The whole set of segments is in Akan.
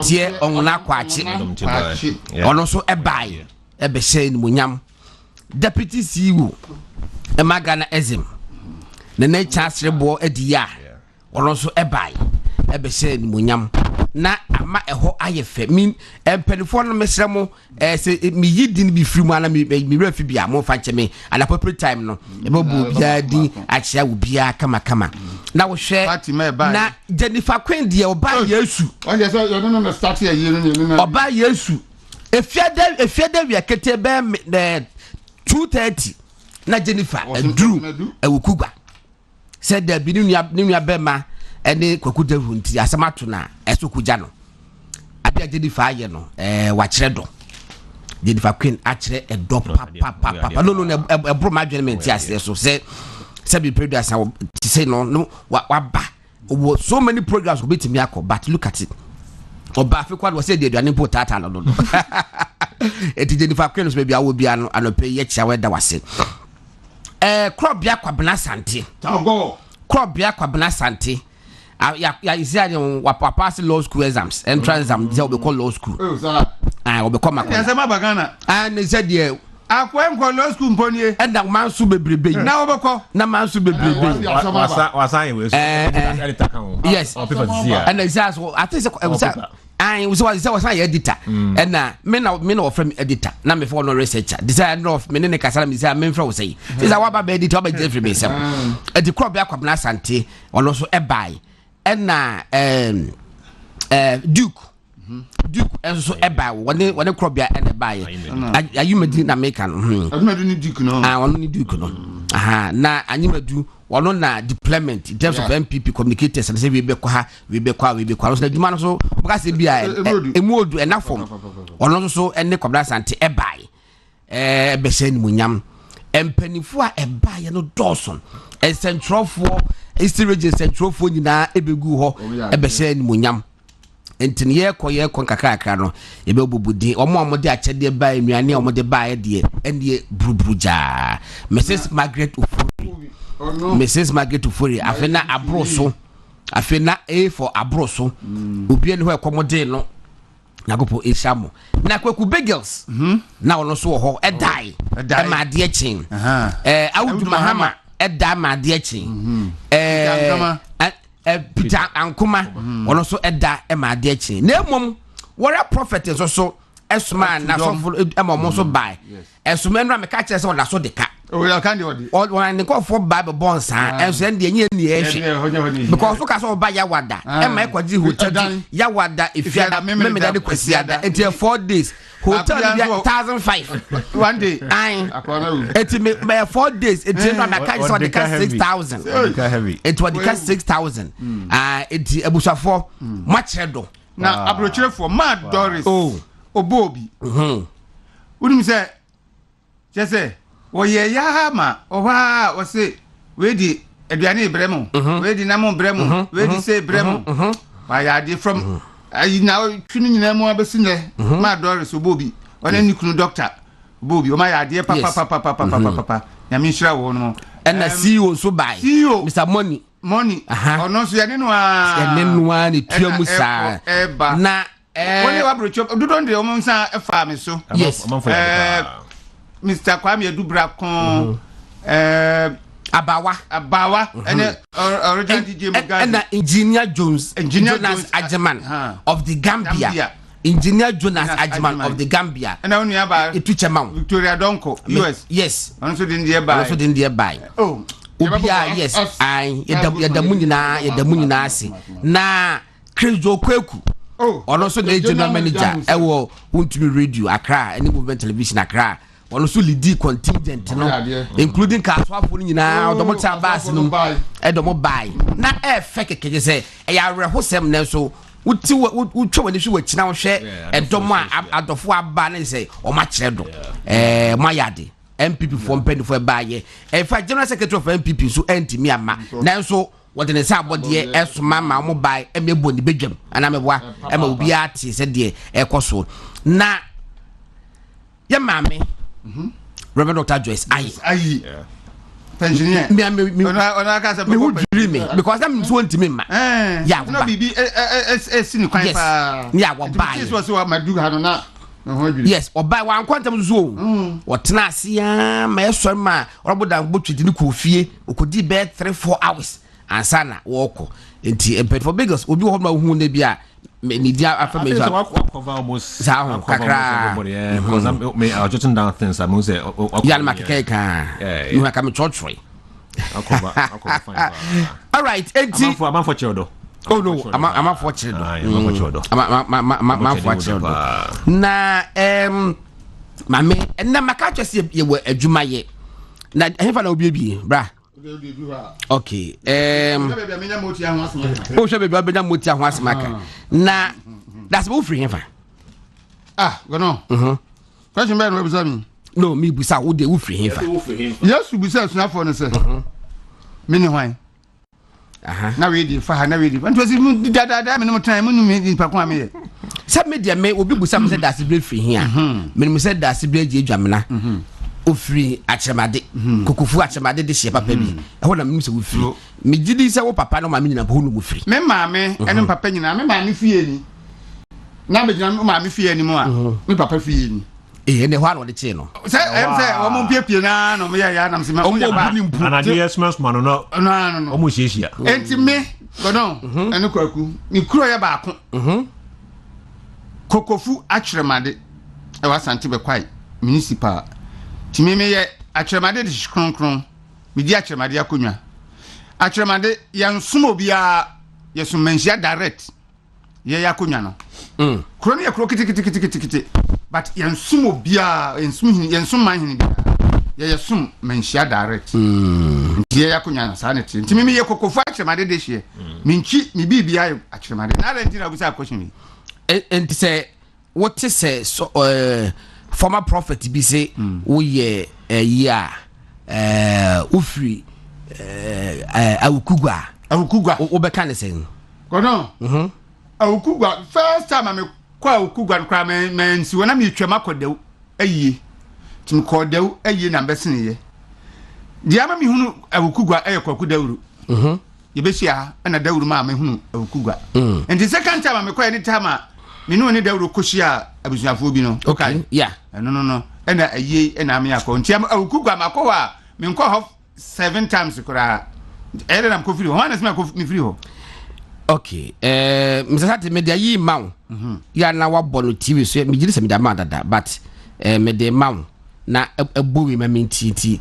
tie ongna kwachi ono so ebai ebe shey munyam deputy CEO emagana ezim na chasrebo ediya ono so ebai ebe shey munyam na ama eho ayefe min empenifo no mesremo se mi yidin bi firi mu ana mi refi bia mo fa cheme at appropriate time no ebe bu bia di achia wo bia kama na wo hwe na Jennifer Queen de oba Yesu on say you no no start here no oba Yesu efiada wi akete be 2:30 na Jennifer Drew ewukugba said there be nua be ma ene kwakuda hunti asamato na esokuja no abia Jennifer aye no wa kire do Jennifer Queen a kire edo papa no ebro management ase so say be producer say no wa ba so many programs go be timi akọ but look at it oba afekwa do say the aduane potata no eti Jennifer Queen so be awo bia no anope ye chia we da wase crop bia kwabena sante go crop bia kwabena sante ya izia wa pass law school exams entrance exam they will be called law school will become a yes ma bagana and they said yeah akwa law school mponie and that man su bebrebe na obeko na man su bebrebe wasan we yes and exact so I think I was editor and me na from editor na me for no researcher design of me ne kasala me say me from say is our baba editor oba Jeffrey me say e di crop akwabna sante ono so ebai and na Duke enso ebai wone crop bia and ebai ayumadi na make no ayumadi ni Duke no wono ni Duke no aha na anyimadu wono na deployment in terms of MPP communicators and say we be kwa so na djuma no so because bia emuodu enafom wono so ene kwabra sante ebai be se ni munyam empanifo a ebai no Dawson centralfo East Region centralfo nyina ebegu ho be se ni munyam entini ye kon kakra no ebe obubudi omo de achede ba enuane omo de ba de ende brubruja Mrs Margaret Ufuri Mrs Margaret Ufuri afena abroso afena for abroso obi ene ho ekomode no nagopo ishamo na kwaku bagels na ono so ho edai ma de chin awudu mahama edai ma de chin Peter Ankuma ono so eda e ma de achi na emom wora prophet so esuma na so emom so buy esuma nra me ka kire se wona so de ka o ya kan de odi wona ne ko for bible bonds enso en de enye ni ehwe because so ka so buy ya wada e ma ekwaji hotel ya wada ifia me me de kwasiada until 4 days hotel be 1,500 one day it me 4 days it na me ka so de ka 6,000 it was the ka 6,000 it ebusafo machredo na abrochirefo mad Doris obobi unim se chese wo ye ya ma owa wo se we di aduane bremu we di namo bremu we di se bremu ba ya di from ayi na twinu nyina mu abesine mad Doris obobi ona ni kunu doctor obobi o ma ya di papa ya mi shira wo no and CEO so buy Mr Money ono so ya ne no a ni tuamu sa na woni wa brocho dudon de o mo nsa efa me so yes Mr Kwame Adubra kon Abawa and original DJ Mugabe and Engineer Jonas Ajeman of the Gambia. Engineer Jonas Ajeman of the Gambia. And only about Victoria Donko US. Yes. Also didn't nearby. Oh. Obia yes. I the munina asi. Na Krizo Kweku. Oh. Also the general manager. Ewo Untumi Radio Accra, any movement television Accra. Also lead contingent no including Kaswafo nyina odomo bus no edomo buy na fake keje say e ya rehosem na so wuti wutwa wani hwe wachina wo hwe edomo adofo aba na say o ma kire do mayade MPP for mpeni for baaye fa general secretary of MPP so entimi ama na so wode ne sa abode esoma ma mo buy emebo ni bedwam ana meboa ema obi ati se de ekoso na ya mame Reverend Dr. Joyce ayi pensioner me ona ka say me who dream me because I'm so want me ma yeah no bibi sini kwan pa yeah wo buy this was what madu ha no na yes or buy one quantum zo o tena asia ma eso ma roboda gbotwidi ni ko fie okodi be 3-4 hours ansana woko enti for beggars obi ho ma hu na bia me dia affirmation cover almost kakra because I was jotting down things I must say ya ma keka you have come church I'll cover fine all right enti I'm for children. Oh no, I'm for children. I'm for children. I'm for children. Na mame na maka se ye we adwuma ye. Na hefa na obi bi bra. Okay. Oh she baby abenya moti ho asmaka. Na that's what free hefa. Go no. Question be no bisa mi. No, me bisa wo de wo free hefa. Yes, bisa sunafo no se. Me ni hwan. Na we di fa na we di nto si da me no time no me pa kwa me se media me obi busa me se da se bre free hia me no se da se bre je adwamena o free achemade kokofu achemade de hie papa bi e ho na me se wo free me gidi se wo papa no ma me nyina bo no wo free me ma me ene papa nyina me ma me fie ni na me nyina ma me fie ni mo a me papa fie ni ene ho ano de che no se o mo piepie na no me ya na me o mo bu ni mpu and the yes man no o mo hihia enti me gono ene kwaku ni kuro ya ba ko kokofu achiremade e wa sante be kwai municipal ti me ye achiremade de kronkron me di achiremade akonwa achiremade ya nsom obia yesum menhia direct ye yakonwa no kuro ne kuro kiti but yensum obia yensum manhini bia ye yesum menhia direct ye yakonwa sa ne ti me ye kokofu achiremade de hie minchi mi bibia achiremade na renti na busa question mi and say what is say so former prophet be say we ye ufri awukugwa o be kan say kono awukugwa first time me kwa awukugwa nkra me nsi wona me twema kodew ayie tim kodew ayie na mbesene ye dia ma me hunu awukugwa ayekwaku dawuru ye be hia na dawuru ma me hunu awukugwa and the second time me kwa any time me no ne dawuru koshia abusuafo bi no okay yeah no ena ayie ena me akọ ntia awukugwa makọ ha me nkọ ho 7 times kura ere na mko free ho na sima ko me free ho okay Mr. Sati media yi maw ya na wabọ no TV so me gidi se media ma dada but me de maw na ebowi ma minti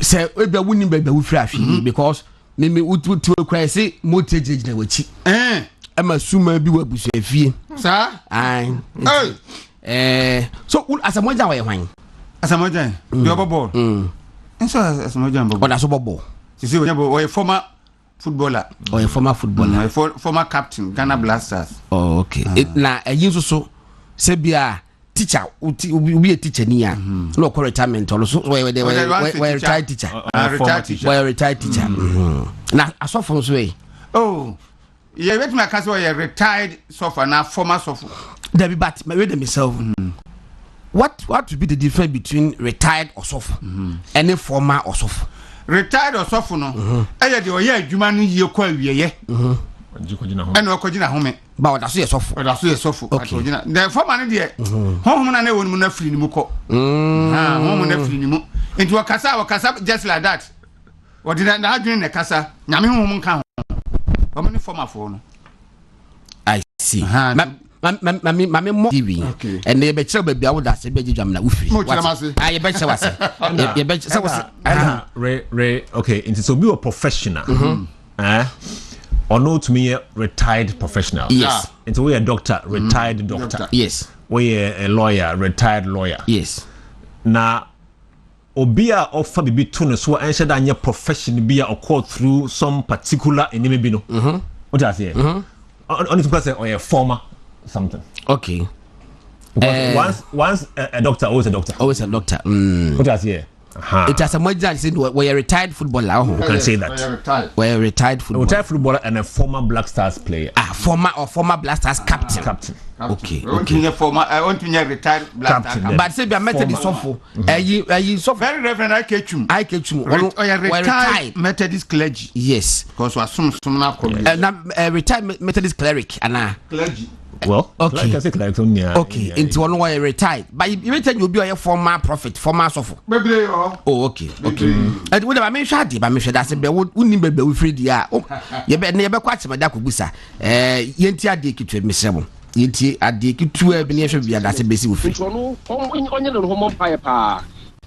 se ebia woni ba wu free ahwe because me utu kwai se motage gina wachi ama suma bi wa busuafie sa ai so asamoja wa hwan asamoja yo bobo enso asamoja bobo ona so bobo sisi we former footballer former captain Ghana Blasters okay na eyin so se bia teacher ubi teacher ni ya no ko retirement also we retired teacher retired teacher na asofo so we yeah, wait my case where retired sofa now former sofa. Debbie but my read myself. What would be the difference between retired or sofa and former or sofa? Retired or sofa no. Eh the oye adwuma no ye kwa wieye. And o kojina home. Ba odaso ye sofa. Odaso ye sofa. Kojina. The former no de honhom na na wonu na firi ni mu ko. Honhom na firi ni mu. Enti wakasa just like that. What did na adwene na kasa. Nyame honhom nka ho. How many former phone? I see. Mami mo TV. And they be tell baby I would that say be jam na ufri. I be tell was. You be tell was. Okay, into so be a professional. Or no to me retired professional. Yes. Into we a doctor, retired doctor. Yes. We a lawyer, retired lawyer. Yes. Na obia offer bibi to no so answer that your profession be a call through some particular enemy bi no what I say only because say or former something okay once a doctor always a doctor what I say It has a major said we're a retired footballer. You can say that. We're a retired footballer. Retired footballer and a former Black Stars player. Former Black Stars captain. Okay. Retired Black Stars. But say be a Methodist sofo. So very reverend I catchum. Retired Methodist clergy. Yes. Because we are some retired Methodist cleric and clergy. Well, okay. Okay. Into one way retired. But you return you'll be a former prophet, former sofo. Oh, okay. And when I mentioned it, I mentioned that we wouldn't be with free. You better never quite some that could be, sir. Yentia dick to Miss Seven. Yentia a dick to a benefit be that's a basic free.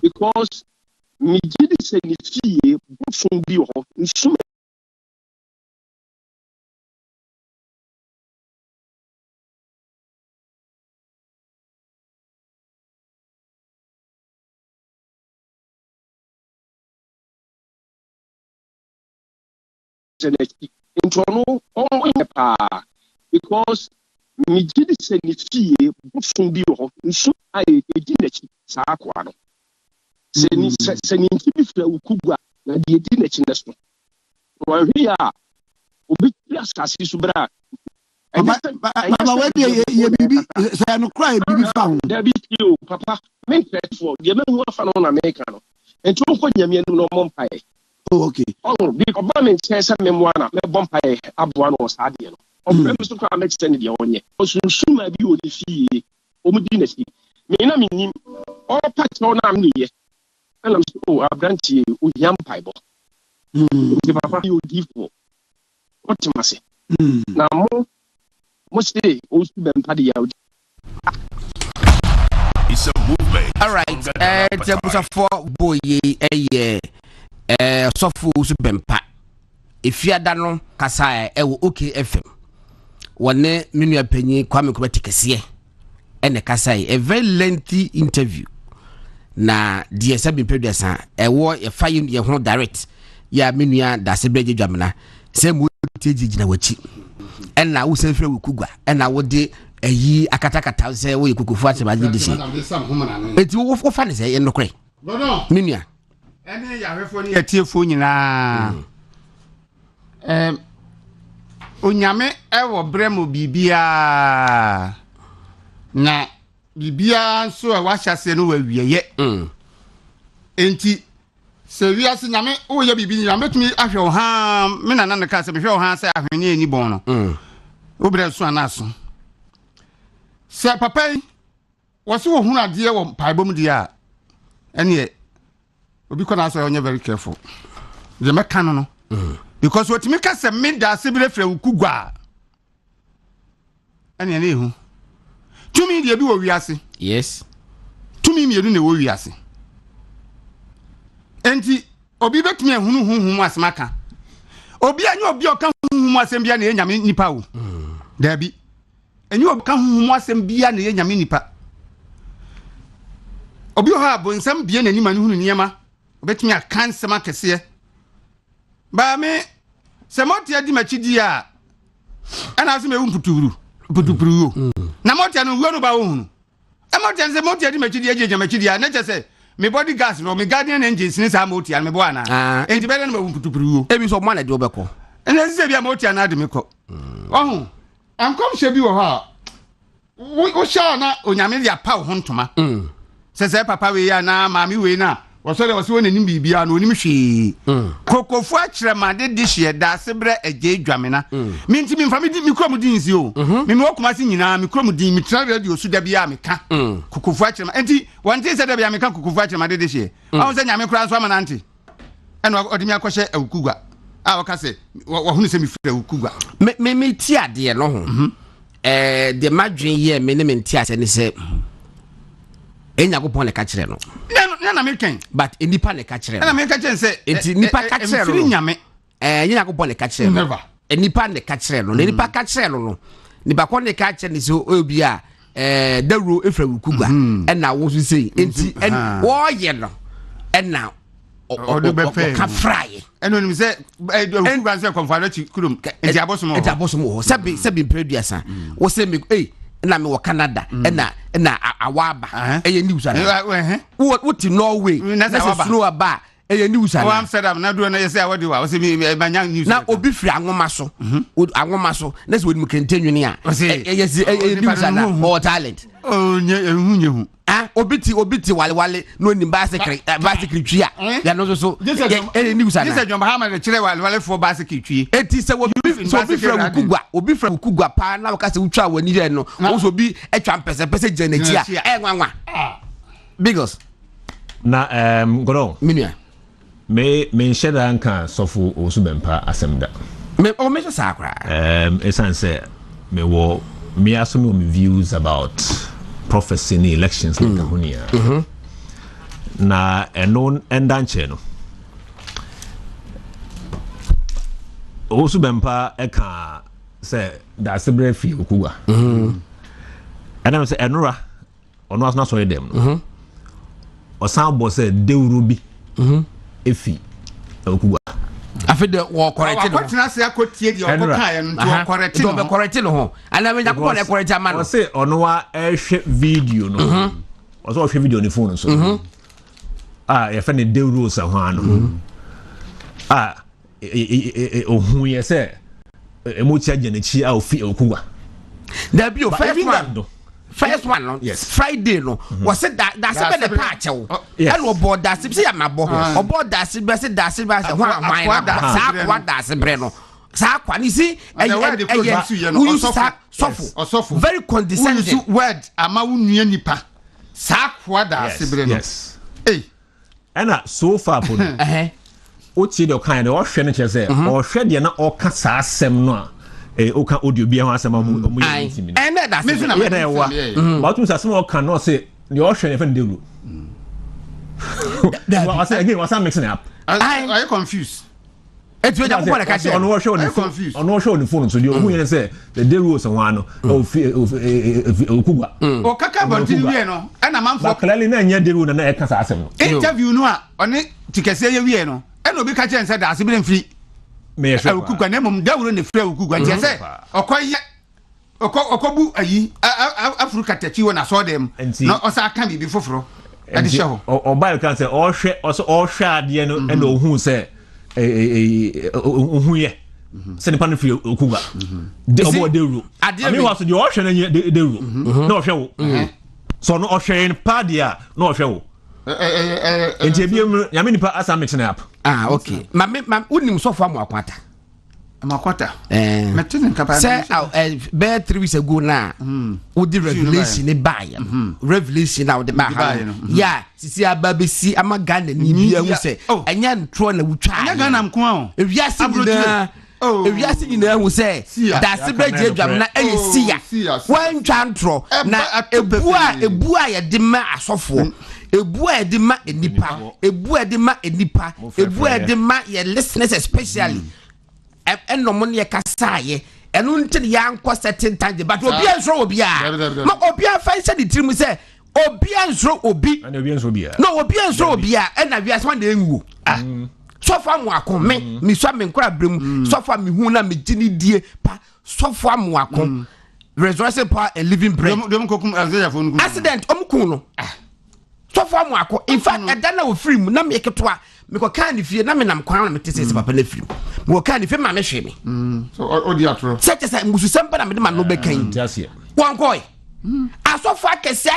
Because me did say, see, from the because me did say, see, from the I didn't Saquano. Sending to be Kuga, and the didn't know. Well, here, Obias Cassisubra. I no cry, be found. There be you, Papa, make that for the men who are found on American. And to put your no mumpire. Oh, okay. Oh, the Obama says some memoir, me bumpire, Abuano was Hadian. On purpose to come extend the onye. Also, soon my view the fee, Omudinity. Me na me all parts on am here. And I'm so abranty with young pipe. Papa, you give for what you must say. Now, most day, also been paddy out. It's a movement. All right, there was a 4 boy a year. Sofu Bempa. If you are done, Kasai, okay, FM. One minute penny, Kwame Kubatikasiye. And the Kasai, a very lengthy interview. Na DSA bin producer war a fire your home direct ya minua da se beje dwamna se mu teji na wachi and na wo se fere wukugwa and na wo de ayi akatakata se wo yekukufu ate ba de shi eti wo fa ne se ye nokre minua ene ya hwefo ni atiefo nyina onyame ewo bremo bibia na bibia so a wahyase no wawieye enti se wiase nyame wo ye bibi nyame tumi ahwe wo ha me na na ka se me hwe wo ha se ahwene ani bon no wo bre so anaso se papa yi wo se wo hunu ade wo paibom dia ene obi kona so onye very careful the meka no because what me ka se me da se bre fra ukugwa ene ne hu tumi de bi wo wiase yes tumi mienu ne wo wiase enti obi betumi ehunu hunhun asemaka obi anyo obi oka hunhun asem bia na enyame nipa wo da bi enyo obi ka hunhun asem bia na enyame nipa obi ho abonsam bia na nima ne hunu niema obetumi akan sema kese ba me se moti adi machidi a ana so me wumputuru putupuru na moti no no ba wo hunu e moti se moti adi machidi ejeje machidi a na chese me body gas no me guardian engines ni sa moti an me bo ana enti be na me wumputuru e bi so mo na de obeko ena se bia moti ana de me ko ohun am kom she bi wo ha wo sha na onyame dia pa wo ntoma se papa we ya na mami we na wasole woni nim bibia na onim hwe kokofu akiremade de hye da sebre eje dwamena minti mi mfami mi krom din si o mi me okuma si nyina mi krom din mi tra radio su da bia mi ka kokofu akirema enti wonte se da bia mi ka kokofu akiremade de hye awu se nyame kura so amana nti eno odi mi akohye awukugwa a waka se wo hunu se mi fira awukugwa me ti ade no ho de madwen ye me ne me ti ase ne se enya go pon le ka kire no na me ken but enipa ne ka kire no na me ka chen se enti nipa ka kire no nyame enya go pon le ka kire no never enipa ne ka kire no enipa ka kire no nipa ko ne ka kire ne so obi a dawro efra wukugwa na wo so sei enti wo ye no na o be fe ka fry eno nim se wukugwa se konfano chi kurum enti abosom ho sebi producer wo se me na me wo Canada na na awaba eye news ana what Norway na snow aba eye news ana Amsterdam na do na yesi awadi wa se me manya news na obi firi anwoma so na se wodi continue ni a eye news ana or talent ehunyehu obiti wale no ni bicycle twi ya no so news ana this John Bahama de kire wale for bicycle twi eti se obi fra kugwa pa na waka se utwa wani je no so obi etwa pese jenachi a nwanwa bigos na goro minua me sheda nka sofo osubempa asemda me so sakra esanse me aso me views about prophecy in elections like Kahunia. Na enon endanche no. Osu bempa eka se da sebre fi okugwa. Ana se enura ono asna so yedem no. Osan bo se dewuru bi. Efi okugwa. Afide wo correct no. What na se akotie di okoka en to correct no. Do correct no ho. Ana me yakko na correct ama no. O se ono wa ehwe video no. O so hwe video ni phone so. Ya fa ne dewuru sa ho ano. Ohun ye se emochi agenechi a ofi okugwa. There be your first one no. Yes. Friday no. Was it that se be the patch o. And o board that se ya mabo. O board that se be se hwan sa kwa that se bre no. Sa kwa ni si sofo very condescending word ama wunua nipa. Sa kwa that se bre no. Yes. Ana so far po no. O ti de kan de o hwe ne che se o hwe de na o ka sa asem no a oka audio bia ho asema mu yintimi and that's me na me wa but you say some can not say the ocean even dey I say again, what's mixing up? Are you confused? It's when I'm going to catch on show on confused. On show on the phone, so you who say the day rules and one of Kuba. O Kaka Bonti, no, and a man for clearly, no, the rule and I can't ask him. Interview no on it to say you know, and will be catching and said, I've been free. May I cook a name of devil in the frail cook and say, or quite Okobu, Africa, that you and I saw them, and see, no, I can't be before. And the show or bio can say, all share also all share, you know, and who say, who ye send upon the field, Okuba. The rule. I mean, what's the ocean and the rule? No show. So no ocean padia, no show. And Yamini as I'm mixing up. Ah, okay. My wouldn't so far more quarter. Makwata. Say, bear 3 weeks ago now. Would the revelation a buy? Revelation out the buy. Yeah, see a baby, see a magan and you say, oh, and yan throwing a try. I'm crown. If you are sitting there, who say, that's the bridge of not a see one chantro. Now a boy, a dema software. A boy de ma nipa, a boy de ma nipa, a boy de ma your listeners especially. And no money a casaye, and until young cost certain time, but Obian so Obia. Obia finds the team say, Obian so Obi, and Obian be. No, Obian so Obia, and I was one day. So far, Mwako, me swamming crab room, so far, me huna me Jenny dear, so far, Mwako, resurrection power and living bread. Accident, Omkuno. So far, Mwako, in fact, I don't know free, na make it twa. Me ko kan if you na me nam kwan me tese papa na firi me ko kan if ma me hwe me so odiatro se tese musu sempa na me de ma no be kan just wan koy asofo akese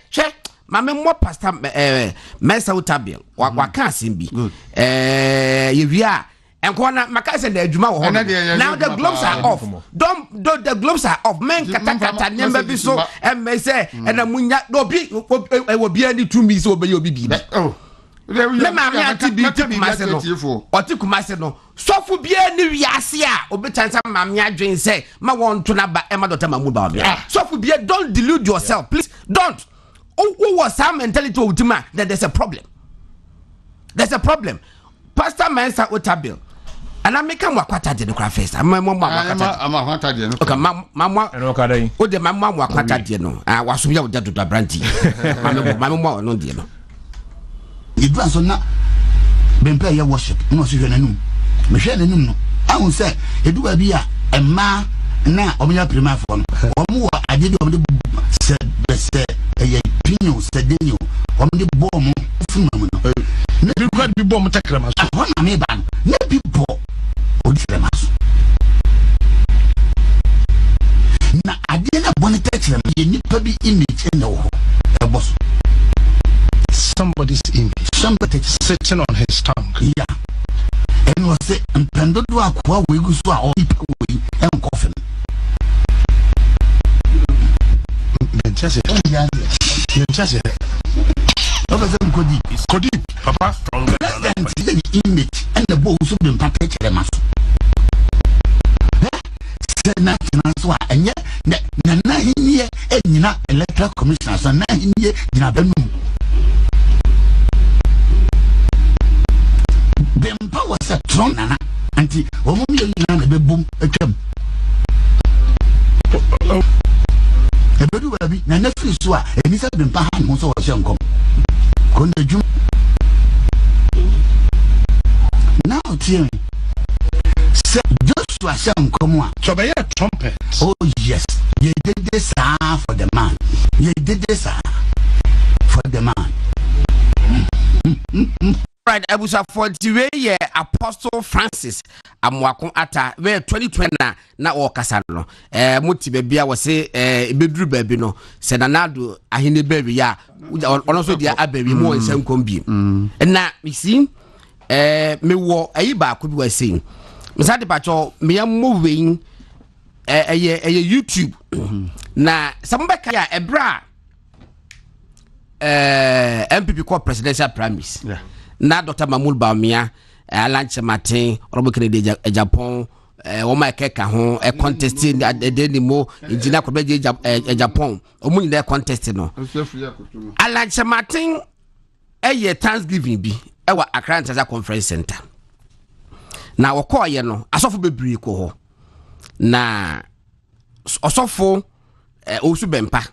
hwe ma me mo pastor Mensa Utabil wa kan simbi ye wia enko na maka se na adwuma wo ho now the globes are off don't the globes are off men katakata nemba bi so me say na munya obi obi ani 2 minutes obi obi bi oh le mama anti bi kumase no oti kumase no sofu bia ni wiase a obetansa mama adwen say ma won to na ba e ma dota mamu ba bia sofu bia don't delude yourself please don't who was some mentality ultima that there's a problem Pastor Mensa Utabil and I make am wakwata de no cra first am wakwata de no okay mama no ka dai o de mama wakwata de no waso bia o de do branti mama no de no you do so na bempa ya worship no so hwe nanum me hwe nanum no ahun say edu ba bia emma na omunya prima fo no omu wa agede omu de se pinyo sedenyo o me bom funu mu no ne bi kwa bi bom takrama so ho na me ba ne bi bo o takrama so na ade na boni takrama ye nipa bi image na wo e boss somebody's image, somebody sitting on his tongue. Yeah. And was it and Pendo do aqua we go so all people and coffin. Just it. Just it. Could you, Papa? Stronger than the image and the balls of them package them up. And yet, nine year and not electoral commissioners and 9 year in a venue. Bempa was a tron nana anti omomi na be boom atwam ebedu baby na na free so a eni se bempa han ho so wo hyenkom ko na dwum now team se Joshua hyenkom a so be a trumpet. Oh yes, you did this for the man, you did this for the man. Right, Abusa 40 ye Apostle Francis Amwako ata we 2020 na okasa no muti bebia wo se beduru baby no se nanado ahine baby ya ono so dia abawi mu nsem kombi na misi me wo ayi ba ko bi wa sei misade pacho me yammo wein eye YouTube na sambeka ya ebra MPP ko presidential primaries. Yeah. Na Dr. Mahmoud Baumia, Alan Martin, Robert Kennedy Japan, Oma Keka ho a contesting at the Denimo in Jina Kobeji Japan, Omun there contesting no. Alan Martin a Thanksgiving be our Accra Conference Center. Na wako ye no asofo bebree ko ho. Na osofo osu bempa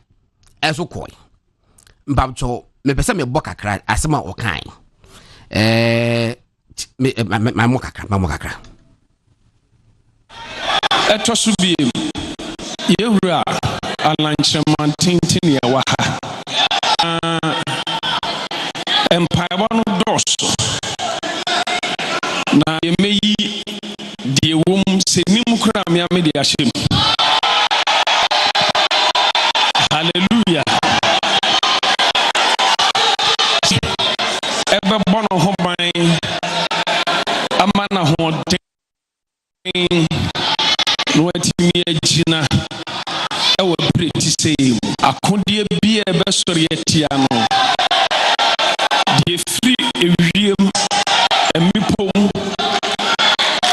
eso koi. Mbabcho me pese me bokakra asema okan. My mokakra. Eto subi yewura alanchema tintin ya waha. Empire no dos. Na yemeyi die wom se nimukura me amedi ahyem. Hallelujah. Ebe bono ho ban amana ho den no atimi agina ewa preti sei akodie bia ebe sori atia no die free ewiem emipom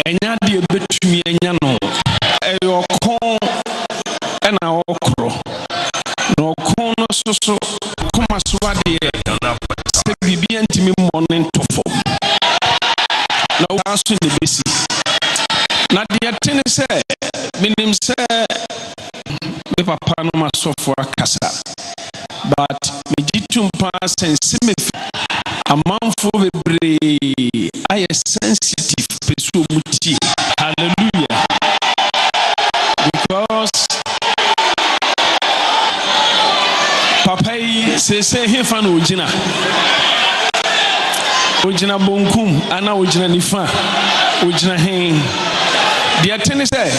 enya die betumi enya no eyo kon ena okro no kon no soso kuma swade se bibi antimi morning to form na waso ne besi na de tene se minim se me papa no masofo akasa but me jitum pa sense me amanfo bebre I sensitive pesu muti. Hallelujah. Because papa say he fan ojina bonkum ana ojina nifa ojina hen de atene say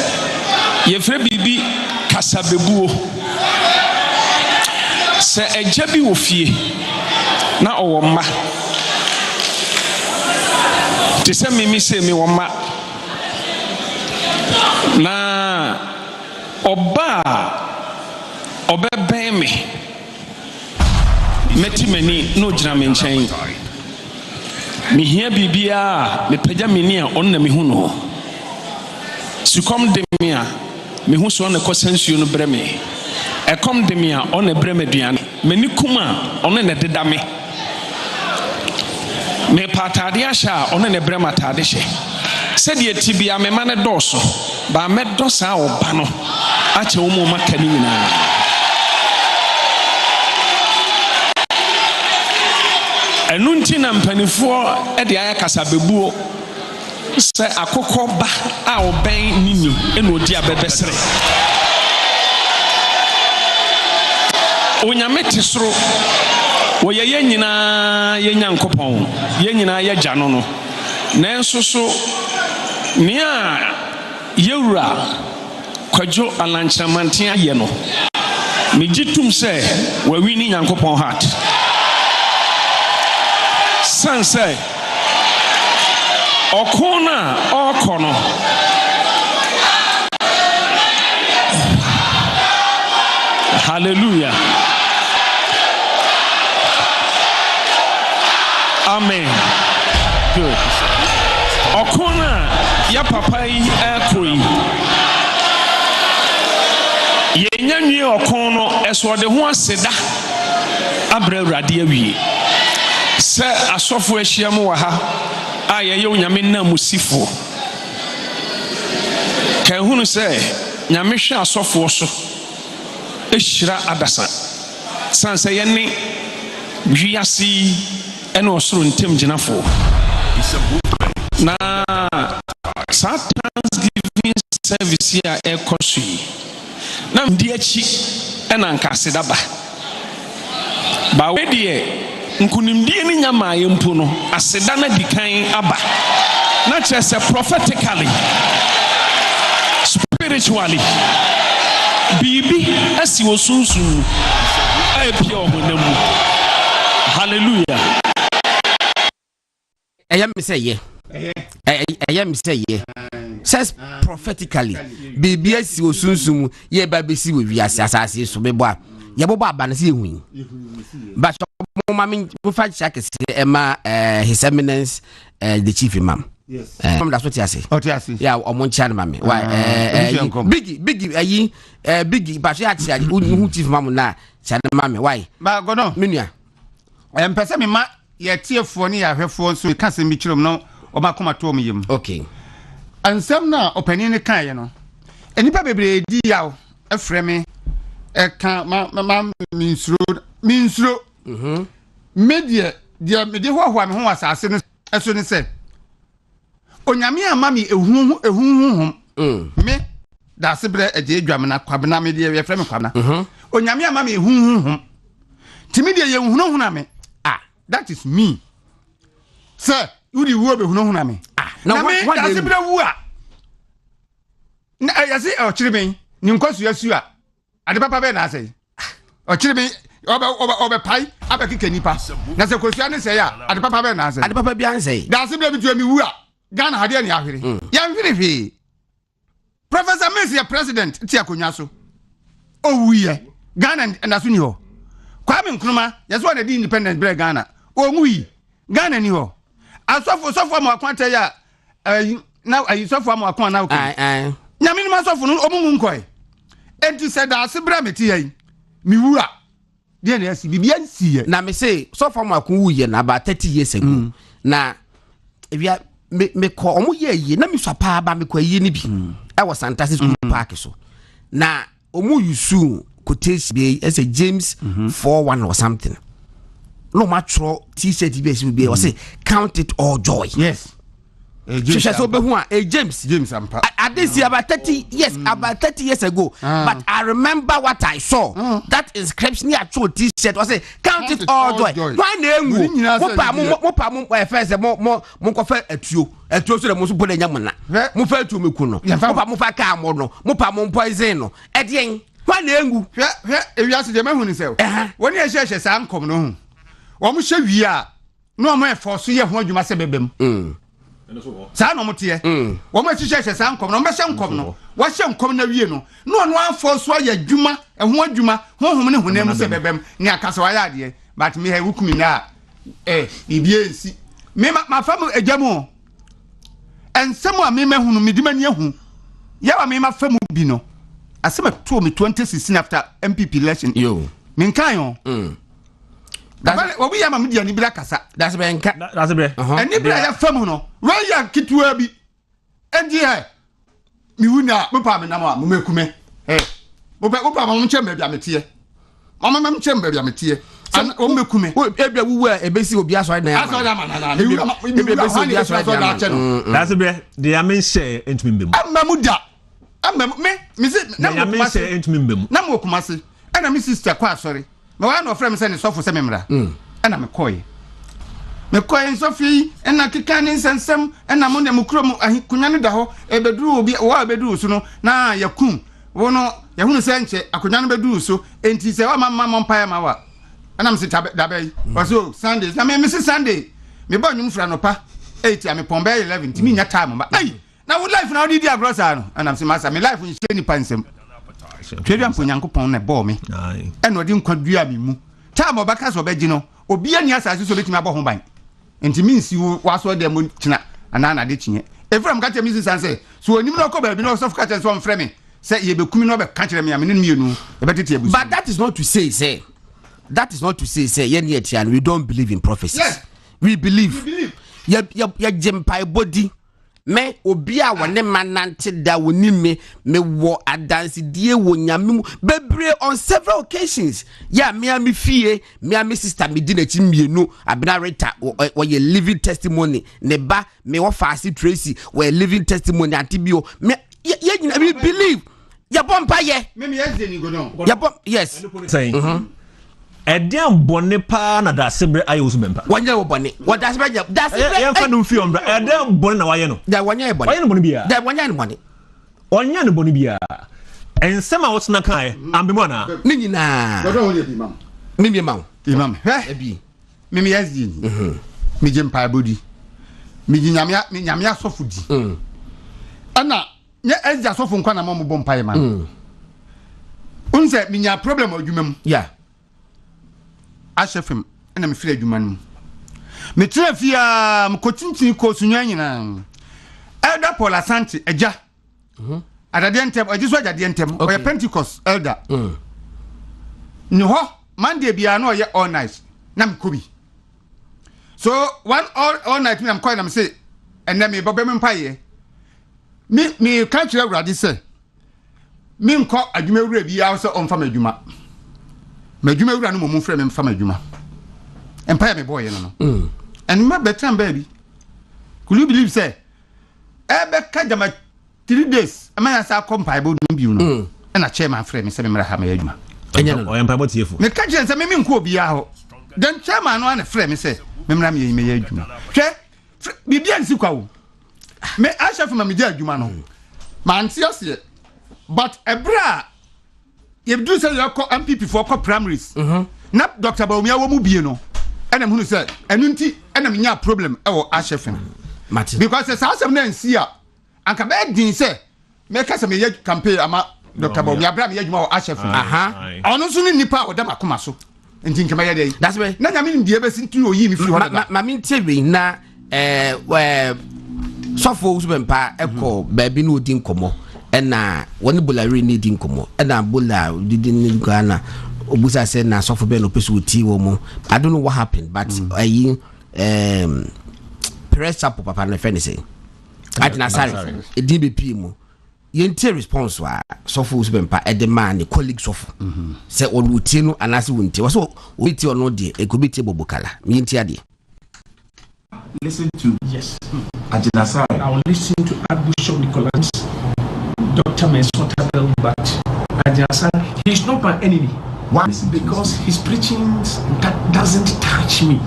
ye fre bibi kasabebuo se eja bi wo fie na owo mma te se mimi se mi wo mma na oba obeben me meti mani no jina me nchen mi hia bibia me pagya meni a on na me hu no sukom de me a me hu so na kosansuo no bre me ekom de me a on na bre me duane mani kuma on na deda me me patade ahya on na bre matade hye se de tibia me ma ne doso ba me dosa oba no ache wo mo makani nyina enunti na mpanifo e de aya kasabebuo se akokoba a oben nini eno odi abebesere onyame te soro woyɛ yɛn nyinaa yɛn Nyankopɔn yɛn nyinaa yɛ gya no no nanso so nea yɛwura kwadwo alankyerɛmanten ayɛ no megye tum sɛ wawi ne Nyankopɔn heart san sɛ ɔko na ɔkɔ no hallelujah amen good ɔko na ya papa yi ɛkɔ yi yɛnya nwie ɔko no ɛso ɔde ho aseda abrɛ Awurade awie sɛ asɔfo ahyia mu wɔ ha a yɛyɛ onyame na musifo ka ehunu sɛ nyame hwɛ asɔfo so ehyira adasa san sɛ yɛne wiase ɛna ɔsoro ntem gyinafo na saa Thanksgiving service a ɛkɔ so yi na mdi akyi ɛna nka aseda ba wedeɛ nkunimdie ne nyama yɛ mpo no aseda na dikan aba na kyerɛ sɛ prophetically spiritually bibi asi wɔ sunsun ɛpia ɔhonam mu hallelujah ɛyɛ me sɛ yɛ says prophetically bibi asi wɔ sunsun mu yɛ ba besi wɔ wiase asase so bɛbɔ a yɛbɔbɔ aba no sɛ yɛhu but mama fa check Emma His Eminence the Chief Imam. Yes. That's what you say. Yeah, on channel mama. Why? Biggie, Biggie, but she actually who Chief Imam na channel mama. Why? But go no. Minya. Pesa me ma ye tie fo ne ya hwefo so ka se mi kyerem no obakoma to me yim. Okay. Ansem na opani ne kan ye no. Enipa bebre di yaw efre me ka ma minsuro. Media dia me de hoho me ho asase no eso ne se onyame ama me ehunhum me da se bre age edwam na kwabena me de ye frɛ me kwabena onyame ama me ehunhum timi de ye hunhuna me that is me sir udi wo be hunhuna me na me da se bre wu a na yase o kire ben ni nkosu yasu a ade papa be na asai o kire ben obe pai abekike nipa na se kosua ne se ya ade papa be na ase ade papa bi anse da se bia bitu mi wu a Ghana hade ne ahwere ya nhwere hwe Professor Messi ya president ti akonwa so owuye Ghana na so ni ho Kwame Nkrumah ya so na di independent bre Ghana onwuyi Ghana ni ho asofo am akwanta ya na asofo am akwan na okay nyame ni masofo no omumu nkoi enti se da se bra meti yi mi wu a dia na asi bibia nsi na me say so far ma kun wuye na about 30 years ago na evia me ko omo ye na me so pa ba me ko ye ni bi I was fantastic school park so na omo yusu quotation be as a James 41 or something no matro t-shirt be o say count it all joy. Yes. James ampa. I did see about 30 years ago. But I remember what I saw. That inscription here to t-shirt was say count it all joy. Why name mo first mo kofa etuo so mo so pole nyamna. Mo fa etuo mekuno. Mo fa ka mo no. Mo pa mo poison no. E den. Why name hwe ewiase de mahunu se. Woni e hye sa ankom no hu. Wo mo hye wi a no mo e forso ye ho adwuma se bebem. Sa no mote wo ma hyehyɛ sa nkom no mbɛhyɛ nkom no wo hyɛ nkom na wie no no no afɔ so ya adwuma ɛho adwuma honhom ne honam se bebem ne akasa wa ya ade but me ha wukumi na bibie nsi me ma fam agyamu ensɛm a me mahunu me dimani ahu ya wa me ma fam bi no asɛm to me 2016 after MPP election yo me nkan yo Dabale obi ya mam dia ni bla kasa. That's be nka. That's be. Eni bla ya fam no. Roya kitwa bi. Endi he. Mi wuna me pa me na ma mo mekume. Mo pa mo nche mba bia metie. Mama mam nche mba bia metie. An o mekume. O ebia wuwu a ebesi obi aso na ya. Aso da ma na. Ebesi obi aso na ya. That's be. The amen share entumi mbem. Amamuda. Me se na mo share entumi mbem. Na mo kumase. Na me sister kwa sorry. me wa no frɛ me sɛ ne sɔfo sɛ memra ɛna me kɔe sɔfi ɛna keka ne nsɛnsɛm ɛna mo ne mo kurom akonya no da hɔ ɛbɛduru obi wa bɛduru so no na yakum wo no yɛhunu sɛ nkyɛ akonya no bɛduru so enti sɛ wa mama mpae ma wa ɛna me se dabai waso Sunday na me se Sunday me ba nwum fra no pa 8 a me pɔmba 11 timi nya time ba ai na wo life na wo di agrosa no ɛna me se masa me life nhye ni pansem twɛdu ampo Nyankopɔn na bɔ me ɛna odi nkwadua me mu time obaka so bɛgye no obi ani asase so betimi abɔ ho ban enti mi nsi wo aso dem kyina anana de kyinye efram ka temi si sanse so onim na okɔ baabi na osof ka temi so mfrɛ me sɛ ye bekumi na obɛka kyerɛ me amene mienu e betete abusu. But that is not to say ye near tian we don't believe in prophecies. Yes. We believe. Ya jempai body me obi a wone manante da woni me wo adanse die wo nyame bebre on several occasions. Ya me fie me sister me di na chi mienu abena reta wo ye living testimony ne ba me wo faasi Tracy wo living testimony antibio me ye we believe ya bompa ye me yes ni go no ya bom yes saying Edian bonne pa na da sebre ayo so bempa. Wanya wo bonne. Wo da sebre ya fa no fi ombra. Edian bonne na waye no. Da wanya e bonne. Waye no bonne bia. Da wanya no bonne. Onya no bonne bia. Ensema wo tena kan ambemo na. Ni nyina. Go do we imam. Ni mi ma. Imam. Ebi. Me yes di. Me jempa body. Me nyame asofo di. Ana nya ezja asofo nkwa na mo bompa e ma. Unse me nya problem adwumam. Yeah. Ashefem na me fira adwuma no me tira fia m kotintin ko sunwa nyina elder Paul Asante eja adade ntem ojiso adade ntem o Pentecost elder ni ho Monday bia na o ye all night na me kobi so one all night me am call na me say enne me bobe me mpaye me kan kire awurade say me nko adwuma wura bia so on fa madwuma madwuma wura no mo frɛ me mfa madwuma empire me boy no and my better baby could you believe say ebe ka jama 3 days am I say compile bo no bi no and a chairman frɛ me say me mra ha madwuma Enya no empire bo tiefo me ka je say me nko obi a ho then chairman no an frɛ me say me mra me adwuma hwɛ bibia nsi kwa wo me asha for me di adwuma no man tiase but ebra if do say you call MPP for call primaries na Dr. Baumia wo mu bie no ena hunu say enu nti ena nya problem e wo ashefin because say asem na nsi a anka be din say make say me ye campaign ama Dr. Baumia bra me ye dwuma wo ashefin ono so ni nipa wo da makoma so nti nkema ye dey that's way na nya me ndie be sintu oyi mi fi ho ma me ntewe na sofo usbempa eko baabi no odin komo ena woni bolare ni din komo ena bola didin Ghana obusa say na sofo be no pesu ti wo mo I don't know what happened but press up papa na fe ni say atina Asare edin be pie mu yente response wa sofo usbempa e de man ni colleague sofo say oluti no anase wonti wo so witi ono de ekobiti bobokala yenti ade listen to Asare. I will listen to Archbishop Nicholas, Dr. Mesotabel, but Asare, he's not my enemy. Why? Because his preaching that doesn't touch me.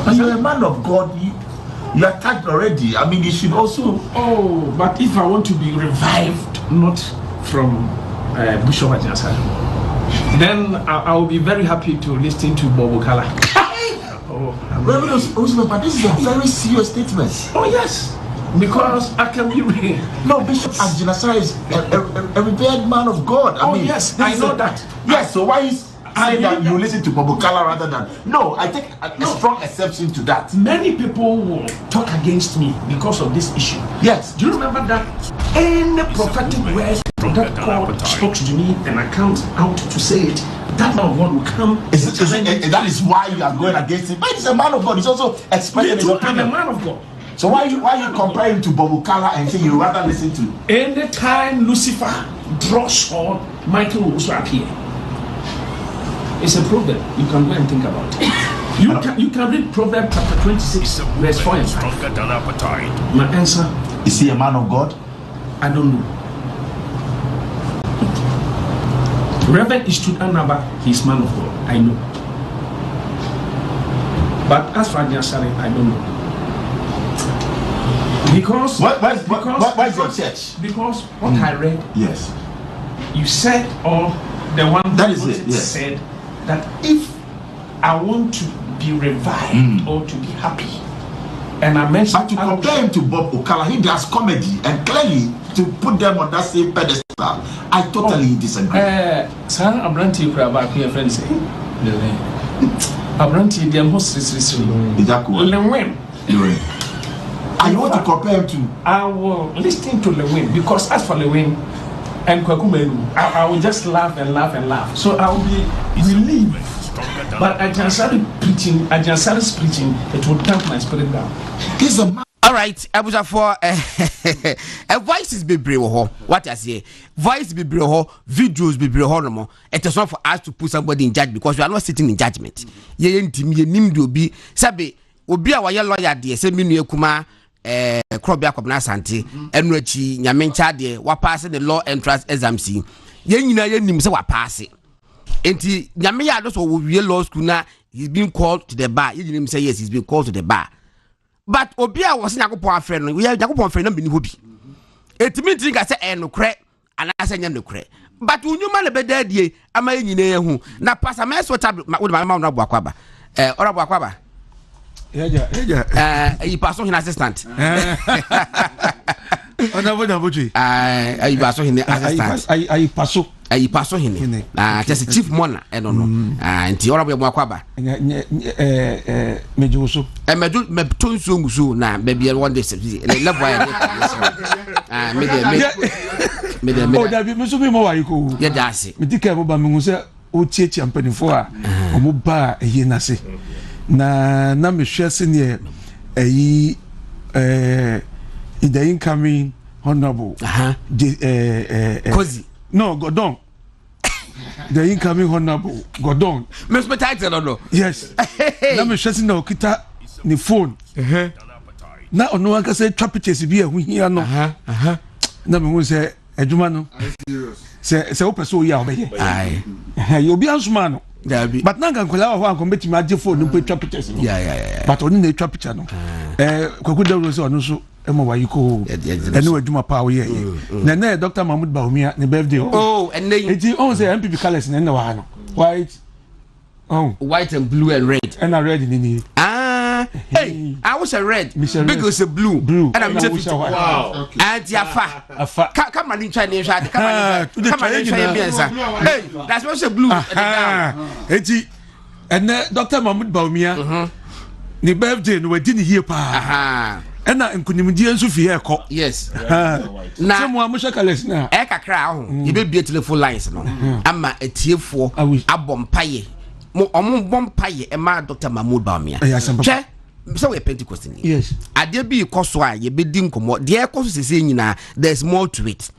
But you're a man of God. You are touched already. I mean, you should also. Oh, but if I want to be revived, not from Bishop Asare, then I will be very happy to listen to Bobo Kala. But this is a very serious statement. Oh yes, because I can be real. No, Bishop Asare is a revered man of God. I mean, yes, I know that. Yes, so why is saying that you listen to Bobokala rather than no? I take a strong exception to that. Many people will talk against me because of this issue. Yes. Do you remember that any prophetic word that God spoke to me and I can't out to say it? That man of God will come. That is why you are going against him. But he's a man of God. He's also expressing his opinion. I'm a man of God. So why you compare him to Bobokala and say you rather listen to? Anytime Lucifer draws sword, Michael will also appear. It's a problem. You can go and think about it. You can read Proverbs chapter 26, verse 4 and 5. My answer: is he a man of God? I don't know. Reverend Ishtud Anaba, he's man of God, I know. But as for Asare, I don't know. Because why is your church? Because what I read, Yes. you said, or the one That is it, yes. said that if I want to be revived or to be happy, and I mentioned, But to compare him to Bob Okala, he does comedy, and clearly to put them on that same pedestal, I totally disagree. Sir, I'm running to your friends. I'm running to them hosts. Bediako. I want to compare him to. I will listen to Lewin because as for Lewin and Kwakumelu, I will just laugh and laugh and laugh. So I will be relieved. But I just started preaching, it will damp my spirit down. He's a man. All right, I was for a voice is be brave. What I say, voice be brave, videos be brave. No more. It is not for us to put somebody in judgment because we are not sitting in judgment. Ye nim be sabe obi a wayɛ lawyer de se minu ekuma krobia kwabna asante enu achi nyamencha de wa pass the law entrance exams ye nyina ye nim se wa pass enti nyame ya do so wo wie law school na he's been called to the bar ye nim say yes he's been called to the bar but obi a wo se yakopon afre no we yakopon afre na bini hobi etimi tin ka se enokre ana se nya nokre but unyuma le bedadie ama ye nyina ye hu na pastor meso tab wo ma na bo akwaba ora bo akwaba you pass on assistant. You pass on assistant. You pass on him. Just chief mona. I don't know. And the other way, Mwakaba. Mejuso. And me tun so now. Maybe one day. Love why. Oh, that be Musubi Moaiko. Yeah, that's it. Medicare Musa, Uchi Champany for a Muba, a Yenasi. Na me share senior in the incoming honorable Kozi no Godon the incoming honorable Godon Mr. Title no yes na me share senior kita ni phone na ono wan ka say trapitches bi ehun hia no na me hu say adwuma no say opeso ya obeye ai you be ansuma no but nanga nkola wa ko betimi age phone no petwa pictures no yeah but oni na etwa picture no kwaku dawro so ono so emo wa yiko ene wadwuma pa wo ye na Dr. Mahmoud Baumia ne birthday and then eti on say MPP colors na wa no white and blue and red and red ni hey I was a red because a blue and I'm just wow and yafa come on try name shade come on hey that's what's a blue eti and Dr. Mahmoud Baumia ni birthday no wadi ni hie pa ena nkunimdie nso fi here ko yes na semo amusha kales na e kakra ho ye be bie telephone lines no ama etiefo abompaye mo omo bompaye e ma Dr. Mahmoud Baumia che so we Pentecost ni yes ade bi koso a ye be di nkomo de e koso sese nyina there's more to it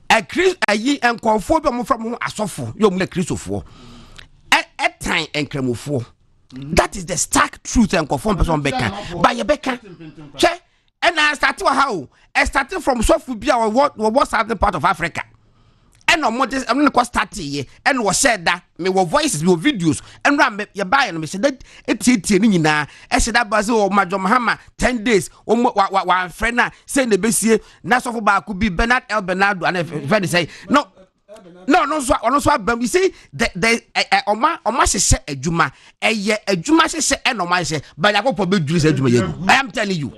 a Chris ayi enkonfo bi mo from ho asofo yo mo na Christofo e tan enkramofo. That is the stark truth and conform person beka by your beka che and I started how I started from Sofubia or what southern part of Africa and no more I'm not starting here and was said that me were voices me videos and ram your buy and me said that it's na I said that Basil or Major Mahama 10 days or one friend saying the best na so could be Bernard El Bernardo and if say no so you see the oma se adwuma eye adwuma se enoma se ba yakopɔ be duru se adwuma yegu I am telling you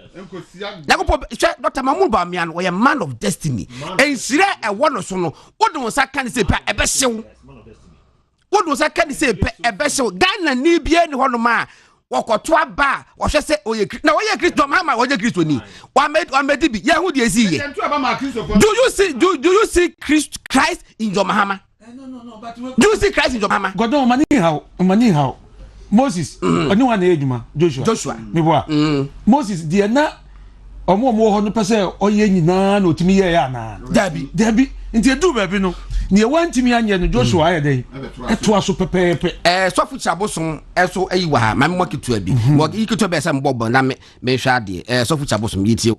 yakopɔ Dr. Mahmoud Baumia we a man of destiny ensire e wono so no wodun sa kan se pe ebe hyew wodun sa kan se pe ebe hyew Ghana ni bia ni hono ma wokoto aba wo hwe se oye na oye Kristo mama oye Kristo ni wa medi bi ye hu de esi ye do you see Christ in your Mahama? No, but do you see Christ in your Mahama? God no mani how Moses oni wan na edwuma Joshua me boa Moses de na omo ho no pese oye nyina na otimi ye ya na dabi nti edu ba bi no ne wantimi anye no Joshua aye dey eto aso pepepe sofu chaboson eso ayi wa ha mammo kitu abi mo ikito be se mbobo na me hwa de sofu chaboson yitie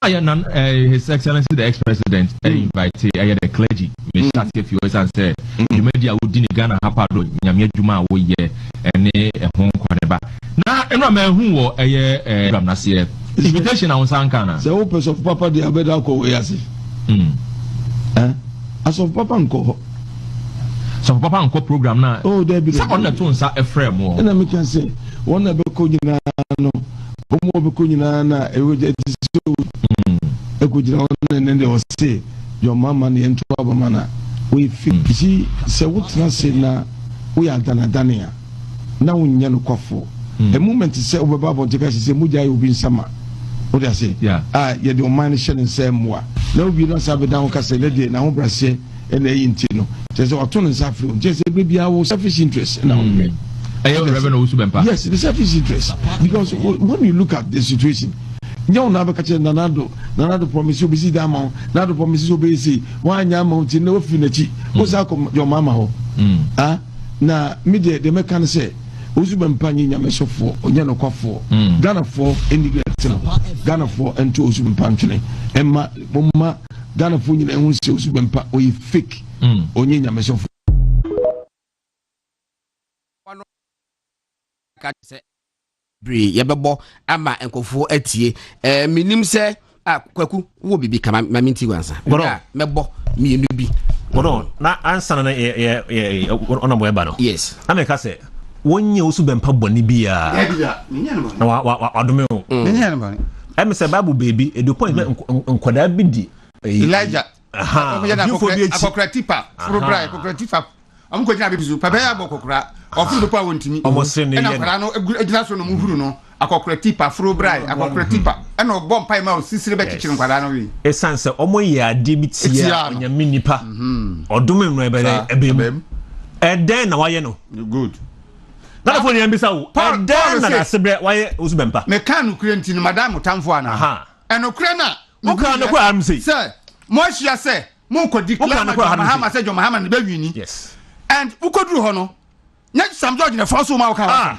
His Excellency the ex-president invited the clergy. We start a few years and say you media would dini Ghana hapado nyamia juma wo ye ene ehon kwaneba. Na eno me hu wo eye ramnase invitation na unsankana. The opus of Papa the Abedako we ase. As of Papa nko. So Papa nko program na. Oh there be. Say on the to nsa efrem mo. Na me can say one na be ko nyina no. Omo be ko nyina na ewe je ekujira on they will say your mama ni ento abamana we see say what na say na we are danadania na wonya no kwafo the moment say obeba bontika say muja you be nsama what they say ye the man share say moa na obi no say be dan ka say lady na ho brase e na yinti no say oto no say free say bia wo selfish interest na ho yes the selfish interest because when you look at the situation Nyaw na abekache nanado promise you be see that man nanado promise you be see wanya mountain no fi nachi o sa ko your mama ho na media de mekan say ozu bempanyi nyamesofo onya no kwafo Ghana for indignant no Ghana for ento ozu bempantwene emma bomma Ghana for nyina ehun say ozu bempa o fake onye nyamesofo yebebo ama enkofo atie minim se kwaku wo bibi kama maminti wansa mebo mienu bi na answer na ona boyeba no yes ameka se wonye osu bempa boni bia na wa adome o em se babu baby e do point nkoda bi di Elijah akokratipa probrai akokratipa amko jina bebizu papa ya bokokra ofu do pa wontimi na kwara no ejina so no muhuru no akokratipa probrai akokratipa na obom pai ma osisire be kikire kwara no wi essence omo ye ade bitia onyame nipa odome nro ebem eden na waye no good na fo ni ambisa wo eden na sebre waye osubempa me kan ukure ntini madam tamfo ana enokure na uka no kwa amsi sir mo hia se mo ko declare Mahama se jo Mahama ne be wini yes and ukoduru ho no nya Sam George ne force ma waka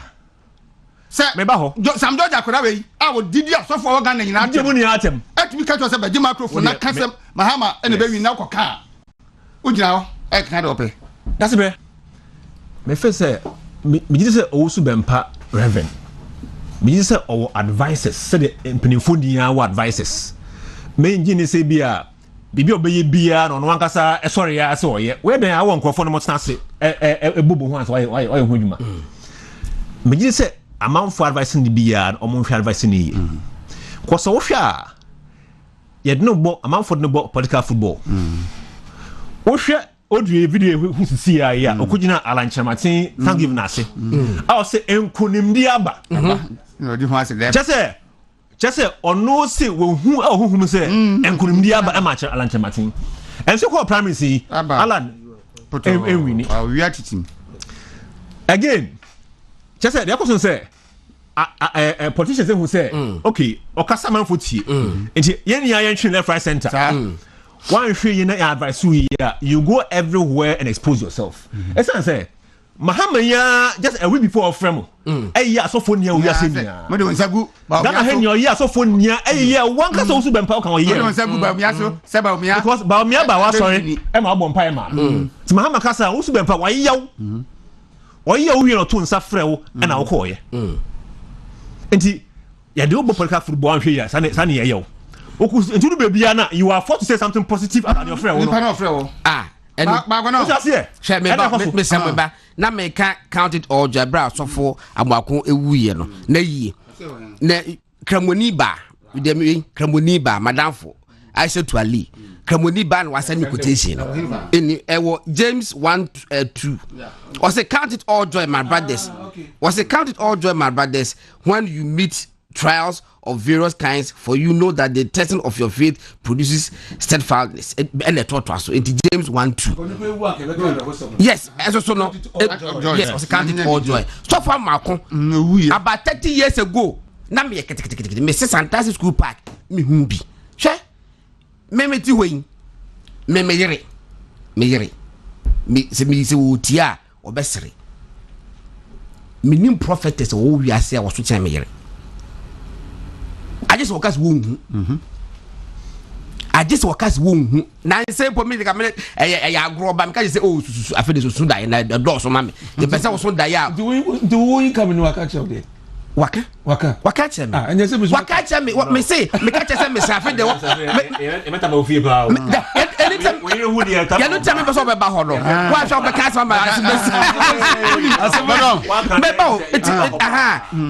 se me ba ho Sam George akoda we wo didi asofo wo Ghana nyina atem ni atem atimi ka to se be di microphone na ka se Mahama ene be wini na koka ugina ho e ka de ope that's be me fe se me gidi se owu bempa reverend me gidi se owo advices se de empenifo dia wo advices me ngini se bia bibi obeye bia no wankasa sorry ya se oye we den awon krofo no motena se ebubu ho anso oye ho djuma me gidi se amanfo advice ni bia o mo hwe advice ni ko so wo hwa ye de no bo amanfo no bo political football wo hwe odue video hu sisi ya okugina alanchamatin thanksgiving ase a o se enkunimdi aba no di ho ase de Just ono se wo hu a ho hum se enkunimdi aba e ma che alanchamatin enso ko primary si alan enwini we are teaching again just say the question say politicians who say okay okasa manfo tie enti ye nia ye ntwe left right center one hwe ye na advice you go everywhere and expose yourself esan say Mahama ya just a week before frame ya so for nia we are saying mo de wonsagu Ghana henyo ya so for nia ya wan ka so bempa kan o ye mo de wonsagu ba mia so se ba mia because ba mia ba wa sorry e ma bo mpa e ma ti Mahama kasa wo su bempa wa yaw o ye wo ye no to nsa frɛ wo e na wo ko ye enti ya de obo political football anhwe ya sane ye yaw oku enti do bebia na you are forced to say something positive about your friend wo no ba gono share me semba na me can count it all jabra so for amwako ewuye no na yie na kramoni ba dem kramoni ba madamfo I said to Ali kramoni ba no wasani quotation in ewo James 1:2 was a count it all joy my brothers was a count it all joy my brothers when you meet trials of various kinds, for you know that the testing of your faith produces steadfastness. And the thought was so. It James 1:2. Yes, as also no. Yes, was counted all joy. So far, Malcolm, about 30 years ago, na me Mrs. Fantastic School Park, me humbi. She, me ti wey, me yere, me se utia obesere. Me nim prophetess o wi ase a was so me yere. I just work as womb. I just workers won na say for me I grow ba me say oh I feel so die na the door so mama the person so die ya do we come in waka check there waka check me and you say waka check me what me say me catch say me say I feel the e meta ma ofie ba anytime we who dey ya no tell me person be ba ho no wa sha be catch mama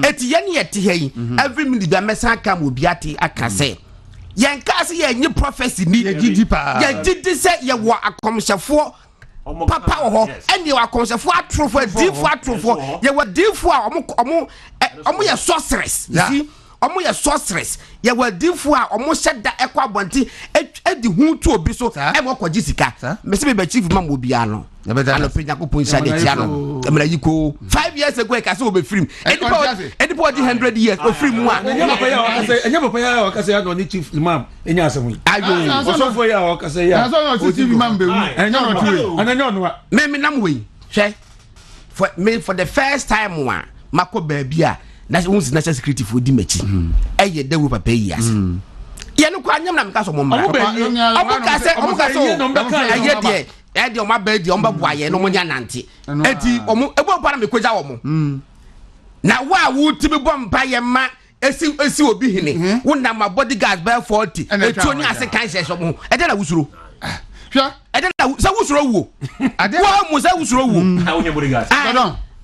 it yen yet here every minute the message come obi ate aka say yen ka say yen prophecy ni yen gidi say ye wo akomhyefo papa wo ho ene wo akomhyefo atrofo difo atrofo ye wo difo a omo ye sorceress you see omo ye sorceress ye wo difo a omo hyeda ekwa abonti edi hu tu obi so e mo kwaji sika me se be chief mam obi ano ano penya ko ponsa de tia no emra yiko 5 years ago e ka se obe film edipo di 100 years o film a enya papa ya o ka se ya no ni chief imam enya asem ayo so for ya o ka se ya so no chief imam be enya no tue ananya no me nam we hwe for the first time wa mako baabi a national security for di machi eye dawo papa yi ase ye no kwa nyam na meka so mo mra omuka se aye de e de o ma ba di o ba boaye no mo nya nante eti omo ebo pa na mekoja wo mo na wa wo tibi bom pa ye ma esi obi hini wo na ma bodyguard by 40 etu oni ase kan se so mo e de na wusuro hwa e de na sa wusuro wo wo mo sa wusuro wo ha wo nya bodyguard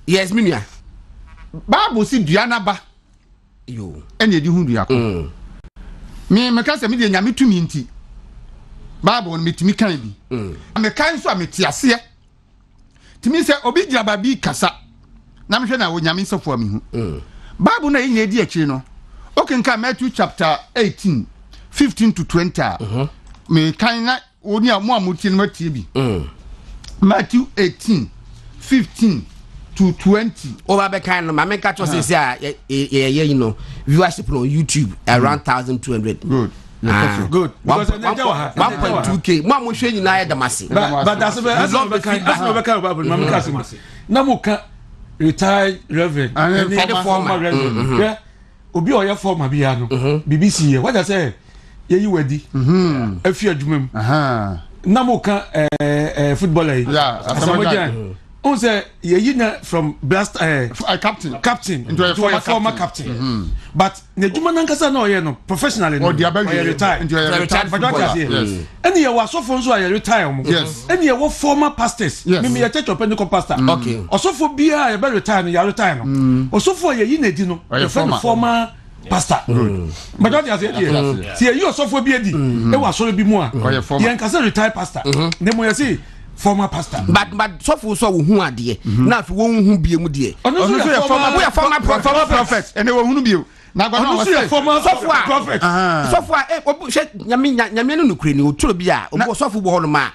yes minia Bible si duana ba yo ene edi hu dua ko me ka se me de nyame tumi nti Bible no metimi kan bi me kan so a metiase timi se obi gira ba bi kasa na me hwe na wo nyame sofo mi hu Bible na yin edi akiri no okenka Matthew chapter 18 15 to 20 me kan na oni amu amuti no matie bi Matthew 18 15 to 20 over be kind no mama catch us say you know viewership on YouTube around 1200 good because 1.2k mo hwe nyina ya damase but that's be kind Bible mama catch na mo ka retired reverend and former reverend yeah obi o ya former bia no BBC here what I say ye wedi afi adwumam na mo ka footballer yeah on say ye from blast captain into a former captain but ne djuma nankasa na oye no professionally no retired into a retired footballer and ye was so for so ye retire mo and ye were former pastors me ye church of Pentecost pastor okay osofo bia ye be retire no ya retire no osofo ye yi na di no former pastor but what you say see you osofo bia di e wa so bi mu a ye nkasa retire pastor ne mo ye say former pastor but so for so wo hu ade na fi wo hu bie mu de ono so ye former prophet and wo hu bie na gba na say former prophet so for obu she nyame no nukure ni oturo bi a obu so for bo ho no ma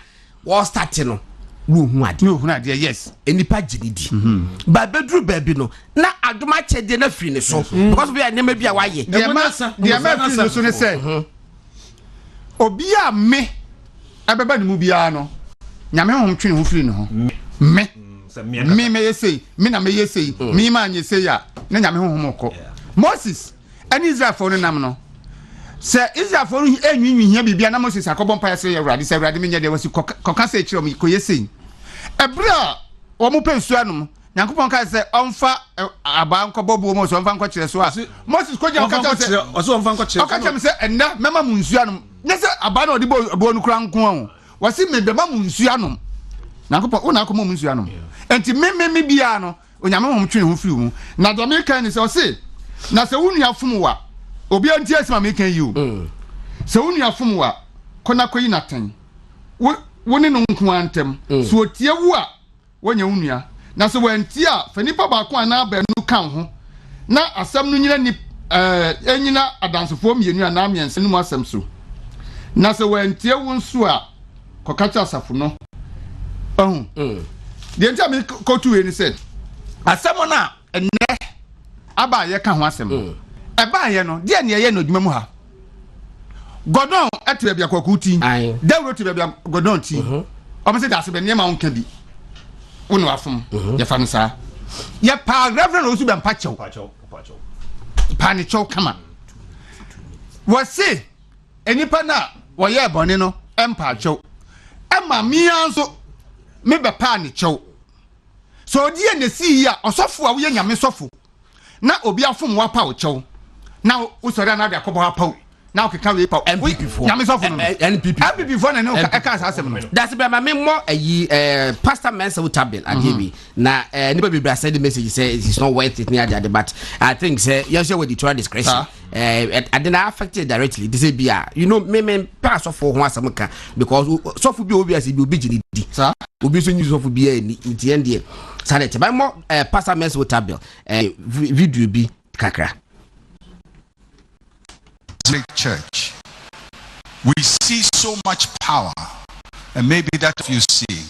wo start no wo hu ade yes enipa jigidi ba bedru ba bi no na adoma chede na firi ne so because bi a nyama bi a waye de ma firi so ne say obi a me abeba ni mu bia no nyame hom twene ho firi ne ho me yesei me na me yesei me ma nyesei ya na nyame hom ko Moses and Israel for nam no se Israel for enwinwi hia bibia na Moses akobon pa yesei Awurade se Awurade me nya de wasi koka se kire o ko yesei ebra wo mo pensu anum Nyankopon ka se onfa aba nkobobo mo so onfa nko kire so a Moses ko ja ka se o onfa nko kire o ka se enna mema mu nsu anum nya se aba na odi bo nu kura nko an wasi me beba mu nsu anum Nyankopon una akoma mu nsu anum enti me bia no onyame hom twene ho firi mu na do me kan ni se o se na se wunu afum wa obi anti asema me kan you se wunu afum wa kona koyi naten woni no nko antem so otie wu a wonya wunua na se wanti a fanipa ba ko ana ba nu kan ho na asam no nyina ni enyina adansofo mienu ana amiense no mu asam so na se wanti wu nso a kokacha asafo no de ntia me ko tu eni said asam na enne aba ye ka ho asem eba ye no de ne ye no dwuma mu ha godon etebe bia kwakuti dawro tebe bia godon ti o me se da se be ne ma wonka bi wonu afum ye fa no sa ye pa reverend osu be mpa chew pa ni chew kama wose enipa na wɔyɛ bɔne no ɛmpa kyɛw ɛma mia nso mebɛpaa ne kyɛw so odi yɛ ne si a ɔsɔfo a woyɛ nyame sɔfo na obi afom wapa wo kyɛw na wosɔre na de akɔbɔ apaw na okeka we pa NPP for nyame sɔfo no NPP for na no ɛka asasem no that's be my more pastor mensa utabil adebi na nipa be send the message say it's not worth it near the but I think say you share with editorial discretion I didn't affect it directly this be you know me pass off for ho asem ka because sɔfo bi obi asi bi obi gidi sir obi so nyi sɔfo bi ni tie ndie sanet by more pastor mensa utabil video bi kakra church we see so much power and maybe that you see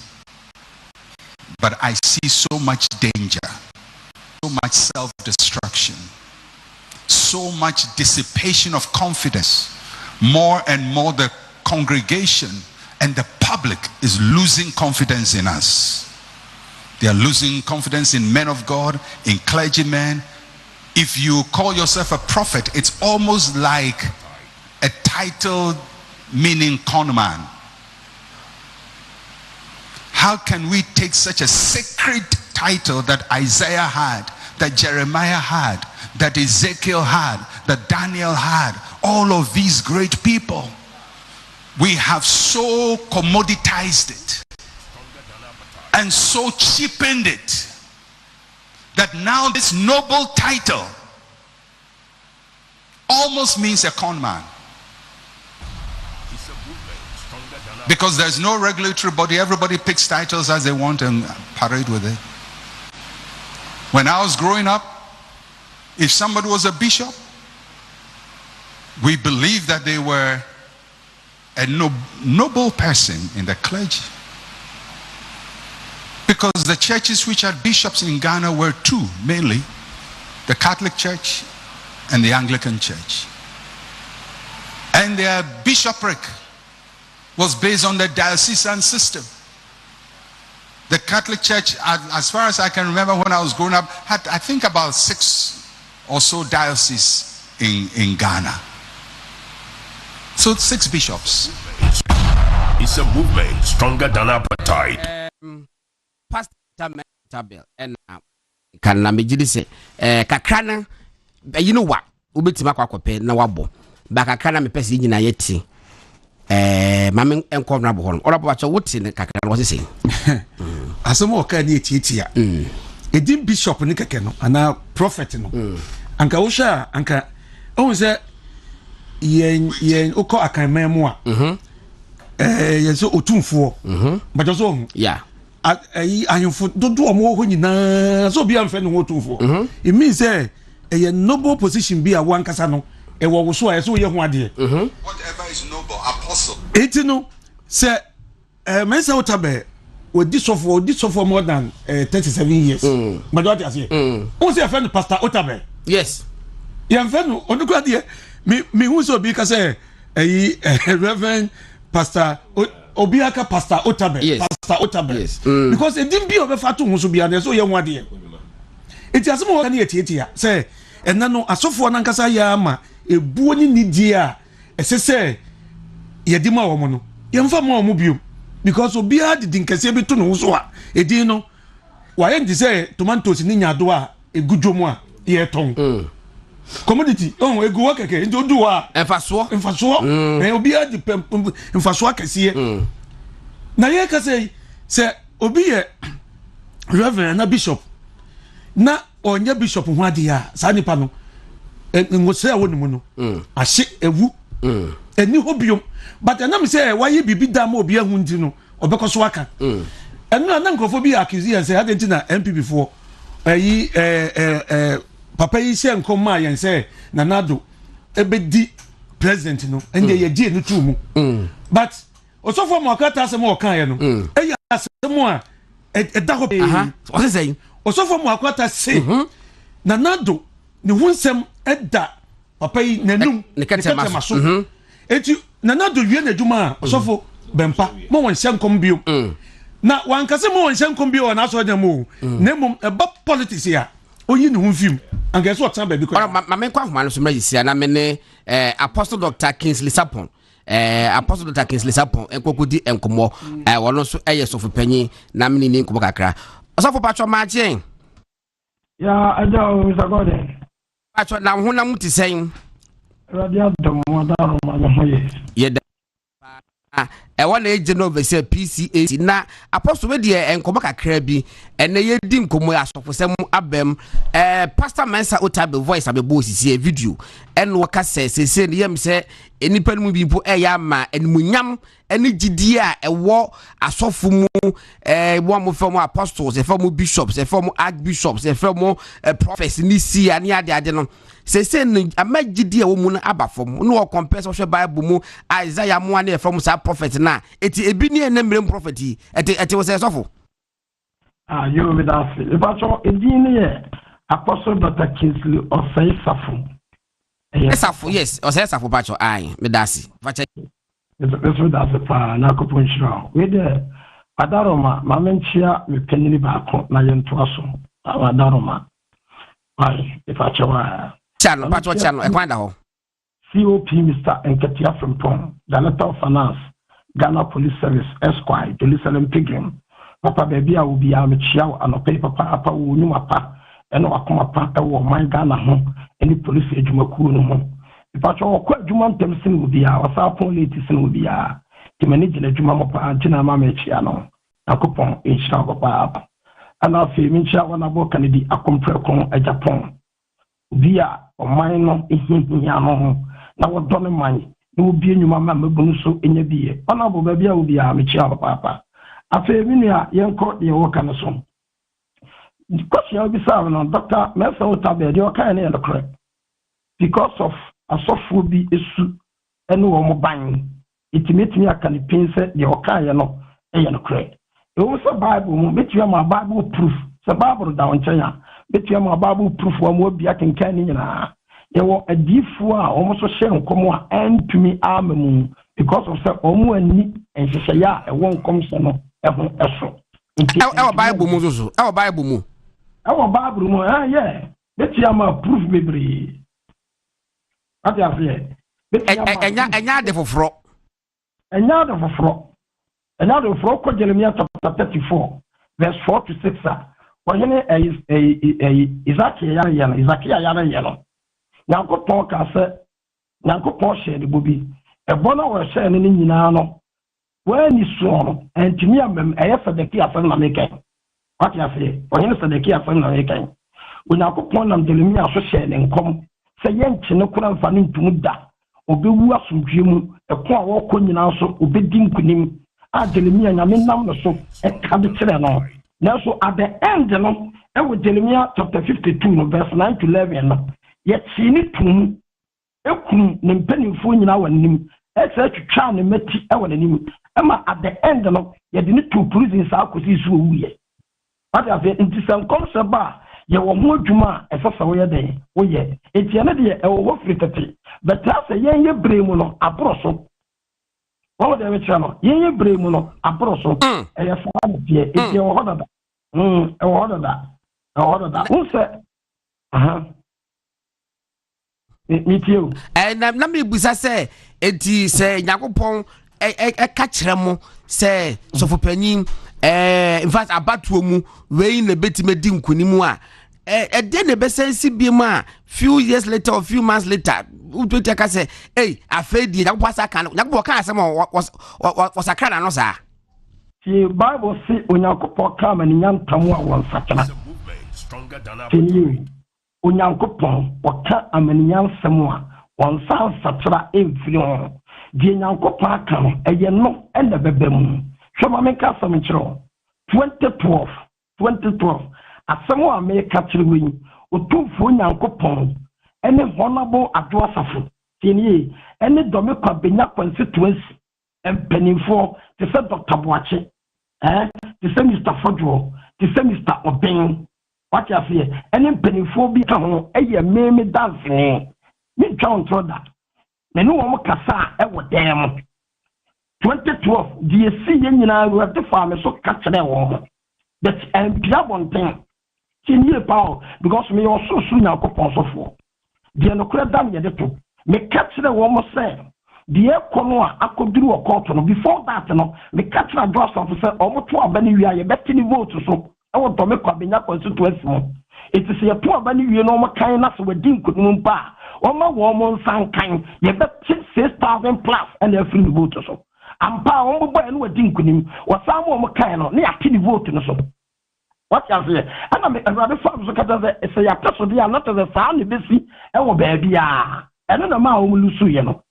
but I see so much danger, so much self-destruction, so much dissipation of confidence. More and more the congregation and the public is losing confidence in us. They are losing confidence in men of God, in clergymen. If you call yourself a prophet, it's almost like a title meaning conman. How can we take such a sacred title that Isaiah had, that Jeremiah had, that Ezekiel had, that Daniel had, all of these great people? We have so commoditized it and so cheapened it that now this noble title almost means a con man. Because there's no regulatory body, everybody picks titles as they want and parade with it. When I was growing up, if somebody was a bishop, we believed that they were a noble person in the clergy. Because the churches which had bishops in Ghana were two, mainly the Catholic Church and the Anglican Church. And their bishopric was based on the diocesan system. The Catholic Church, as far as I can remember when I was growing up, had I think about 6 or so dioceses in Ghana. So 6 bishops. It's a movement stronger than appetite. Pastor Tabel and can na megidi se kakra na you know what obetima kwakope na wabo ba kakra na mepese nyina yeti mame enkom na boho ora bo acha wote ne kakra na wose asemo oka na etietia edi bishop ni keke no ana prophet no anka wo sha anka o se yen okọ akanman mu a yeso otumfo bajo so yeah ayi ayunfo dodo omo ho nyina so bia mfe no otumfo it means say a noble position be a one kasa no e wo so a so ye ho ade whatever is noble apostle eti no say mensa utabe odi sofo more than 37 years but what you say who say friend pastor utabe yes ye mfe no onukura de me hu so bi ka say ayi reverend pastor Obiaka Pastor Otabe, yes. Pastor Otabe, yes. Because it didn't be of a fatu musu be and so young one dear. It has more than a say, and no, a so for Nankasa Yama, a buoni nidia, a say, Yadima woman, Yamfa more mobile, because Obia didn't casebi to no so a dino. Why ain't say tomatoes in Yadoa, a good jomoa, ye tongue. Commodity, oh, a go work again, don't do a emphaso, and Obia the emphaso can see. Na ye ka say obi ye reverend na bishop na onye bishop ho ade a sa nipa no ngose a wonu mu no ahye ewu eni hobiom but na me say why bibi da ma obi ahu ndi no obekoso aka enu na nkofo bi accuse say had na MPP for ayi papa yi se nkom ma yen say nanado ebedi president no ende ye die no tu mu but osofo mo akata asem o kan ye no eya asem a eda ho o se say osofo mo akata se nanado ne hunsem eda papa yi nanum ne ketema so eti nanado wie na djuma osofo bempa mo won hyenkom bio na wankase mo won hyenkom bio na so nyamo nemum eba politics ya oyi ne hunfim angeso otan ba bi ko ma me kwa homa no so mra yisia na me ne apostle Dr. Kingsley Sapon Apostle Dr. Kingsley Sapon enkokudi enkomo wono so sofo panyi na mini ni nkomo kakra osofo patcho maachien ya aja o Mr. Gordon patcho na ho na muti sen radio dom wadaro ma no hoye ye wona eje no verse PCAC na apostle we de enkomo kakra bi ene ye di nkomo asofo sem abem pastor Mensa Otabe voice abebo sisi video eno ka sese ne yem se enipa mu bi po ya ma enmunyam ene gidi a ewo asofo mu wo mo fam apostles e fam bishops e fam archbishops e fam prophets ni si ani ade no sese no amagidi a wo mu na abafom no compare so Bible mu Isaiah mu ani e fam sa prophet na eti ebi ni enemrem prophet eti wo se sofo you with us if I saw edini Apostle Dr. Kingsley Osei Safo yes Osei Safo pacho ai me dasi fache eso dasi pa na ko ponchira we de adaroma ma menchia me penini ba ko na yento aso adaroma ai if I saw channel pacho channel e kwanda ho COP Mr. Enketia Frimpong Director of Finance Ghana Police Service Esquire Jerusalem Pilgrim papa baby a will be a mechiao anope papa wo nyuma pa eno akoma pa wo man Ghana ho any police adwumakuo no ho ipacho okwa adwuma ntem sin wo bia wasa pon late sin wo bia ti manage na adwuma mo pa ntina ma mechia no akopon enhira papa ana fe menchia wana bo kanidi akompre kon a Japan bia o man no ehihia no na wo do ne man no bia nyuma ma mabunu so enya bie ona bo baby a wo bia mechia papa afa minia yenko de wo kan so question obi sa no Dr. Mensa Otabe de o kan na the correct because of asofo bi esu ene wo mo ban itimetimi aka ne pinse de o kan ye no no correct e wo so Bible mu betua ma Bible proof so Bible da on chanya betua ma Bible proof wo mo bia kenkan ni nyina ye wo adifu a wo mo so hye nkomo a antumi amamu because of say o mo ani enhyehyɛ ya e wo nkom so no eho eso ewo Bible mu so ewo Bible mu yeah betia ma proof bebre ati afie enya de foforo ko Jeremiah chapter 34 verse 4 to 6 wonyene Ezekiel yare Nyankopon ka se Nyankopon hye de bobi ebono wo hye ne nyina no wani so no antimi amem Sedeki afem na mekan ati afie wonyene Sedeki afem na mekan Nyankopon nam Jeremiah so hye ne nkom se yenche ne kura mfa ne ntumu da obewu asomdwe mu eko a wo ko nyina so obedi nkunim a Jeremiah nyame nam no so ka de kire no na so at the end no e wo Jeremiah chapter 52 no verse 9 to 11 no ye chini tum ekun ne mpanimfo nyina wanim ese twitwa ne mati e wananim ema at the end no ye de ne to prison sa akosi so wuye ati afie nti san concept ba ye wo ho adwuma efasa wo ye den wo ye etiane de e wo fritete but asa ye bremu no abroso wo de we chano ye bremu no abroso e ye fa na tie etie wo hodada e wo hodada wo se aha mitio na me busa se enti se Yakopon ka kire mo se sofopanyin in fact abatuo mu we na betime di nkunimu a de ne besensi bi ma few years later or few months later utoti aka say afedi Yakopon asa Yakopon kan asem was akra no sa ti Bible say Onyankopon ka ma ni nyantam a won sakra Onyankopon waka amaniyan samwa won san sakra emfiri ho die Nyankopon aka no eye no enda bebem hwema me ka sam kiro 2012 asemo America kiriwi otumfo Nyankopon ene honorable Adwoasafo tinie ene dome kwa benya constituency empanimfo te se Dr. Boache te se Mr. Fodwo te se Mr. Oben what you say any penifo bi ka ho eye meme dance ni twa ntro da me no wo kasa e wo dem 2012 die si ye nyina ru ate fa me so ka kire wo but empia bonten tinye paul because me also su na ko ponsofo die no kura dam ye de to me ka kire wo mo se the economy akoduru o court no before that no me catch na draft officer omoto abani wi aye beti ni vote so e wo to me kwabenya constituency mo it is your to abani wi no mo kan na so wadi nkunum pa o ma wo mo nsan kan ye beti 6,000 plus and e free vote so ampa o mo boy no wadi nkunim wo sam mo kan no na ya ti ni vote no so what you say ana me rather farm so kata say ya taso dia not the sound be see e wo ba bia eno na ma o mu lusu ye no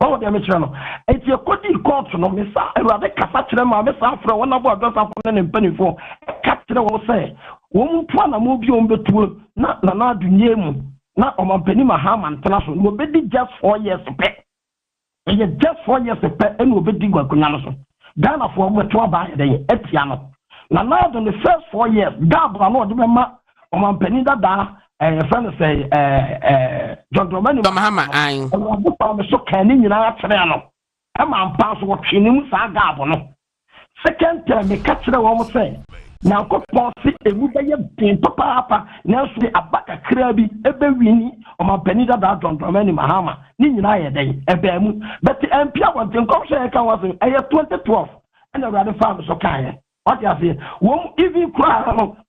what would you no eti ekodi court no me sa rather kasa kire ma me sa afro wona bo adosa fo na mpanifo ka kire wo say wo mu po na mo bi o mbetuo na adunye mu na o mampani mahama ntena so no be di just 4 years pe e just 4 years pe eno obedi gwakunya no so Ghana for mo to ba ye etia no na now in the first 4 years Gabra no de ma o mampani dada friend say John Dramani Mahama ai o pa me so kan ni nyina atere no e ma mpa so wo twene mu sa Gabo no second term me ka tere wo mo say na ko ponsi emu be ye bin papa na so abaka kra bi ebe wini o mampani dada John Dramani Mahama ni nyina ye den ebe mu but empia won tin kom say kan was e 2012 and already farm so kan what you say won even cry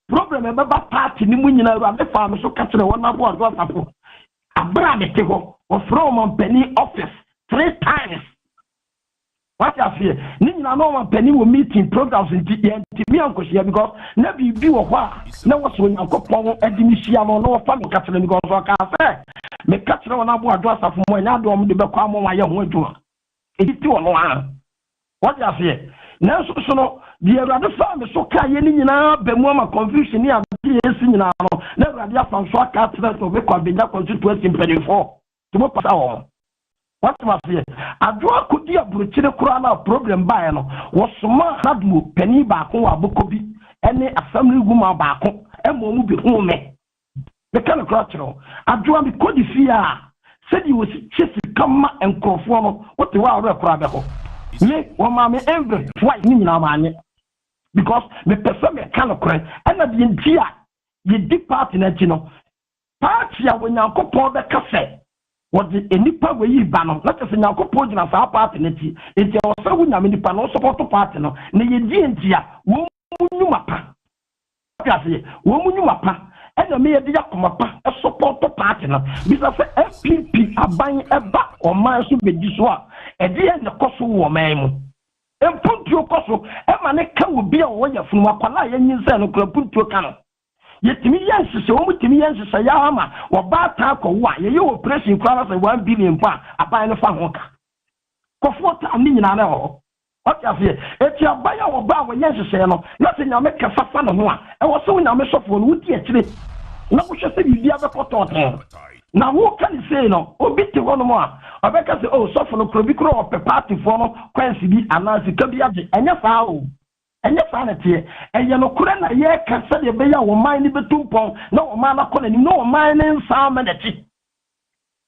problem e baba party ni munyina ru ame farm so ka kire won abo ado sapo abra me te go from company office 3 times what you say ni nyina no company wo meeting programs in me ankosia because na bi wo kwa na wo so nyankopon adimisia no no fa me ka kire ni go so ka say me ka kire won abo ado sapo mo nya do mo de be kwa mo wa ye ho adwuma e ti wo no a what you say na so no the rather farm so ka ye ni nyina be mu ama confusion ni abi esi nyina no na rather afan so aka tra to be kwabenya constituency mpedifo to mo pasa wo what was here adwo akodi aburuchire kura na problem bae no wo soma hadmu pani ba ko wa bokobi ene assembly guma ba ko e mo mu bi hu me kan kura chiro adwo mi kodi fia sedi wo si chesi kama enkrofo no wo te wa ore kura be ho me wo ma me envy why ni nyina ma anye because me person me kan kure ana bi ntia ye di party na chino party a wonyankopon be kafe what the enipa we yi ba no na tese nyankopon gina sa party na ti enti o sa wunya me nipa no support party no na ye di ntia wo munyuma pa kasi wo munyuma pa ana me ye di yakoma pa support party no bisa se FPP aban eba o man so be di so a e di en koso wo man mu empuntuo koso e ma ne ka wo bia wo ya funu akwala ya nyinsa no kura puntuo ka no yetimi yansese wo mutimi yansese ya ama wo ba ta ko wa ye operation kura na 1 billion pa aban no fa ho ka ko fota ni nyina na ho o ti afi eti aban ya wo ba wo yansese no na se nyame ka fafa no ho a e wo so nyame sofo no wudi akire na wo hwese bibia be kototo na wo kan say no obi te ho no mo a obeka say oh sofo no krobi kro o pe party for no kwansi bi anasi ka bi age enya fa o enya fa na tie enya no kure na ye ka se de be ya wo man ni betumpon na wo man na kona ni no wo man ni nsa ma na ti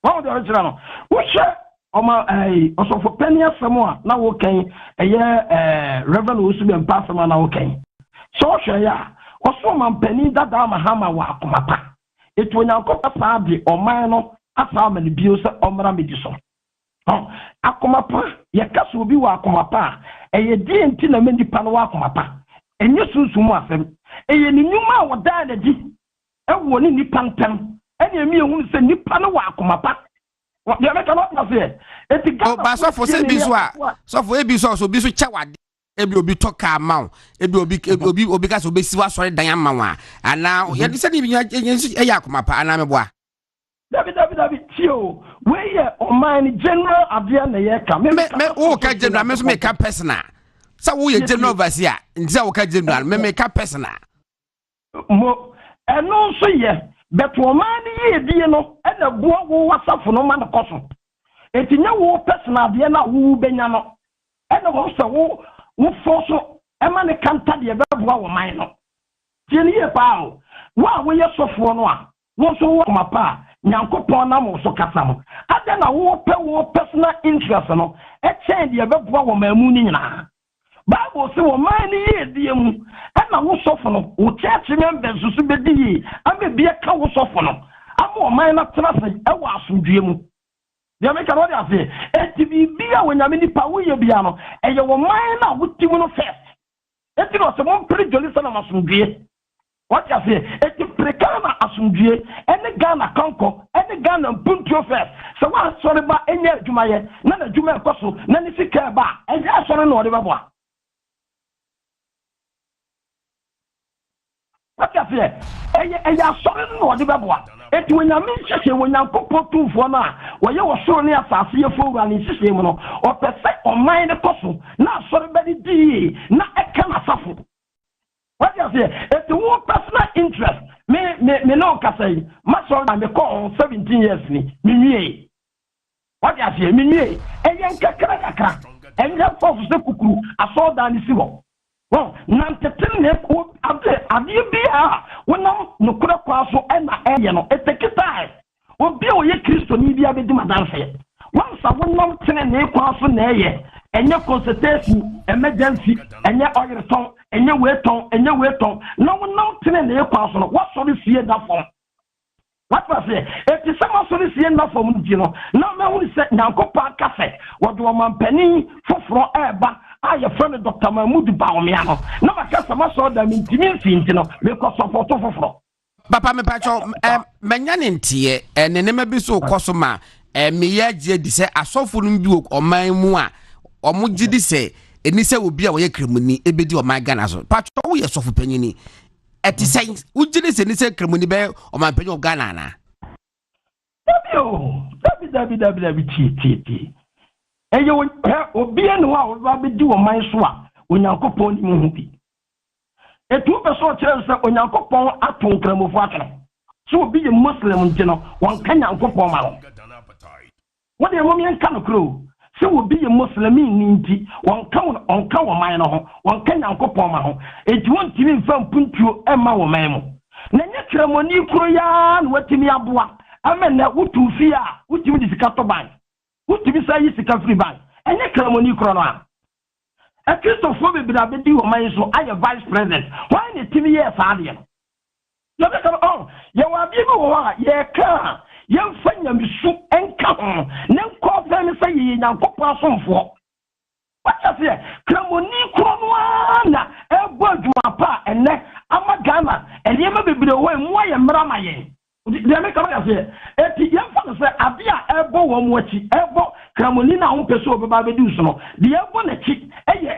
wo de original no wo hye o ma osofo pani asemo a na wo kan reverend osu be mpa asemo na wo kan so hye ya oso man pani dada mahama wa akomapa etu nyankopɔ saa de ɔman no asa ama ne bio sɛ ɔmmra medi so akomapa yɛka so obi wɔ akomapa a ɛyɛ deɛ nti na nipa no wɔ akomapa ɛnyɛ sunsum asɛm ɛyɛ ne nnwuma a wɔdaa n'adi ɛwɔ ne nipa ntɛm ɛne ɛmi ehunu sɛ nipa no wɔ akomapa deɛ mɛka no ɔtena seɛ eti ba sɔfo sɛ bi so a sɔfo ebi so so bi so kyɛ wade ebi obi toka ma ebi obi ka so be siwa sori dan ama wa ana ye de se ni binya eya akoma pa ana meboa David tio we ye o man general abia na ye ka me o ka general me so me ka personal sa wo ye general vasia nti sa wo ka general me ka personal mo eno so ye but o man ye die no e na boa wo wasafo no ma no koso etinya wo personal abia na wo benya no e na wo so wo foso ema ne kanta de beboa wo man no tie ne ye pa o wo ye sofo no a wo so wo mapa nyankopon na mo so kasa mo ada na wo personal interest no e chen de beboa wo mamu ni nyina Bible say wo man ni ye die mu na wo sofo no wo church members so be di am be ka wo sofo no am wo man na tena se e wo asundue mu They make a lot of it. To be when you mean power, piano, and your mind now would you know first. It was someone pretty jolly son of a what you say? It's the precana asumdie, and the Ghana Conco, and the Ghana Puntio first. So what sorry about any Jumaya, none of Juma Cosso, none of Sikaba, and that's all I know about. What you say? And you are sorry no about. It when you mention when you put 2 for now, when you were so near Sassy and his system, or per se or mine a cosso, not sorry about it, not a can of suffer. What you say? It's one personal interest. Me no can say. My son and me call 17 years me. What you say? Me. And you kakra. And you folks the kuku. I saw that in Siwo. Well, nantetin ne ko ade bia wonam no kura kwaso e na eye no etekita obi o ye Kristo ni bia be di madanse once wonam tene ne kwaso na eye enye consultation emergency enye oyreton enye weton no wonam tene ne kwaso no what sorry see that form what was it if the some sorry see that form no no me won say nyankopa kafe wodo mampani foforo eba your friend Dr. Mahmoud Baumiano. No, I can't saw them in Timintino because of Otofo. Papa me pacho menyanin tie and neme bi so kosoma me yaje di se asofo no bi oman mu a omoji di se eni se obi a wo ye kremuni ebedi oman Ghana so pacho wo ye sofo panyini eti se uji di se ni se kremuni be oman panyi of Ghana na Dabi ti eyo obi enu a wo be di oman so a onyankopon ni mu bi etu be so kire se onyankopon aton kramofo akere so obi ye muslim ntino won kan nyankopon ma no wo de mo mien kan kro se obi ye muslim ni nti won kan wo man no ho won kan nyankopon ma ho etu won timi mfa mpuntuo e ma wo man mu na nye kremoni kro ya na watimi aboa amena wutu fi a wutimi di sikato ban wutimi say sika free ban enye kremoni kro no a a Christopher be bra be di wo man so aye vice president why ne timi ye fa de no you be come on ye wa bi go wa ye ka ye fanya misu enka ho ne ko fa me say ye nyankopon asomfo what you say kremoni kro no na e bo adwuma pa enne ama Ghana ene ma be bra wo mu aye mra ma ye de me come say eti ye fa say abia e bo wo mu achi e bo kremoni na ho peso be ba be di so no de e bo na chi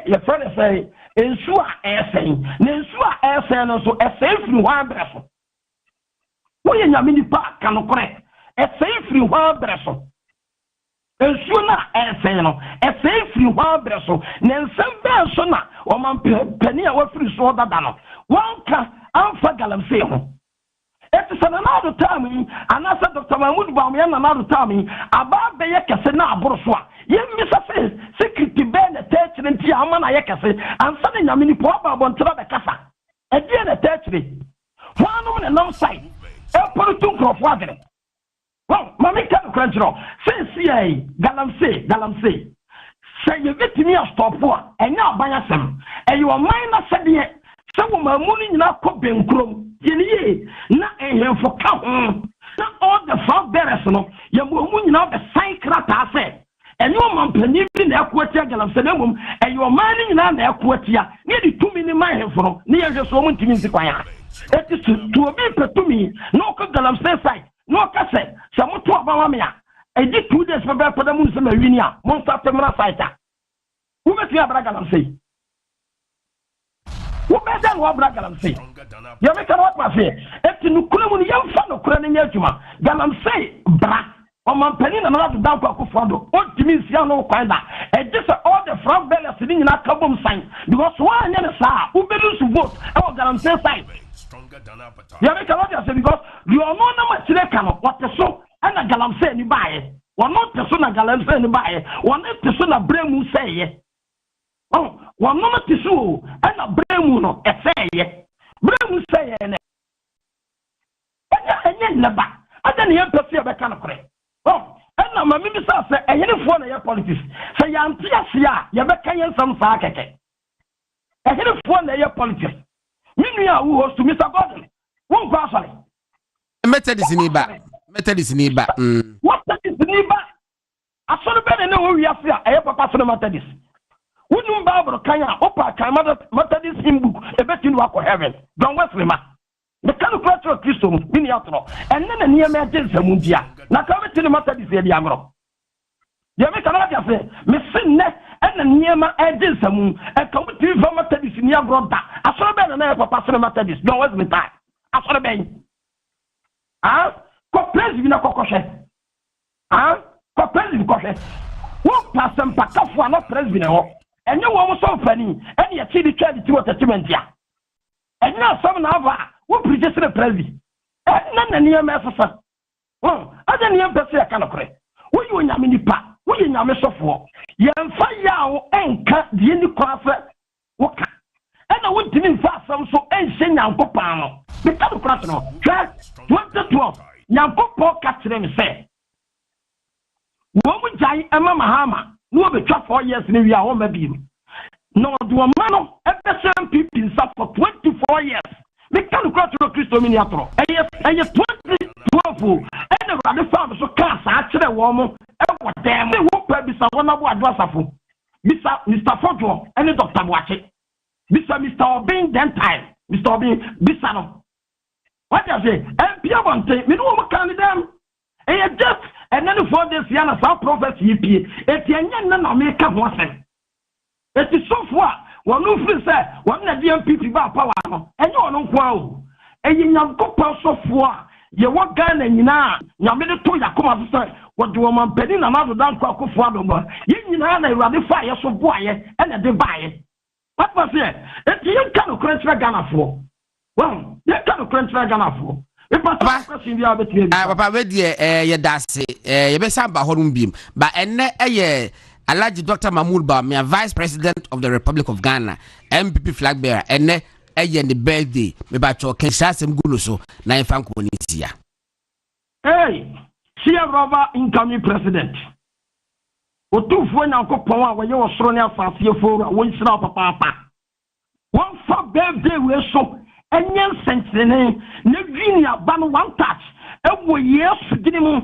ye friend say ensu a esen na ensu a esen no so esen firi ho abreso wo ye nyame ni pa kanokore esen firi ho abreso ensu na esen no esen firi ho abreso na nsem be so na o man pani a wa firi so dada no wanka amfa galamse ho eti sana na do time anasa Dr. Mahmoud Baumiano na do time aba be ye kese na aboro so a ye misa se secret be na techre nti ama na ye kese ansa na nyame ni po aba bontra be kasa e die na techre wanu na nam side e porutu krofo adere well mami kan kranjro se galamse se ye vetimi a stop a enya abanya sem e yo man na sede se wo mamuni nyina ko benkrom yeniye na ehemfo ka ho na all the five bearers no ye mo nyina be sign krata se enyo mampani bi na akoatia galamse na mum eyo man nyina na akoatia ne di tumi ni man ehemfo no ne ye hweso mo ntimi nsikwan ya eti to obi petumi no ko galamse sai no ka se moto abawa me a edi 2 days be pada mu se mawini a mo sta temra saita wo be ti abra galamse wo be dan wo abra galamse ya me kan what ma say eti no kula mu ni yamfa no kula ni adwuma galamse bra o man pani na na do kwa kufodo o timi sia no kwan da e just all the front bellers ni nyina kabom sign because one anya sa wo be lose vote e wo galamse side ya me kan what say because you are no na ma chire kan what so ana galamse ni baaye wono teso na galamse ni baaye wono teso na bremu seye oh wono na teso ana bremu no eseye bremu seye ne enya neba ada ne yempese be kan kore oh ana ma mimi sa se eyenefo na ye politics se ya ntiase a ye be kan yensam sa keke eyenefo na ye politics minu ya wo host Mr. Gordon won kwa sole Methodist ni ba what is niba Asare-Bediako no we are here papa for Methodist. Wouldn't Bible Kanya Opa Methodist hymn book a bet in walk heaven. Don't West Lima. The kind of culture of Christo miniatro and then a near Major Mundia. Not coming to the Methodist Yamro. You make another say, Miss Sidney and the near my edges and come to you from Methodist in your brother. Asare-Bediako papa for Methodist. Don't West Lima. Asare-Bediako. Ah, co president na kokoshe. Ah, co president kokoshe. Wo pasam pakafo na president ho. Enye wo so fani, ene ye chidi twadi ti attachment ya. Enye asam na ava, wo president na president. Na niya mesasa. Ada niya pese ya kana kore. Wo yi onyame nipa, wo yi nyame sofo. Ye mfa ya wo enka die ni kwafa wo ka. Ena wo ntimi mfa asam so enhye nyankopan no. Bita no kora no. 2012 nyankopon ka kire me se wo mu jai ema mahama no betwa 4 years ni wi a ho ma bi no do ma no ebesem people for 24 years me kan kora to Kristo mi ni atoro eye 2012 ene rade fam so ka sa kire wo mo e wo dem wo pa bi sa wona bo ado asafo bisa Mr. Fojo ene Dr. Boache bisa Mr. Obin Dental Mr. Obin bisa no. What I say? MP want me no more candidate. And just and then for this yana some prophecy EP. It yan na make up one thing. It is so far. One no free say one na DMP ba power no. And you no kwa. And you nyam ko pa so far. Ye what Ghana nyina. Nyam de to yakoma say what do man pedi na ma do dan kwa ko fo adom. Ye nyina na Awurade fa ye so boaye and de baye. What was it? It you can crunch Ghana for. Well, you can't crunch Ghana for. Papa, we dear, ye dasi, ye be samba horum beam, but ene Alhaji Dr. Mahmoud Ba, me Vice President of the Republic of Ghana, MPP flag bearer, ene the birthday, me ba cho Kensasem Guluso, na infanko nisia. Hey, see a robber incoming president. Otu fo na ko pon wa ye osoro ne afafie fo won sira papa. One for birthday we so enyen sentene ne dwinia ba no one touch e wo yesu dini mu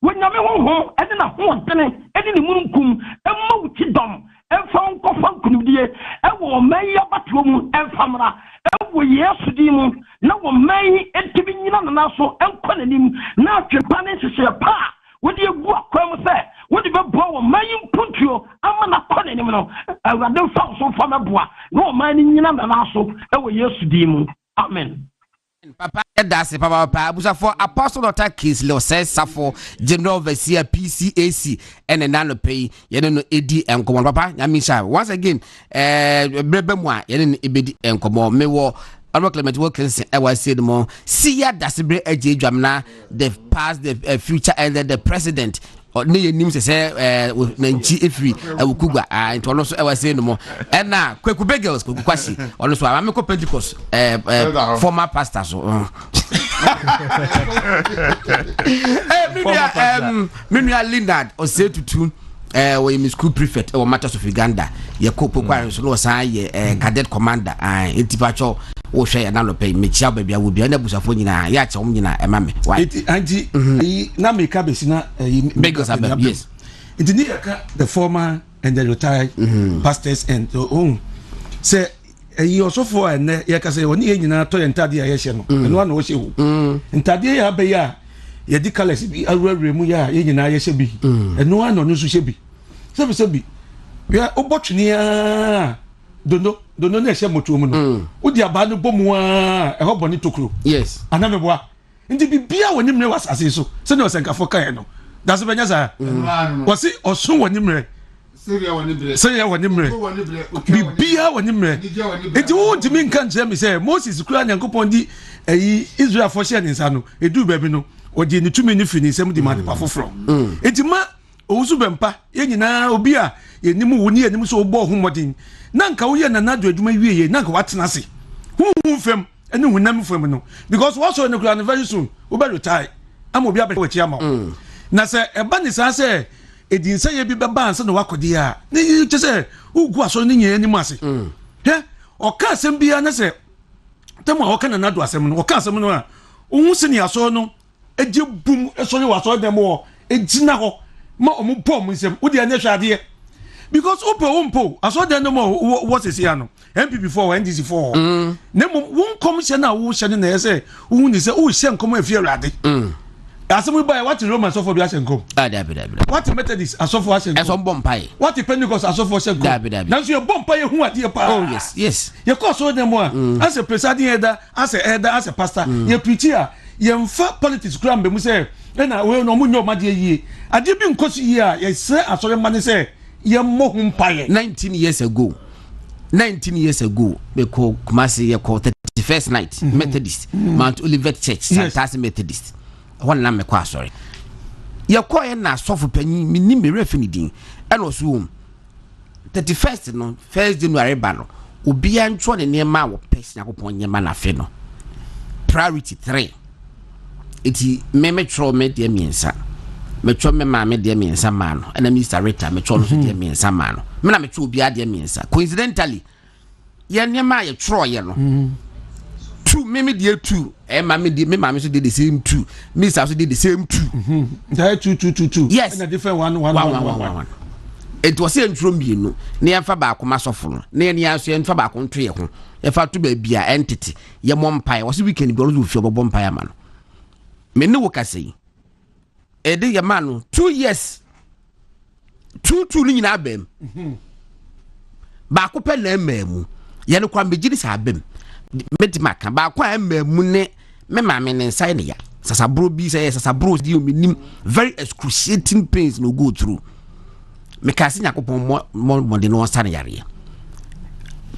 wonyame ho ene na ho dene ene ne munkum e ma wuti dom e fa nko fa kunudie e wo meya batwo mu e famra e wo yesu dini mu na wo mai etibi nyina na so enko nanim na atwepa ne hyehyɛ pa wodi egu akwam sɛ wodi bɛboa wo mai mpuntuo ama na kɔ nanim no awurade fa so fa mɛboa na wo mai nyina na so e wo yesu dini mu. Amen. Papa, that's it, Papa. For Apostle Dr. Kisley says Safo General Overseer PCAC and a nano pay, Yen Edi and Common Papa. Yamisha, once again, Brebemwa, Yen Ebedi and Common, Mewo, Clement Wilkins, I was said more. See ya, that's a break, Jamna, the past, the future, and then the president. Ne nim se na nchi efri awukuga nto no so e wa say no mo na Kweku Bagels Kweku Kwasi ono so ameko Pentecost former pastor so Minia Leonard o say tutu we mi school prefect o matters of Uganda ye kopo kwa so no san ye cadet commander entipacho wo hwe na no pay me chia ba bia wo bia na busafo nyina ya che wo nyina e ma me anti na me ka besina Bagels abem yes it ni the former and the retired pastors and say you also for and ya ka say woni nyina to entade ya hye no eno na wo hye wo entade ya be ya ye di colors bi awurare mu ya ye nyina ya hye bi eno na no so hye bi sebi ya obotwenia dono na hye moto mu no odi aba no bomu a e ho boni tokuro yes anameboa ndi bibia woni mre wasase so se no senkafo kan no that's benya sa wasi osun woni mre seria woni mre bibia woni mre enti wo ntimi nkan je me se Moses kura nyankopon di Israel for share nsa no edu ba bi no odi ni tumi ni fini sem di ma pa foforo enti ma owusu bempa ye nyina obi a ye nimu woni ye nimu so obo ho modin nanka wo ye nanado adwuma wie ye nanka watena se hu fem ene hunam fem no because what so ne kura very soon wo be retire am obi abɛ wachi ama na se eba ni sa se edin se ye bi beba ansa na wakodi a ne che se ugu aso ne nyɛ nimu ase he oka asem bia na se temu a oka nanado asem no oka asem no a ohun se ni aso no eje bum eso ni waso dem wo ejina ho ma omu po mu nsem wo de anya hwade because opo aso de no mo what is here no MPP for NDC for na mo won commission na wo hye na say wo ni say wo hye nkom afie awade asem buy what Roman so for bi hye nkom what Methodist aso for hye nkom eso bompai what Pentecost aso for hye nkom na so ye bompai hu ade pa oh yes ye cause so dem as a presiding elder as a pastor ye preach ye mfa politics kura mbemu say na we no mu nyo made yie ade bi nkoso yie a ye say asore mane say ye mo hu mpaye 19 years ago we call Kumasi ye call 31st night Methodist Mount Olivet Church Santasi Methodist one na me kwa sorry ye call ye na sofu panyin mi ni me refinidin and also 31st no 1st January ba no obi antwo ne nema wo pes yakopon nyema na fe no priority 3 iti me tro me de miensa metro me ma me de miensa ma no na Mr. Rita metro no de miensa ma no me na metro obi ade miensa coincidentally ye nyema ye tro ye no 2 me de 2 e ma me de me ma me so de the same 2 Mr. so de the same 2 that 2 yes and a different one it was a ntro mienu na yemfa ba akoma sofo no na ye aso yemfa ba akon twe ye ho ye fa to ba bia entity ye mompai wo se weekend bi olu fi obbo mpai ama no me ne wo kasei e de ye ma no 2 years 2 ni nyina abem ba ko pe na emamu ye ne kwa mbegiri sa abem medimaka ba kwa emamu ne me ma me ne nsa ne ya sasabro bi say sasabro di o minim very excruciating pains no go through me kasi nyakopon mo de no stand yare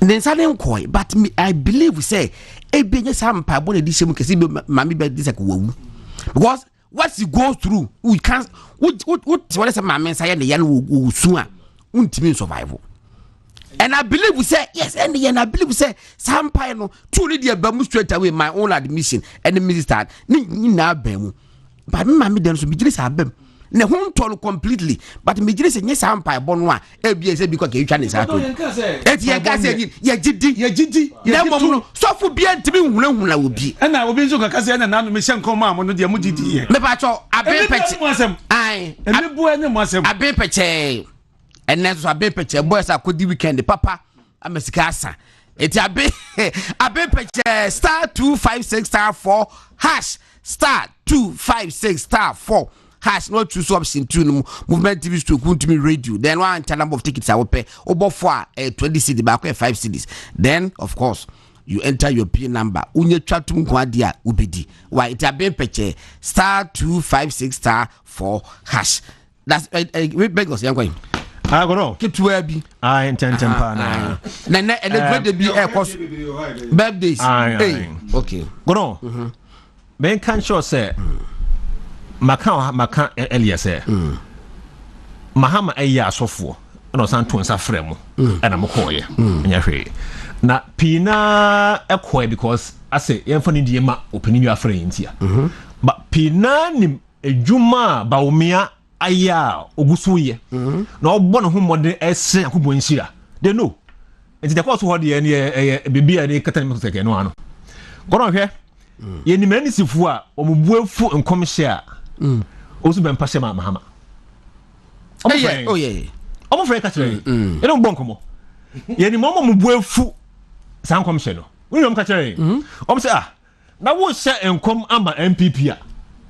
nsa ne nkoi but me I believe say e benye sampa bo na di shemu kesi be mami be di sek wawu because what you go through we can't what say mami nsa ye ne ya no su a untimi survival and I believe we say yes and I believe we say sampa no truly dey ba mu straight away my own admission and the minister ni na ba mu but me mami den so bi jiri sa bam ne hon tolo completely but me jire se nye sampa bono a e bia se bi kwa ke twa ne sa to eti ye ka se ye gidi na mo so fu bia ntimi hunahuna obi na obi nso ka se na nanu me hye nkom ma mo no de mo gidi ye me pa cho abe peche ai eme bu ene mo asem abe peche enne so abe peche boys akodi weekend papa amesika asa eti abe peche star 256 star 4 hash star 256 star 4 hash no choose option 2 no movement TV to me radio then one number of tickets I will pay obo for 20 cedi back 5 cedis then of course you enter your PIN number unye twatum kwadia ubedi why it have been peche star 256 star 4 hash that's we beg us yankwai I go no kitwa bi intend pa na birthday bi cost birthdays hey okay go no ben can sure say maka earlier say mahama eya asofo na san to nsa frɛ mu na mo kɔɔ ye nya hwɛ na pina ekɔɛ because ase yɛmfa ne die ma opini bi afrɛ ntia but pina nim edwuma ba omia aya ogusu ye na ɔbɔ ne ho mɔde ɛsɛ akobɔ nhyira they know enti de kɔɔ so hɔ de ne bibia ne kata ne sɛkɛ no ano gɔrɔ hwɛ ye ni mani sifu a omubuafu nkomhye a osu bem pashe ma mahama oh yeah omo frɛ ka kyerɛ e no bon komo ye ni momo mubuafu san nkomhye no we no ka kyerɛ omo sɛ na wo hye enkom ama MPP a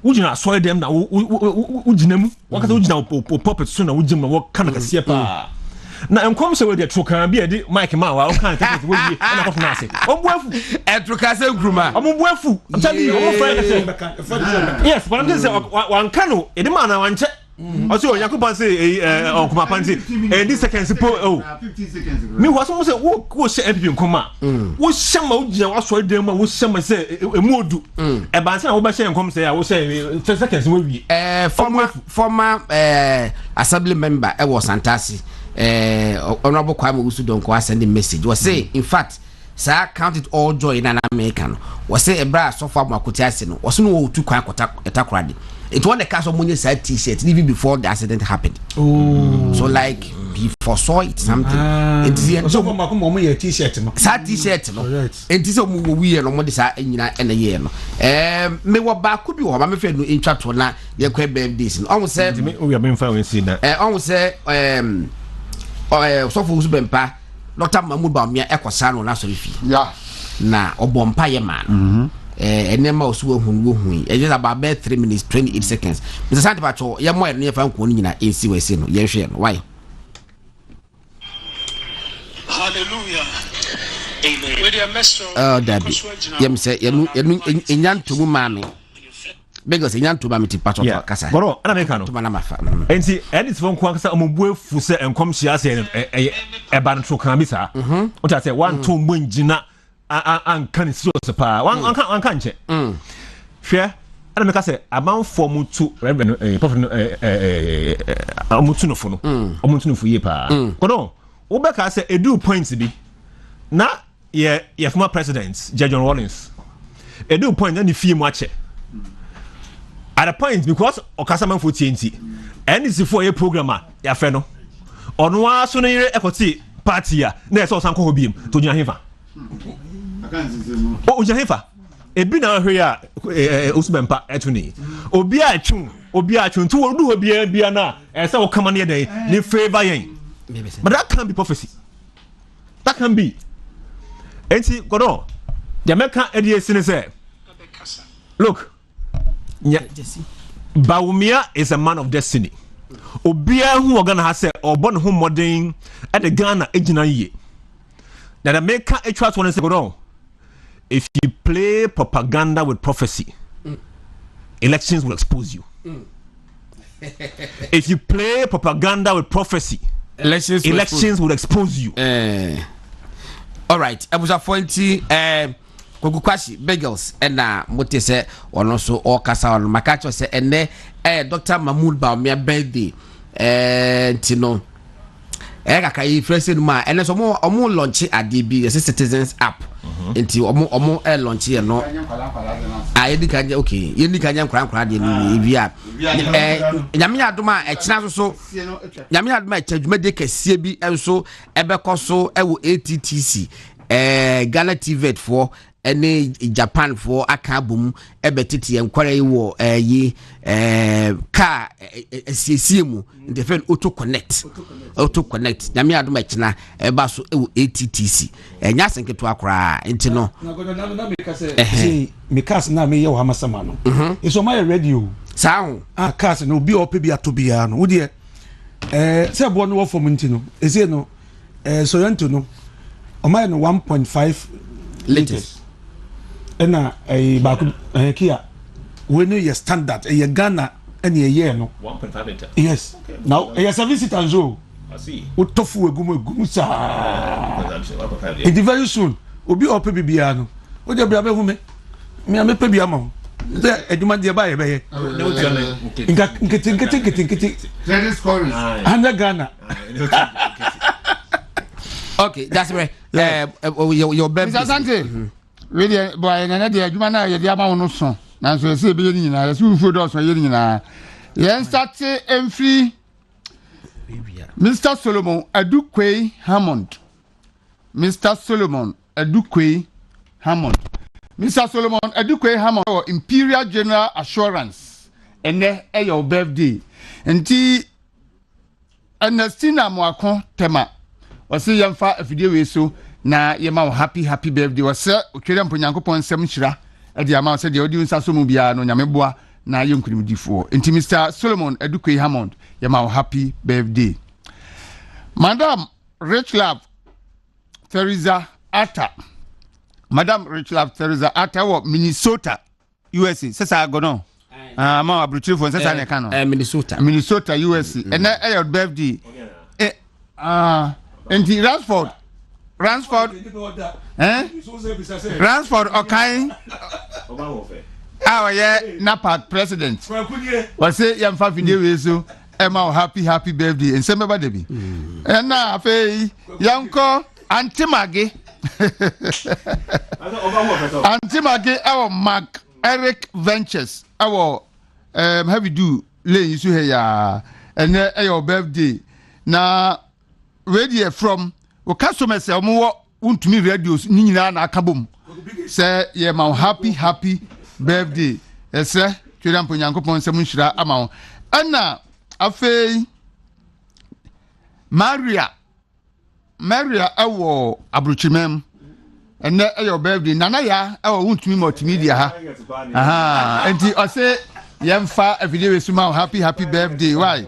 wugina soy dem na wugina mu wakata wugina puppet so na wugina wo kana kase pa na enkom se we de trokan bi e di mic ma wa o kan take we bi na ko na ase obuafu e trokan se gruma obuafu I'm telling you o friend yes but I'm just say wan kano e di ma na wan che o se o yakobon say o kuma panti this seconds po o 15 seconds me was so say wo she MPP nkoma wo shama wo gina wa so dem ma wo shama say emuodu e ban say na wo ba she nkom say ya wo say 10 seconds wo wi former assembly member e was Santasi honorable Kwame Usudonko was sending message was say in fact sir count it all joy in an American was say ebra so far makote ase no was no tu kwan etakrade it won the cast of money side t-shirt even before the accident happened so like he foresaw it something. It is so from my t-shirt no. Sa t-shirt no. It is omo we no mo de sa nyina na ye no. Me wo ba ko bi wo ba me fe no intwa to na ye kwa birthdays no. Almost say me we have fa we see na. Almost say so for Usbempa Dr. Mahmoud Bawumia ekosa no na so fi. Yeah. Na obompa ye man. Enema osu ehun e just about 3 minutes 28 seconds. Mr. Santipacho ye mo e no fa nko ni nyina ensi we se no ye hwe no. Why? Hallelujah. Amen. With your message. Dabi. Yem say yenu enyantomu mame. Because enyantomu mame ti pacho kasa. Bro, ana meka no. To na mafa. Enti edit fon kwa kasa omobu efu se enkom hia se e ba no tro kan bi sa. O ta say one to mbonjina anka ni serious pa. Anka nche. Hwe ana meka say amanfo mutu reverend prophet amutu no fo no. Amutu no fo ye pa. Kono Obeka say edu points bi na ye former president John Rawlings edu point na ni fie mu ache at a point because okasaman for TNT NC for a programmer ya fe no ono aso no yere ekoti party ya na eso sanko hobiem to nya hefa o nya hefa ebi na hwe ya Usbempa etuni obi a atwun to odu obi bia na ese wo kama ne dey ni favor yen. But that can't be prophecy. That can be. Enti godo. Jamaica EDC say. Look. Bawumia is a man of destiny. Obia who gonna have say or born home modern at the Ghana ejina ye. Now the Jamaica trust one say godo. If you play propaganda with prophecy, elections will expose you. If you play propaganda with prophecy, elections will expose you. All right. Abuja Fonti, Kokukwasi Bagels, and Mote say, or also all Kasa on Makacho say, and there, Dr. Mahmoud Bawumia birthday, Tino. Kakai first in my and there's more launch at DB as a citizens app into omo launch here no. I did okay. You need can crank via Yamia Duma a chance so Yamia my church medic CB and so Ebecoso ATTC Ghana TV for any Japan for Akabum Ebetiti and Quarry war ye car CCMU in the friend auto connect Yamia Dumachna Ebaso ATTC and Yasin to Accra into no me cast na me yo hamasamano it's on my radio sound cast no be up be atobiano wo de say bo no for mintino ese no so yanto no o my no 1.5 liters ena ba kia when you standard Ghana and ye no 1.5 liter yes okay. Now a service it and so I see utofu egumu sa it very soon obi ope bibia no o de bia be hu me am pe bia ma say eduma de ba ye be ye nketi credit scoring under Ghana okay that's right your baby Mr. Sante we dey boy na de aduma na ye de ama wono so na so se be ye nyina ye so fu do so ye nyina ye start emfri Mr. Solomon Adukwe Hammond. Mr. Solomon Adukwe Hammond. Mr. Solomon Adukwe Hammond or Imperial General Assurance. And there your birthday. Nti Ernestina Mwakon tema. Wasi yamfa afidie we so na yema happy birthday. Wasi otwere mponyankopon nsem hyira. E de ama se de odi nsa so mu bia no nyameboa na yenkunim difo. Nti Mr. Solomon Adukwe Hammond yema happy birthday. Madam Richlove Teresa Atta. Madam Richlove Teresa Atta of Minnesota, USA. Sesa gono. Ma abruchi for sesa ne kano. Minnesota, USA. And na your birthday. And Ransford. Ransford Okai. Yeah, Napa president. Was say yamfa video we so. Emma happy birthday and same about Debbie. And now fe yanko Antimage. Antimage our Mark Eric Ventures. Our have you do lay you here and your birthday. Now radio from o customers say omo untumi radios ni nyina na akabom say ye ma happy birthday ese twira mpo Nyankopon nsem nhira ama wo ana afei Maria ewo abruchimem ene eyo birthday nana ya ewo untumi multimedia ha aha enti o say yemfa everyday we suma happy birthday why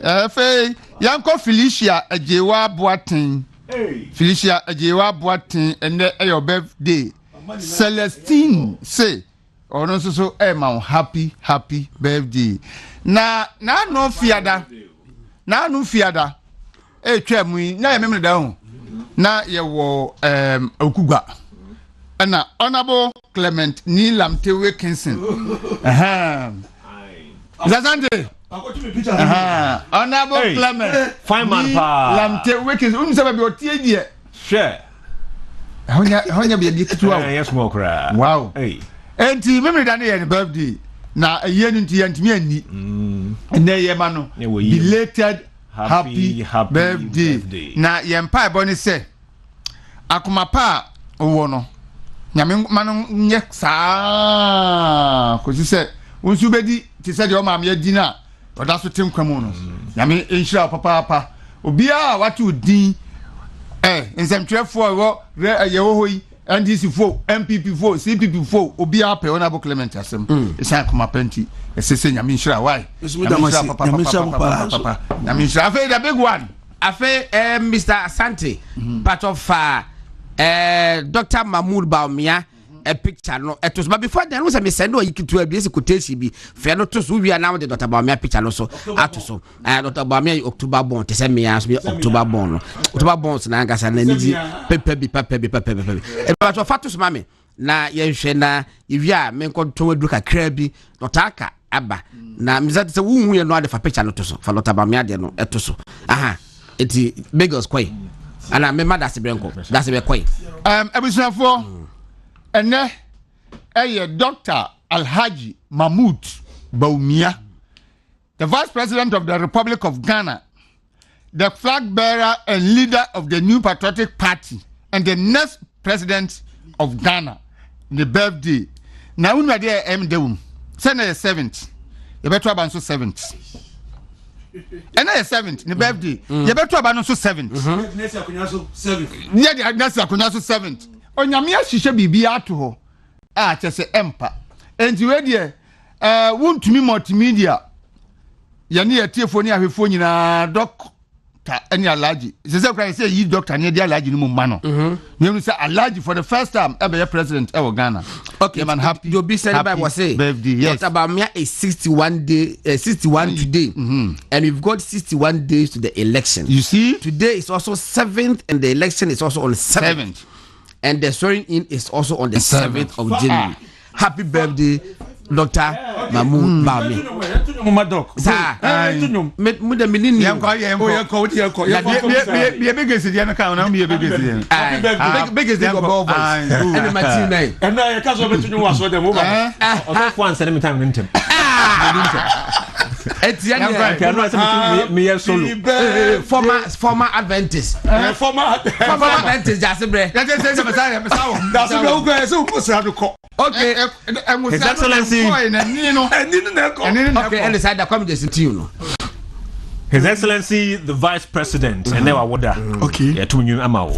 afei yanko Felicia ajewa boaten Felicia ajewa boaten ene eyo birthday Celestine say ono so ma happy birthday na no fiada twam na ye memre da ho na ye wo okugwa na honorable Clement ni lamte Wilkinson Zazande honorable Clement fine man pa lamte Wilkinson unse be otie die share honya be die kitua yes more cry wow hey enti memre da na ye birthday na ye nu nti ye ntimi ani na ye ma no belated happy birthday na ye mpa ebo ni se akoma pa owo no nyame manu nye saa ko si se unsu bedi ti se de o ma me adi na oda so temkwamu no nyame enhira papa obi a watu din nsemtwefo wo ye wo hoyi NDC fo MPP fo CPP fo obi a pe honorable Clement asem esan akoma penti esese nyame enhira why nyame enhira afa the big one afa Mr. Asante part of Dr. Mahmoud Baumia a picture no it was but before then was me send you to a basic quotation be fair not to we are now the Dr. Baumia picture no so ato so Dr. Baumia October born to send me as me October born na ngasa na nidi pepe e ba to fatos mame na ye hwe na ewia me nkonto adu kakra bi notaka aba na mizati se wu ye no ade fa picture no to so fa Dr. Baumia de no eto so aha eti bagels kwai ana me mother se brenko that's be kwai ebusuafo ene Dr. Alhaji Mahmoud Baumia, the Vice President of the Republic of Ghana, the flag bearer and leader of the New Patriotic Party, and the next President of Ghana, the birthday. Now we are there deum. Send a 7th. You better have also 7th. And a 7th, the birthday. You better have also 7th. Yeah, the Agnes Akunyaso 7th. Onyamia hihye bibia ato ho a chese empa enti we de wontumi multimedia ya ne yetiefo ne ahwefo nyina doctor eni alaji se kra say yi doctor ne de alaji no mumma no me say alaji for the first time ever president e Ghana. Okay, man, happy you be celebrated was say birthday, yes. Dr. Baumia is 61 today and we've got 61 days to the election. You see, today is also 7th and the election is also on 7th. And the swearing in is also on the 7th of January. Happy birthday, Dr. Mahmoud Baumia. Former Adventist. Former Adventist, okay. His Excellency. His Excellency, the Vice President, and now what? Okay. Yeah, to you, Amao.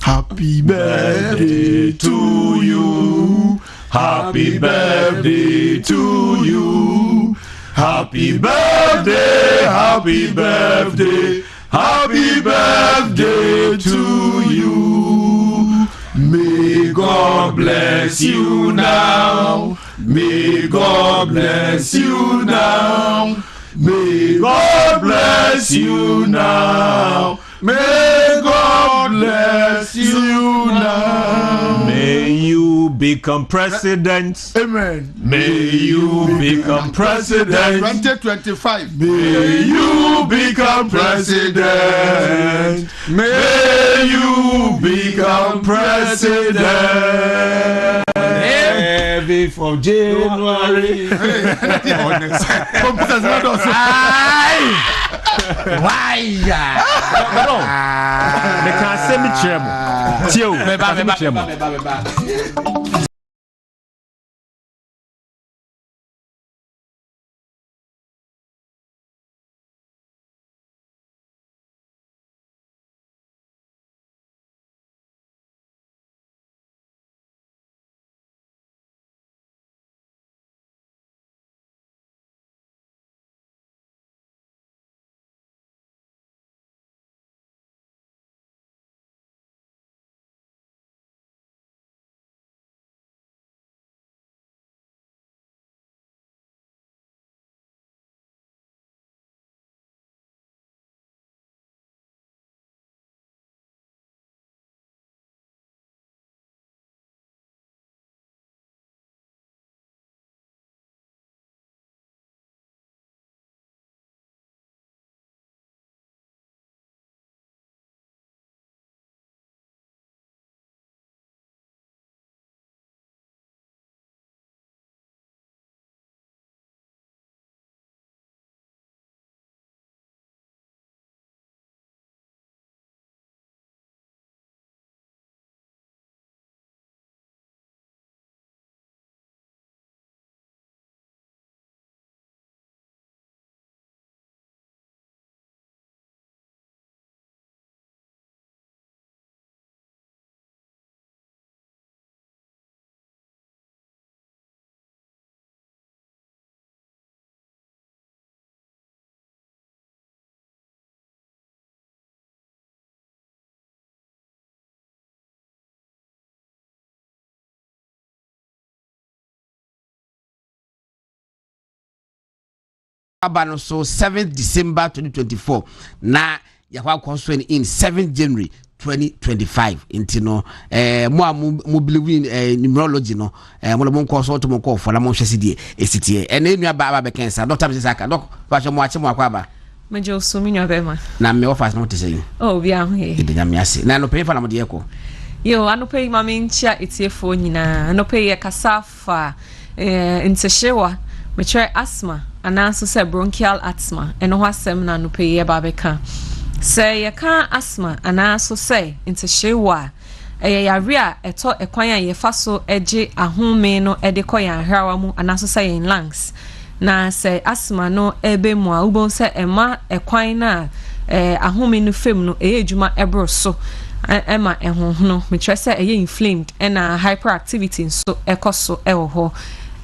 Happy birthday to you. Happy birthday to you. Happy birthday, happy birthday, happy birthday to you. May God bless you now. May God bless you now. May God bless you now. May God bless you now. May you become president. Amen. May you become president. 2025. May you become president. May you become president. Every from January. Why? They can't send me trouble. Tio, Abano so 7th December 2024 na yakwa constrain in 7th January 2025 intino mo believe in numerology no mo consult mo call for na mo hwese die esitie ene nua ba be kensa doctor be saka doc ba che mo ache mo akwa ba mejo so mi nua be ma na me office no te say oh bia ho e de nyame ase na no pay for na mo de eko yo anope ma me nchia etiefo nyina anope ye kasafa ntehyewa me try asthma anaso say bronchial asthma eno ho asem na anope ye ba beka say ye ka asthma anaso say ntehyewa yare a eto ekwan a ye fa so eje ahome no ede koya hrawa mu anaso say in lungs na say asthma no ebe mu a ubon say ema ekwan na ahome no fem no ejuma ebro so ema ehonhono me try say eye inflamed na hyperactivity so ekoso eho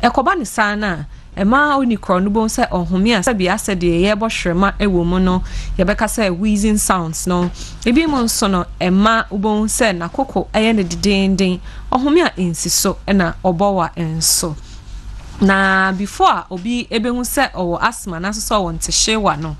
ekoba ni sana ema onikro no bon say ohome a sabi ase de ye bo hwrema ewo mu no ye beka say wheezing sounds no ebi mo nso no ema ubon say nakoko eye ne dindin ohome a ensiso na obowa enso na before obi ebehu say owo asthma na so won tehyewa no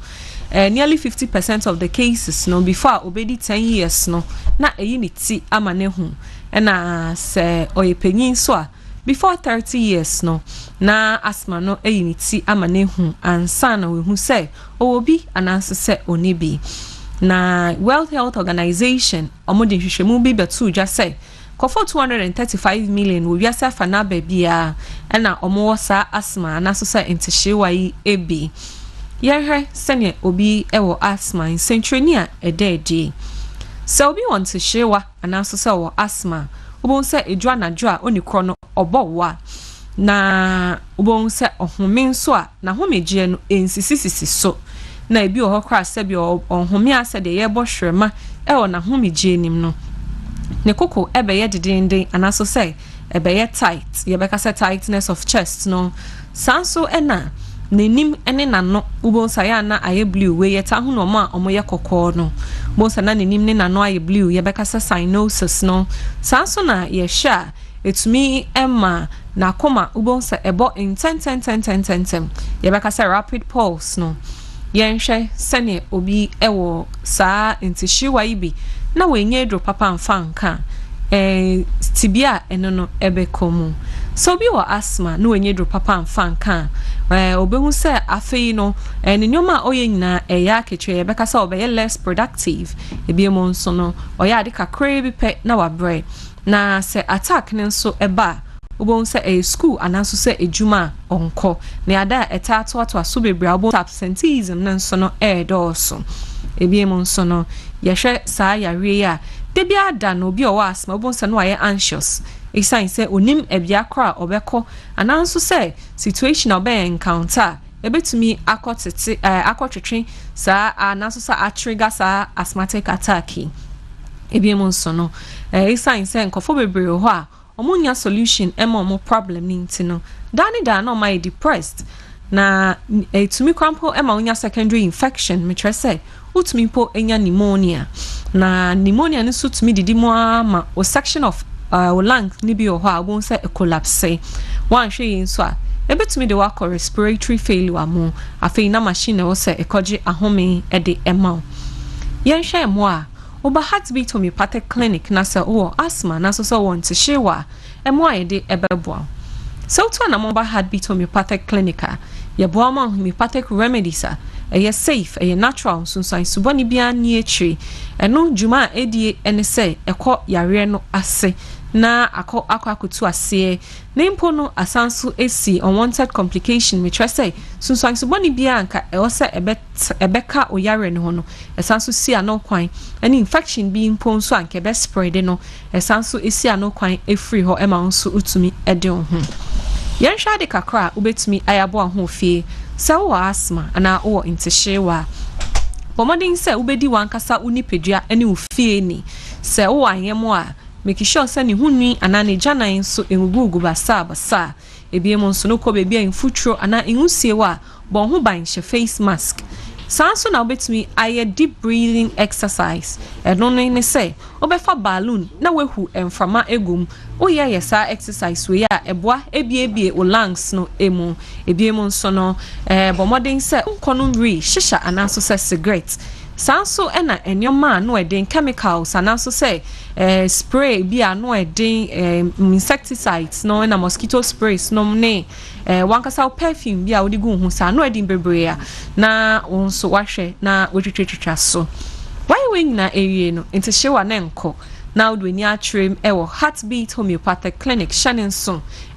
nearly 50% of the cases no before obedi 10 years no na eyi ni ti ama ne hu na se oyepenyin so a before 30 years no na asthma no eyi ni ti ama ne hu ansa na we hu say obi ananse say onibi na World Health Organization omodi hwehwemu bi betu dwa say kofo 235 million wo wiase afa na ba bia na omo sa asthma na so say ntehyewa yi ebi yehwe sene obi ewo asthma in centrania ededi so obi want to shewa anaso say wo asthma obon say edwa nadwo a onikro no obowa na obon say ohome nso a na homegie no ensisisisi so na ebi ohokra se bi ohome ase de ye bo hwrema ewo na homegie nim no ne koko ebe ye didinde anaso say ebe ye tight ye beka say tightness of chest no sanso ena nenim ene nano ubonsa ya na aye blue we yeta hu no ma omoye kokko no bonsa na nenim ne nano aye blue ye beka sa cyanosis no sanso na ye sha etumi emma na koma ubonsa ebo in 10 ye beka sa rapid pulse no ye nhwe sene obi ewo saa ntihyiwa ibi na wenye dro papa mfanka tibia eno no ebe komu so bi wa asthma no wenye dro papa mfanka obehu se afei no ne nyoma oye nyina eya ketwe ye beka sa obeye less productive ebi mo nso no oya de kakra bi pe na wabre na se attack ne nso eba obon say a school anaso say ejuma onko na ada eta to aso bebre obon absenteeism na nso no doso ebiem nso no yehwe saa yare ya de bia ada no obi o asma obon say no aye anxious exciting say onim Ebiako a obeko ananso say situation obe encounter ebetumi akotete akotwetwe saa anaso sa trigger saa asthmatic attack ebiem nso no exciting say nkofo bebre ho a omunya solution emo problem ni ntino dani da no my depressed na etumi kwampo ema unya secondary infection metre say utumi po enya pneumonia na pneumonia ni sutumi didi mo ama o section of lungs ni bi o ho a won say collapse wan hwe yin so a ebetumi de wa respiratory failure mo afei na machine wo say ekoje ahome de ema yen hwe mo a oba heartbeat homeopathic clinic na say asthma na so want to shewa emo ayede ebeboa so to na mo ba heartbeat homeopathic clinic ye boa ma homeopathic remedies eye safe eye natural sunsan suboni bia ni etri eno juma edie ene say ekọ yare no ase na akotu ase na impo no asanso esi unwanted complication which I say sunsan suboni bia anka e wose ebeka oyare no no esanso si ano kwan any infection bi impo nso anka be spread no esanso esi ano kwan efree ho ema nso utumi ede ho yen hwa de kakra ubetumi ayabo ho fie se wo asthma ana wo intihyewa pomodin se ubedi wankasa unipedua ene ufie ni se wo anyemo a make sure say ni hunni ana ne janan so engugu basa ebiem nso no ko bebia infutro ana enhusie wa bon ho ban hye face mask sanso na obetumi aye deep breathing exercise eno ne say obefa balloon na wehu emframa egum oya yesa exercise we ya eboa ebie o lungs no emu ebiem nso no bomodin say nkono ri shisha ana so say cigarette sanso ena enyoma no eden chemicals anaso say spray bia no eden insecticides no na mosquito sprays no ne wankasa perfume bia odi gu hu sa no eden bebre na onso wahwe na wetwetwetwa so why we na area no intihyewa na enko na odweni atrem ewo heartbeat homeopathic clinic Shannon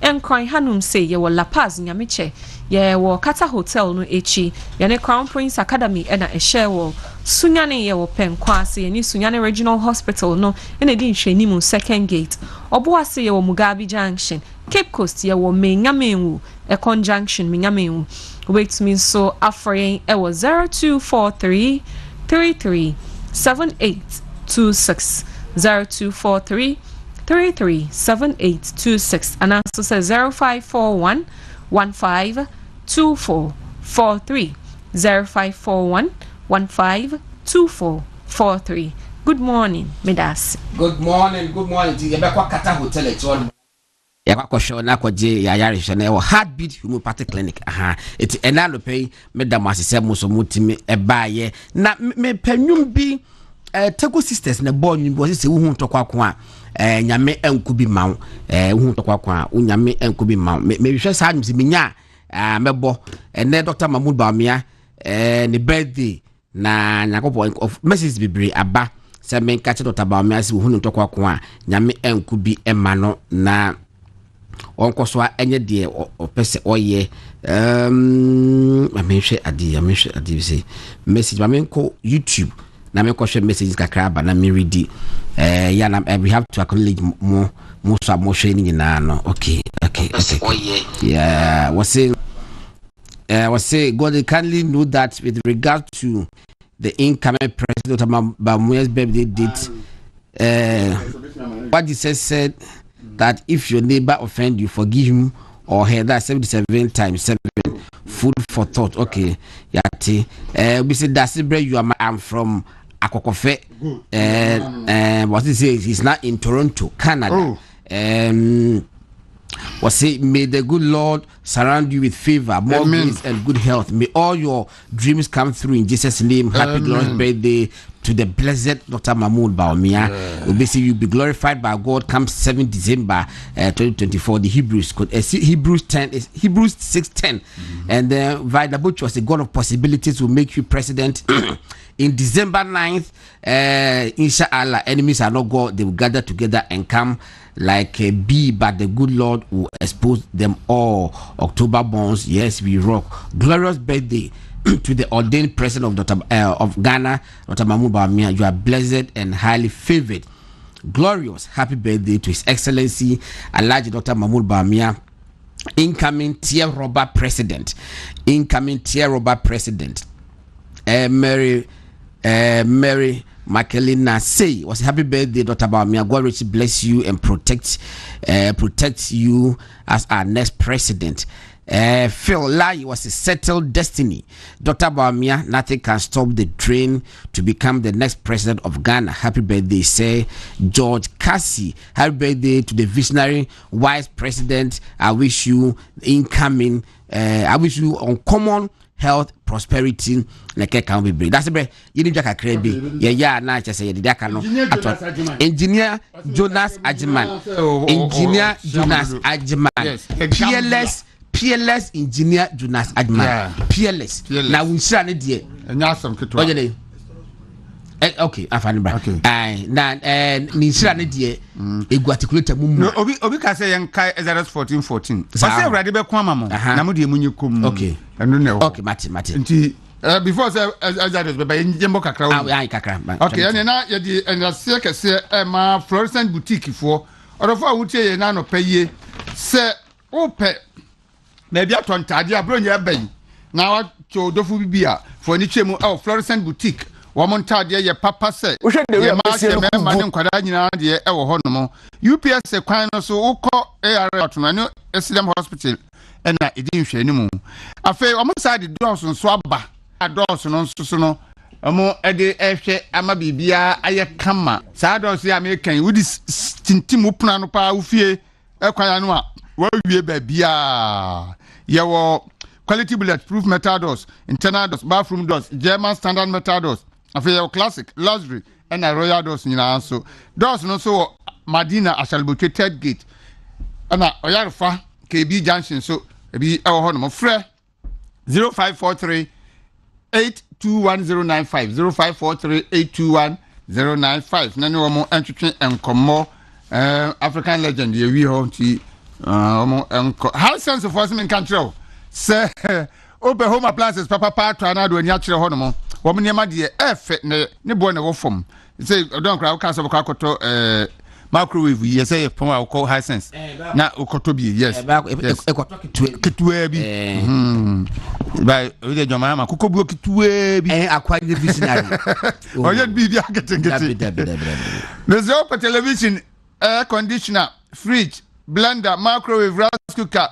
enkran hanum say ye wo La Paz nyameche ye wo Kata Hotel no echi ye ne Crown Prince Academy na ehye wo Sunyane ye wo Penkwase ye ni Sunyane Regional Hospital no ene di nhwani mu second gate oboase ye wo Mugabe Junction Cape Coast ye wo Menyamenwu Ekon Junction Menyamenwu wait me so afrain ewo 0243 337826 0243 337826 and also says 0541 152443 0541 152443. Good morning, Midas. Good morning. You be kwa Kata Hotel et one. Ya kwa show na kwa je ya yare shane wo heartbeat homeopathic clinic eti enalo pay medam asese muso mutimi ebaye na me panwum bi Tego sisters na born you was say hu ntokwa kwa nyame enku bi ma hu ntokwa kwa nyame enku bi ma me hwe sa nyimsi menya mebo ene Dr. Mahmoud Bawumia ne birthday na nyakopo of messages bibiri aba se men ka Dr. Bawumia se hu ntokwa kwa nyame enku bi ema no na onkoso enye de opese oye amehwe adi say message mamenko YouTube na me ko share messages kakra ba na me read ya na we have to acknowledge more so more sharing na no okay yeah was say God kindly know that with regard to the incoming president of Bamuya's birthday date what Jesus said that if your neighbor offend you forgive him or her, that's 77 times 7 food for thought. Okay yati we say that's you I'm from Akokofe what he say he's not in Toronto, Canada. Was say may the good Lord surround you with favor, more grace and good health. May all your dreams come through in Jesus' name. Happy glorious birthday to the blessed Dr. Mahmoud Bawumia. Obviously, you'll be glorified by God come 7 December 2024. The Hebrews 10 is Hebrews 6:10, and then Vida Butch was the God of possibilities will make you president. In December 9th, inshallah, enemies are not God. They will gather together and come like a bee, but the good Lord will expose them all. October bonds, yes, we rock. Glorious birthday to the ordained president of Ghana, Dr. Mahmoud Bawumia. You are blessed and highly favored. Glorious happy birthday to His Excellency Alhaji Dr. Mahmoud Bawumia, incoming tier robber president. Mary Makelina say was happy birthday, Dr. Bawumia. God richly bless you and protect you as our next president. Phil Lai was a settled destiny. Dr. Bawumia, nothing can stop the dream to become the next president of Ghana. Happy birthday, say George Cassie. Happy birthday to the visionary wise president. I wish you incoming. I wish you uncommon health, prosperity, like can be brave. That's the you need Jack Krabi. Yeah, now just say the Engineer Jonas Ajiman. PLS Engineer Jonas Ajiman. PLS. Now we shall need it. And now some good. Okay, I find it. Okay. Now, ni shall need it. Articulate no, Obi can say young Kai Exodus 14:14. I say Radibe Kwamamo. Namudi Munyukum. Okay. And no. Okay, Mati. Before say Exodus, but in Jembo Kakra. Okay, and now you and a circus ma Florissant boutique for or of our Uche Nano Paye. Say, Ope. Maybe I told Tadia Bronya Bay. Now I told Dofu Bia for Nichemo of Florissant boutique. Wamonta ye papa say we man kwada nyina de e wo hono UPS e kwan no so ukọ AR atoma Esidem Hospital na edin hwe ni mu afi omo side doors nso aba doors no nso no omo ede ehwe ama bibia aye kama sa doors ya American wudi tintim upuna no pa ufie e kwan no a wa wie ba bia ye wo quality bulletproof metal doors, internal doors, bathroom doors, German standard metal doors. After classic, luxury, and a royal doors in also. Doors no so Madina Asare-Bediako third gate. And a Oyarfa KB Junction so be our home frere 0543 821095 0543 821095. Nano more entry and come more African legend. We home to how sense of force in control. Say open home appliances papa tornado and natural honor. Woman yama de effect ne boy na wo fom say don kra ka so ka koto microwave yes say pon call high sense na okoto bi yes ekoto kitwe bi by we de joma ma kokobu kitwe bi akwa de visionary oye bi bi aketengeti the Zopa television, air conditioner, fridge, blender, microwave, rice cooker,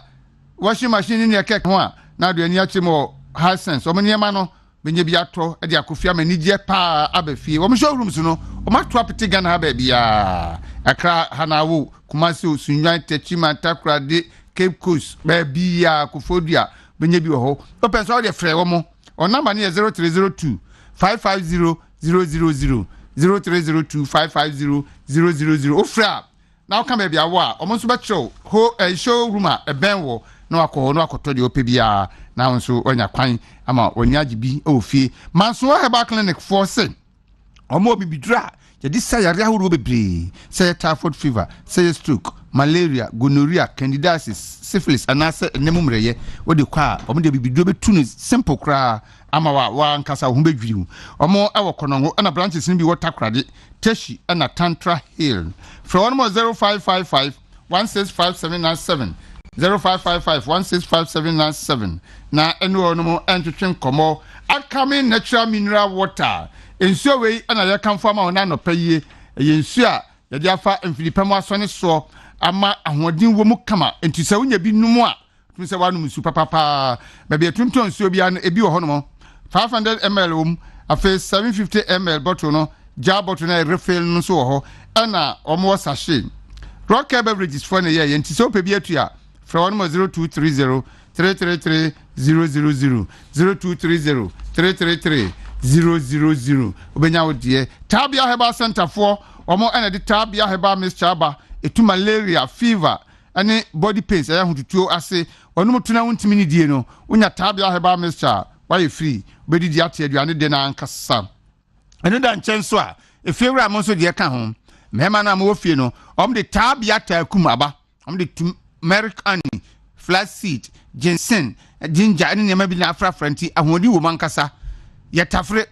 washing machine in your cake ho na do ani achimo high sense o mani no benye biato e de akofia mani je pa abafie wo showrooms no o mato apete Ghana ha ba bia Accra Hanawo Kumasi Osunwan Techima Takrade Cape Coast ba bia Kofodua benye bi ho o person de frɛ wo mo o number ne 0302 550 000 0302 550 000 o fra na o ka ba bia wo a o mo so ba kyerɛw ho showroom a ben wo na akɔ no akɔtɔ de ope bia na nso onya kwan ama oni agibi ofie manso herbal clinic for say omo bibidra ye di say yare ahoro bebre say typhoid fever say stroke malaria gonorrhea candidiasis syphilis anase nemumreye wo de kwa omo de bibidro betu no simple kra ama wa nkasa ho bedwiri omo ewo kono na branches ni bi water krade teshi na tantra hill from 0555 165797 0555 165797 na enu no entwetwe komo upcoming natural mineral water ensuo we na ya kan fama ona no payie ensuo a ya dia fa mfilipam asone so ama ahodin wo mu kama enti se wonya bi numu a tun se wanum su papa ba bi tunton ensuo bi an ebi wo ho no 500 ml afa 750 ml bottle no jar bottle na refill no so wo ho na omo sachet rock beverages for na ye enti se opebi atua from 0230 333 000 0230 333 000 obenya wodie Tabia Herbal Center for omo ena de Tabia Herbal mixture aba etu malaria fever ane body pains aya hututuo ase onum tuna wontimi ni die no unya Tabia Herbal mixture why free bedi di ate aduane de na ankasa eno da nchen so a efewura mo so de ka ho mehema na mo fie no de Tabia takum aba de turmeric honey flaxseed ginseng ginger ane ne ma bi na afrafranti ahodi wo mankasa ye tafre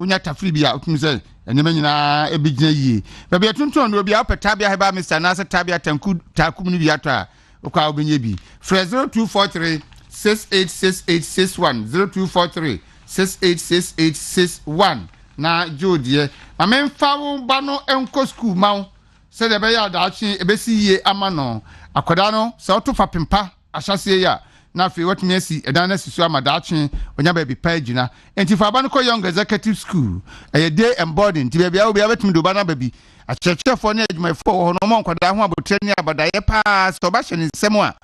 unya tafre bia otum se enema nyina ebigina yi ba bia tonton no bia Tabia Herbal mixture na se Tabia takum ni bia to a okwa obenye bi 0243 686861 0243 686861 na jodie amemfa wo ba no enko school mawo se de be ya daachi ebesi yie ama no akoda no se otofa pempa ahyase ya na fe watumi asi edan na sisu ama daachi onya ba bi pa gina enti fa ba no ko young executive school day and boarding ti bia obi abetumi do ba na ba bi achechefo na adwumafo wo no mo nkoda ho abotre ni abadaye pa so ba hye ne nsem a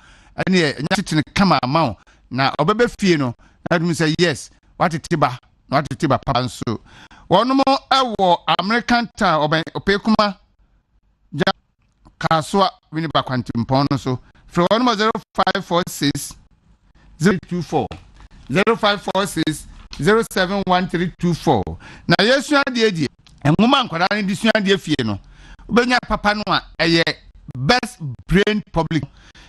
ene nya titene kama amawo na obebe fie no na dum say yes watetiba papa nso wono mo ewo American town opekuma ja kaswa wini ba kwantimpon no so from 0546 024 0546 071324 na yesu ade enwuma nkwada ne disu ade fie no obenya papa no a eye best brain public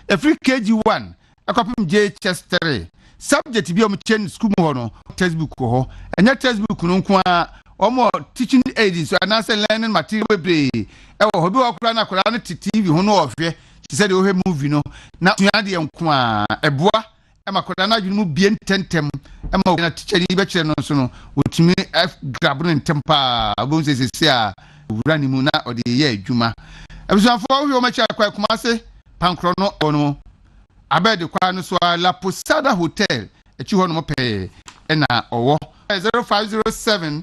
every KG1 akopim JHS 3 subject bi o chen school ho no textbook ho enya textbook no nko a omo teaching aids so anase learning material bebre e wo ho bi okura na akura no TV ho no ohwe ti said o he movie no na tua de nko a eboa e makoda na adwunu mu bien tentem e ma na teacher ni be kire no so no otumi grab no ntempa abon sesese a wura ni mu na ode ye adwuma ebisanfo ho ma cha kwa kumase pankro no ono abed kwa no so La Posada Hotel echi ho no mo pe na owo 0507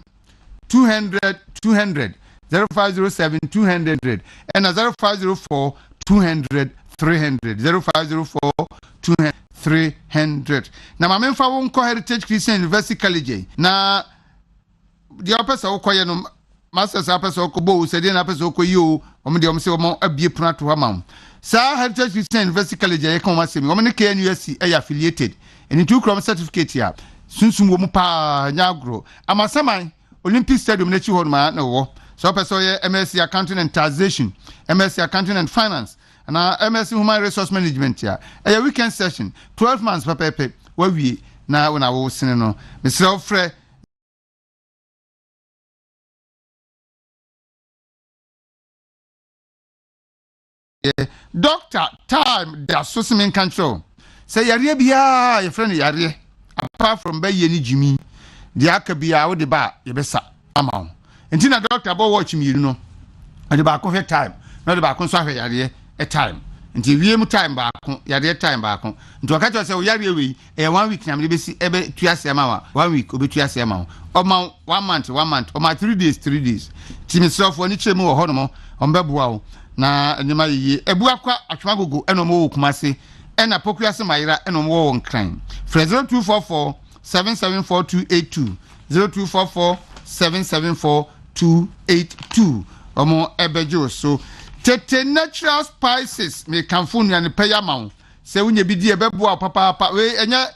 200 0507 200 and 0504 200 300 0504 200 300 na mamemfa won ko Heritage Christian University College na the opesa wo koye no masters apesa ko bo se de na apesa ko yo omde omse omo abie puna to ha mam sa Heritage Christian University College e kan wasemi omo ne KNUSC e affiliated eni two crom certificate ya sunsun wo mu pa nyagro amasaman Olympic Stadium na chi ho ma na wo so opesa ye MSc Accounting and Taxation MSc Accounting and Finance and MSc Human Resource Management ya a weekend session 12 months pepe wa wie na wona wo sene no Mr. Ofre doctor time da sosimen control say yare bia your friend yare apart from be ye ni jimi dia aka bia wo de ba ye besa ama enti na doctor bo watch me no de ba ko he time na de ba ko so ahwe yare a time nti wiem time ba ko yare time ba ko nti wakato say wo yare we 1 week na me be si ebe tuase ama wa 1 week obe tuase ama o ma 1 month o ma 3 days ti me so for ni chemu wo hono mo o mbeboa wo na nyema yi ebua kwa atwagogo eno mo kumase ena pokuase mayira eno mo wo nkran 0244 774282 0244 774282 omo ebejo so tete natural spices me kanfo nua ne paya mawo se wunye bidi ebeboa papa we enya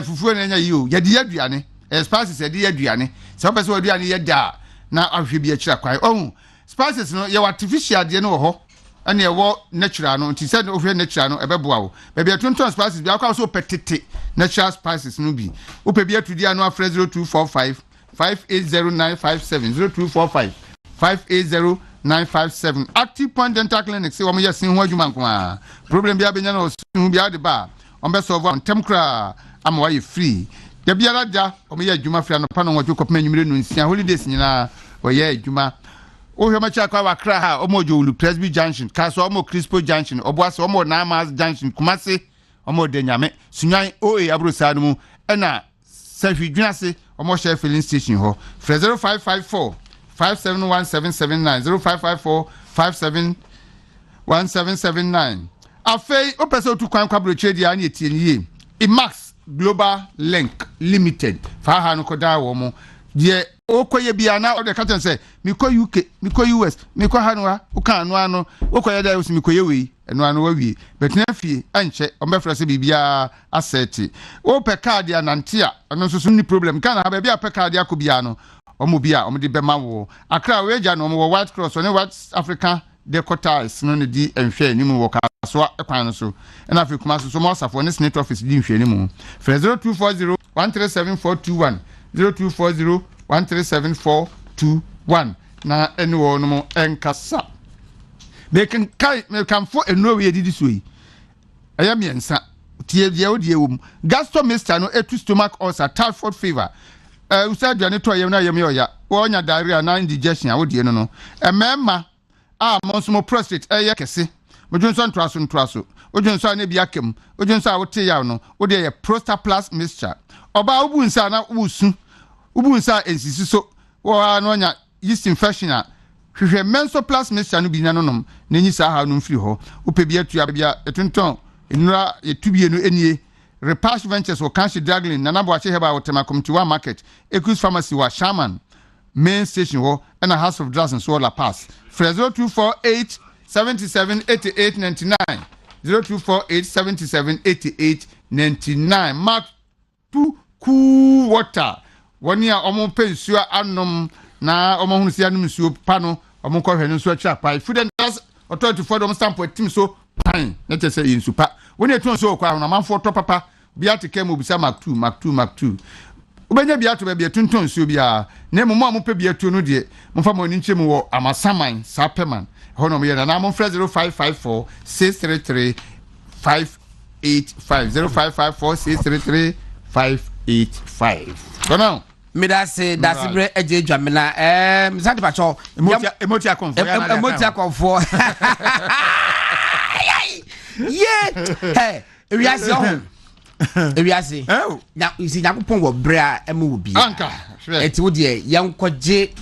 fufuo na enya yi o yadi aduane spices yadi aduane se opese aduane yeda na ahwe bi akira kwai oh spices no ye artificial de no ho ane ye wo natural no nti se no hwe natural no ebeboa wo be be tonton spices bi akwa so petete natural spices no bi wo pe bi atudi anu afre 0245 580957 0245 580957 Active Point Dental Clinic se wo mo yesin ho adwuma nko problem bi abenya no so bi ade ba on be solve on temkra am wa ye free ya biara ja o mo ye adwuma free no pa no wo kopma nwumire no nsia holidays nyina wo ye adwuma o hwe macha kwa wakra ha o mo jowulu Presby Junction kaso o mo Crispo Junction oboase o mo Namas Junction Kumase o mo Denyame sunwan OA abrosa no mu na safi dwunase o mo share filling station ho 0554 571779 0554 571779 afei o pese otu kwan kwa broche dia na etie niye Imax Global Link Limited fa ha no koda wo mo de okoye bia na o de captain say me ko UK me ko US me ko hanwa o kan ano okoye da us me ko yewe eno ano wawie betina fie anche o be frase bibia asset o pe card ya nantia no so ni problem kan ha bia pe card ya ko bia no o mo bia o mo de be ma wo akra we ja no mo White Cross on West Africa decotiles no ne di enhwe ni mu wo ka so ekwan no so na afi kuma so mo safo ne Senate office di nhwe ni mu 0240 137421 0240 137421 na ene wo no mo enkasa me kan fo eno we didi so yi aya miensa tie dia odie wo gastromister no etu stomach ulcer typhoid fever usa dwane to yem na yem yoya wonya diarrhea na indigestion a wodie no emema monsumo prostate kese modwonso ntraso odwonso na bia kem odwonso a wote yaw no wode ye prostaplas mixture oba ubunsa na wusu ubunsa ensisi so wo no nya yeast infection a hwehwe mensoplas mixture no bi nanom na nyi sa ha no mfiri ho upe bia tu bia etonton enura etubie no enie Repash Ventures or Kanshi Daglin Nanabo Acheheba or Temakomtiwa Market Equus Pharmacy wa Shaman Main Station ho and a House of Drugs and Solar Pass. 0248 77 88 99 0248 77 88 99 Mark 2 cool water 1 year omo pensua anom na omo hunu sia num suo pano omo ko hwenu so acha pai food and gas authority for them stamp team so pan na tese yin supa woni etu so kwa na manfo to papa bia te kem obisa Mark 2 ubenya bia to bia tunton so bia na mo mo pe bia tu no de mo fa mo ni nchemu wo amasaman sapeman ho no me na mo fra 0554 633 585 0554 633 585 kono me da se bre eje dwamena mizade pacho emotia konfo hey ewiase ho ewiase na isi yakopon wo bre a emu obi anka eti wo de yankogye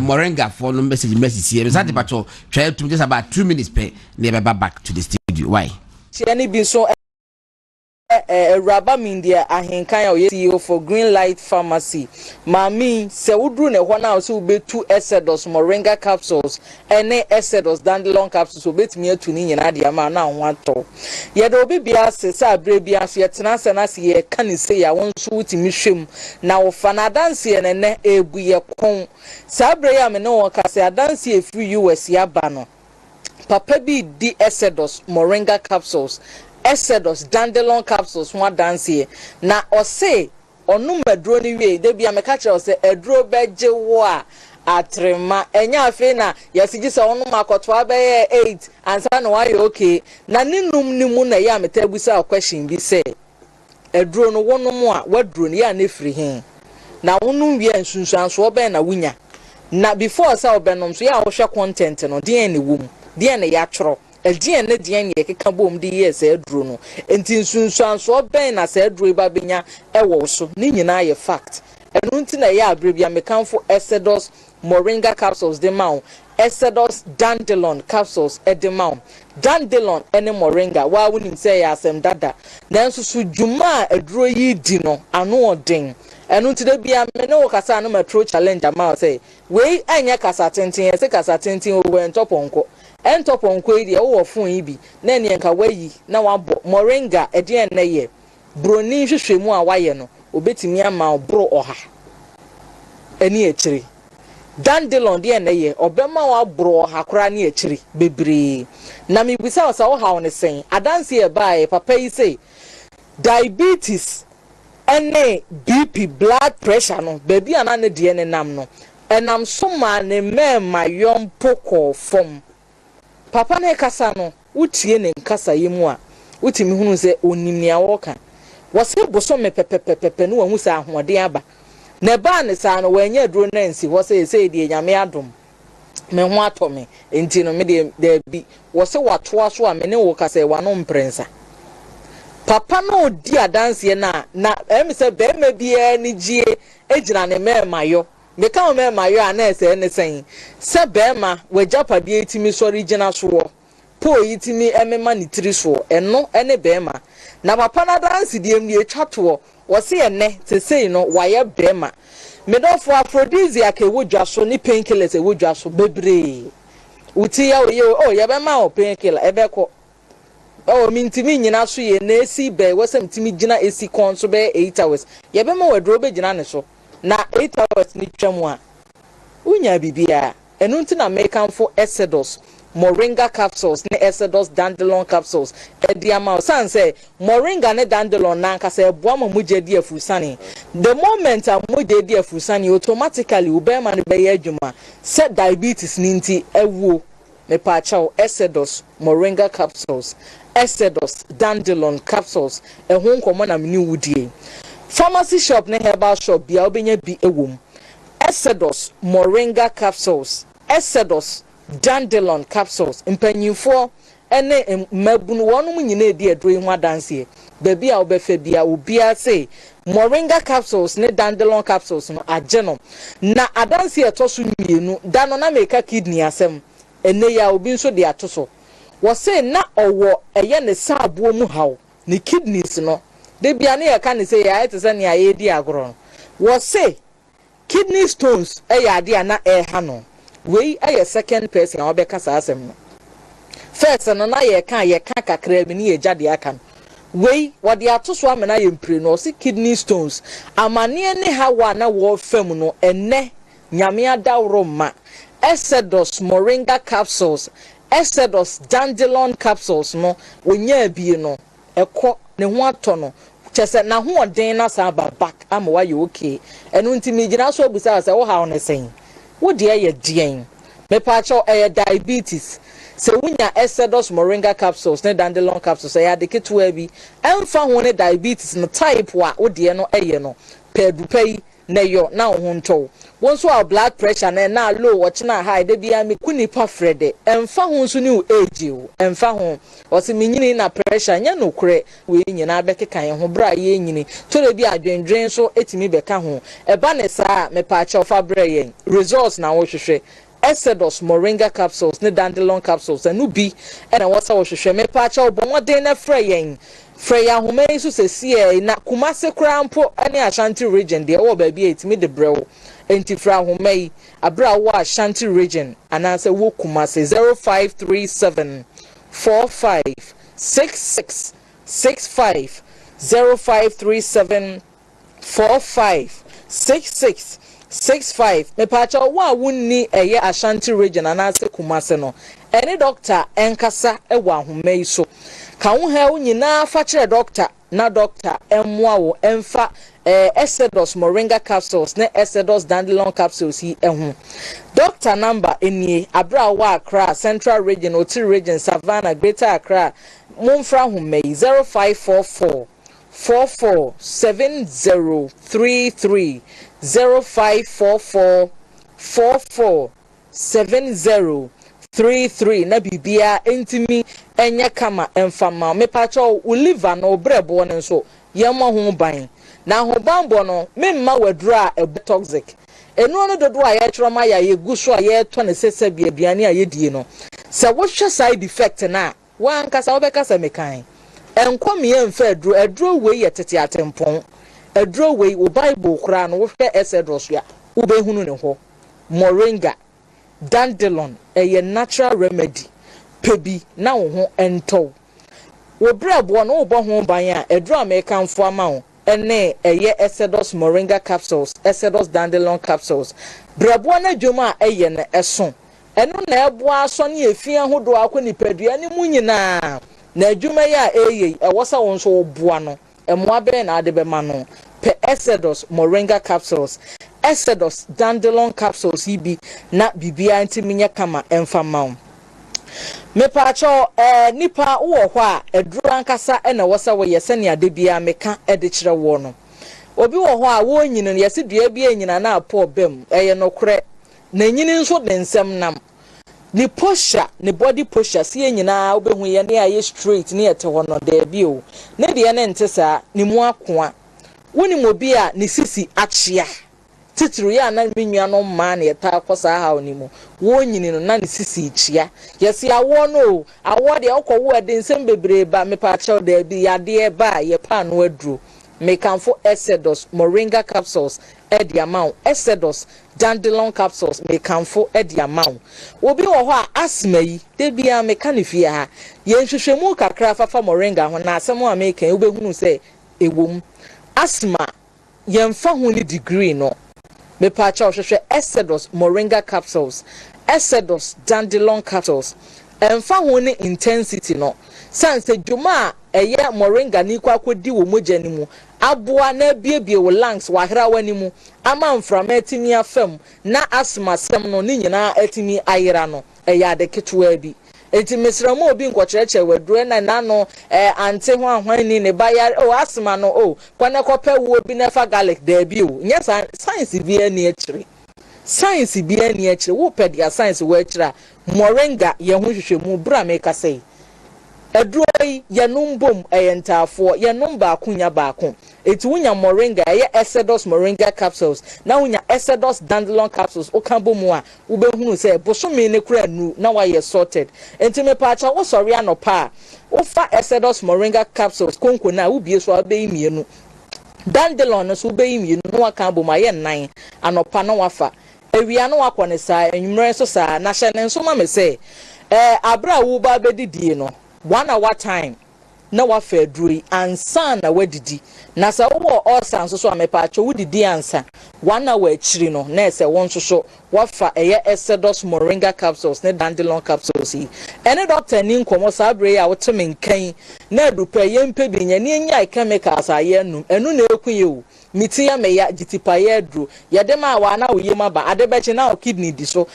moringa for no message here mizade pacho try to just about 2 minutes pe na be back to the studio why Tiani bin so Raba Mindia ahenkan ya CEO for Green Light Pharmacy. Mami se wudru ne ho na so be 2 Exodus moringa capsules ene Exodus dandelion capsules obetimi atu ni nyina de ama na ho ato. Ye de obi bia se sa abre bia so ye tena se na se ye kan se ya won so wutimi hwem na wo fa na dance ye ne ebu ye kon. Sa abre ya me no wo ka se dance ye free US ya ba no. Papa bi di Exodus moringa capsules Exodus dandelion capsules one dance here. Na ose onu medro ni we de bia me catch ose edro beje wo a atrema enya afi na yasigi se onu makoto abe 8 ansa no why okay na ninum nimu na ya metabusa question bi se edro no wonum a wadro ni ya na free hin na wonum wi ansunsuanso obe na wunya na before sa obenom so ya wo hwe content no de en wum de en ya tworo Elgien ne dien ye keka bom di yes edru no enti nsunsuanso ben na se edru ba benya ewo so ni nyina ye fact enu nti na ye abrebia mekanfo Exodus moringa capsules de maun Exodus dandelion capsules de maun dandelion ene moringa wa wonim se ya asem dada nanso su djuma edru yi di no anu odin enu nti de bia me ne wo kasa no metro challenge ama say we anya kasa tenten ye se kasa tenten o we ntoponko entopon kwedi wo fun yi bi na ne nka wayi na wabo moringa ede na ye broni hwehwemu a waye no obetimi ama obro oha eni echiri dandelion de na ye obema wa bro oha kora ne echiri bebre na mi bisa osa wo ha won sen adanse e bae papa yi say diabetes ene BP blood pressure no baby ana ne de ne nam no enam soma ne mema yom poko fom Papa ne kasa no utie ne nkasa yemu a utimi hunu se onim ne awoka wose boso me pepepepe no wahu sa ahode aba na ba ne sa no wanya duro nansi wose se de nyame adom me ho atome enti no me de bi wose watoa so a me ne wo kasa wa no mprensa papa no di adanse na em se be me bia ni gie ejina ne me mayo Meka o me mayo ana ese ne sen se bema wajapa bi etimi so original so po yitimi emema ni tiri so eno ene bema na papa na dance die mu etwa to wɔse ene te sei no waye brema medofo aphrodisiac ewodwa so ni painkillers ewodwa so bebre uti ya ye be ma o painkiller ebeko mintimi nyina so ye na esi be wasam timi gina esi kon so be 8 hours ye be ma wadro be gina ne so na 8 hours ni twam a unya bibia enu nti na mekan for Exodus moringa capsules ne Exodus dandelion capsules ediama san say moringa ne dandelion na nka say boa ma muje di afusani the moment a muje di afusani automatically ubema ne be adwuma set diabetes ni nti ewo me pa chaw Exodus moringa capsules Exodus dandelion capsules ehun komo na mini wudie pharmacy shop ne herbal shop bia obenya bi ewom Exodus moringa capsules Exodus dandelion capsules impanyinfo ene mabunu wonum nyina edi edro hu adanse baby a obefa bia obia say moringa capsules ne dandelion capsules no ageno na adanse etoso mienu da no na meka kidney asem ene ya obi nso de atoso wo say na owo eye ne saabuo mu haw ne kidneys no de bia ne ya ka ne say ya etese ne ya edi agoro wo say kidney stones eya ade na ha no we aye second person a obeka sa asem no first no na ye ka kakra bi ne ye jade aka we wode atoso amena ye mpre no si kidney stones amane ne hawa na wo fam no enne nyame adawro ma Exodus moringa capsules Exodus dandelion capsules no wonya bie no ekọ ne ho ato no chese na ho odin na sa ba back ama wa ye okay enu ntimi gina so obusa sa wo ha on sen wo de ye dien me pa cho diabetes se wunya Exodus moringa capsules ne dandelion capsules ya de ketua bi emfa ho ne diabetes no type wa wo de no no pedupai na yo na ho nto wonso our blood pressure na low watch na high de bia me kunipa frede emfa ho nso ni age o emfa ho o se menyini na pressure nya no kure we nyina bekekan ho bra ye nyini to le bi adwendwen so etimi beka ho eba ne saa me pa cha ofa bra yen results na wo hwehwe Exodus moringa capsules ne dandelion capsules anu bi na wasa wo hwehwe me pa cha obomodin na fra yen Freya Humei so se na Kumase Krampo ani Ashanti region de wo ba bi etimi de brew enti fra Humei abra wo Ashanti region anase wo Kumase 0537 45 66 65 0537 45 66 65 me pacha wa wunni eye Ashanti region anase Kumase no eni doctor enkasa ewa Humei so ka wo ha nyina fa kire doctor na doctor emwa wo emfa Exodus moringa capsules ne Exodus dandelion capsules yi ehu doctor number enie abra wa Accra Central region Oti region Savannah Greater Accra Mumfra Humei 0544 447033 0544 447033 na bibia entimi enya kama emfama me pacho uliva no brebo ne so yema ho ban na ho bambo no memma wadura e toxic enu no dodo a ye chiroma ya ye guso a ye to ne sese bia aduane a ye die no se wo hwe side effect na wa nkasa obekasa mekan enkom ye mfa aduro we ye tete atempon aduro we wo bible kura no wo hwe Exodus ya wo behunu ne ho moringa dandelion a natural remedy pebi na wo ho ento wo brabo no wo bo ho ban a aduro American fo ama wo ene eye Exodus moringa capsules Exodus dandelion capsules brabo na dwoma eye na eso eno na ebo aso ne efia hodo akoni padua ne mu nyina na adwuma ya eye ewosa won so oboa no emo abe na ade be ma no pe Exodus moringa capsules Exodus dandelion capsules ibi na bibia ntiminya kama emfama me pacho nipa wo ho a eduro ankasa na wosa wo yese ne ade bia meka ede kire wo no obi wo ho a wo nyina yese dua bia nyina na apo bem eye no kure na nyini nso de nsem nam ni posture ni body posture si nyina obehu ye ne aye straight ne yete ho no de bi o ne de ne ntesa ni mu akoa woni mobi a ni sisi achia titiri ya na me nua no ma na yeta akosa ha oni mu wo nyini no na ne sisi chia yesi awo no awo de akọwo ede nsem bebre ba me pa chaw da bi yade ba ye pa no aduro me kanfo Exodus moringa capsules edi amount Exodus dandelion capsules me kanfo edi amount obi wo ho a asma yi de bia me kanifia ha ye nhwehwemu kakra fafa moringa ho na asem a me kan obehunu se ewom asma ye mfa ho ni degree no me pa cha ohwehwe Exodus moringa capsules Exodus dandelion capsules emfa ho ni intensity no sanse dwuma eye moringa ni kwa kwodi wo mogya ni mu aboa na biebie wo lungs wa hera wani mu ama mframa atimi afam na asma sem no ni nyina atimi ayera no eye adeketwa bi enti mesramo obi nkwochereche wadure na nano ante ho ahwan ni ne baya o asma no o kwana kopa wo bi na fa garlic da bi o nya science bi ani akire science bi ani akire wo pedia science wo akira moringa ye ho hwehwemu bra me ka sei edroi ye numbom eyentafo ye numba akunya baako eti wunya moringa ye Exodus moringa capsules na wunya Exodus dandelion capsules o kan bomu a wo behunu se bosome ne kura nu na wa ye sorted enti me paacha wo sori anopa wo fa Exodus moringa capsules konko na wo bie so abe imienu dandelion so be imienu no wa kan bomu aye nan anopa na wafa ewia no wakone sa enwumre so sa na hye ne nso ma me se abra wo ba bedidie no 1 hour time na wa fa aduri ansa na wadidi na sa wo osa nso so amepacho wudidi ansa 1 hour akiri no na ese won so wa fa eye Exodus moringa capsules ne dandelion capsules yi ene doctor ni nkomo sa bre ya woteme nkan na adupa yempe bi nya ni nya chemicals aye num enu na ekunye o miti ya me ya jitipa ya dru ya de ma wa na oyema ba adebechi na kidney di so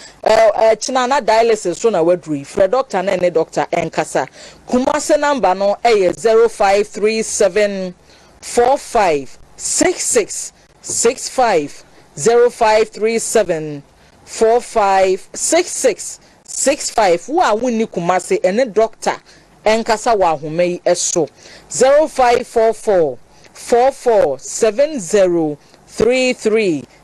china na dialysis so na wadru fre doctor na ne doctor enkasa kumase number no 0537456665 0537456665 wo a wonni kumase ene doctor enkasa wa ahomai eso 0544 447033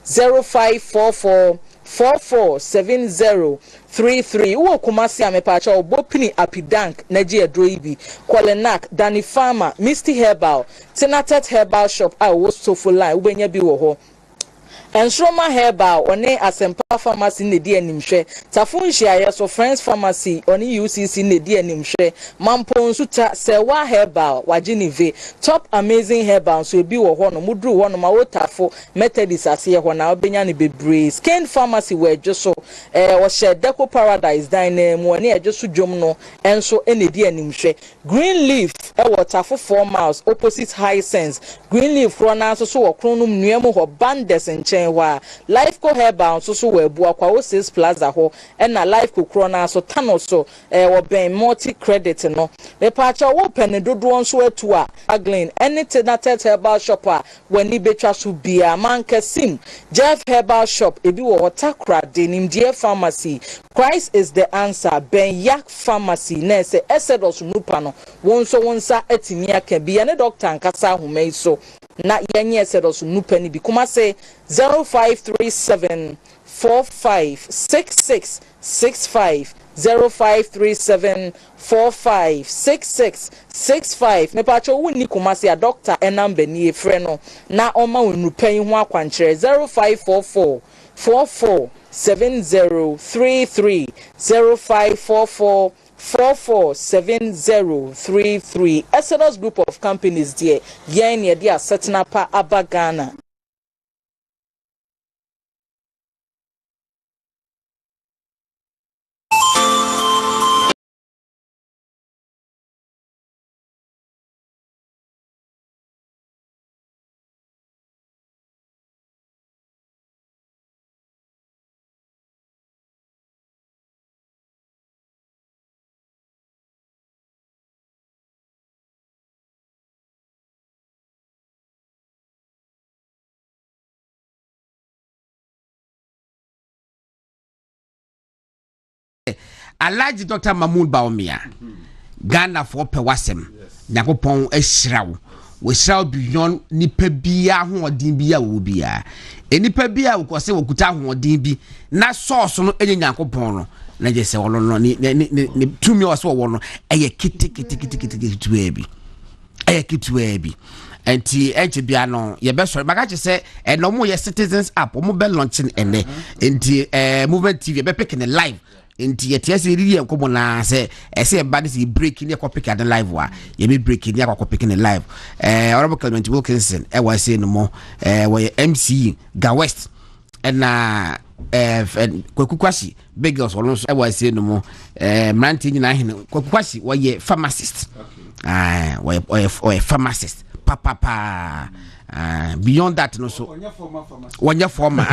0544 447033 wo kumasi amepacha obopini apidank naji edro ibi Kwalenak Danny Farmer Misty Herbal Tinatet Herbal Shop a wo sofo line ubenya bi wo ho Ensroma Herbal one Asempa Pharmacy ne di animhwe Tafunhia yeso Friends Pharmacy one UCC ne di animhwe Mampo Suta Sewa Herbal waginive Top Amazing Herbal so ebi wo ho no mudru ho no ma wotafo Methodist ase ho na obenya ne bebre Skin Pharmacy we dwoso wo she Deco Paradise dine mu one edwoso dwom no enso ene di animhwe Green Leaf e wotafo 4 miles opposite High Sense Green Leaf ro na so wo kronum nuemu ho bandes nchen wa life co herbal so we bu akwa o 6 plaza ho na life co krona so tano so wo ben multi credit no me pacha wo pen dodo nso atu a aglen anything that herbal shop a wani betwa so bia man kasim Jeff Herbal Shop ebi wo Watakra denim dear pharmacy Christ is the answer Ben Yak Pharmacy na se Exodus nupa no wonso wonsa atimi aka bia ne doctor nkasa ahomai so na yenye Exodus nupa ni bi kuma se 0537 456665 0537 456665 me pacho woni kumasi a doctor enamba ni efre no na oma onupan ho akwankyere 0544 447033 0544 447033 Exodus group of companies there yen ne dia setna pa abagana Alaji Dr. Mahmoud Baumia Ghana for pewasem Nyakopon ehirawo we shall beyond nipa bia ho odin bia wo bia enipa bia wo kose wo kuta ho odin bi na source no enye Nyankopɔn no na je se wono no ni tumi o se wo no eye kiti tuwe bi eye kitwe bi enti enche bia no ye be sori baka che se no mo ye citizens app mo be launching ene enti movement tv be picking live enti ye tie se riri enkomo na se ese ba this breaking ye copy at the live wa ye be breaking ye copy in the live honorable Clement Wilkinson e wa say no mo we MC Ga West na Kwakukwashi big girls won so e wa say no mo mranti nyina hin Kwakukwashi wo ye pharmacist we pharmacist papa beyond that no so when you former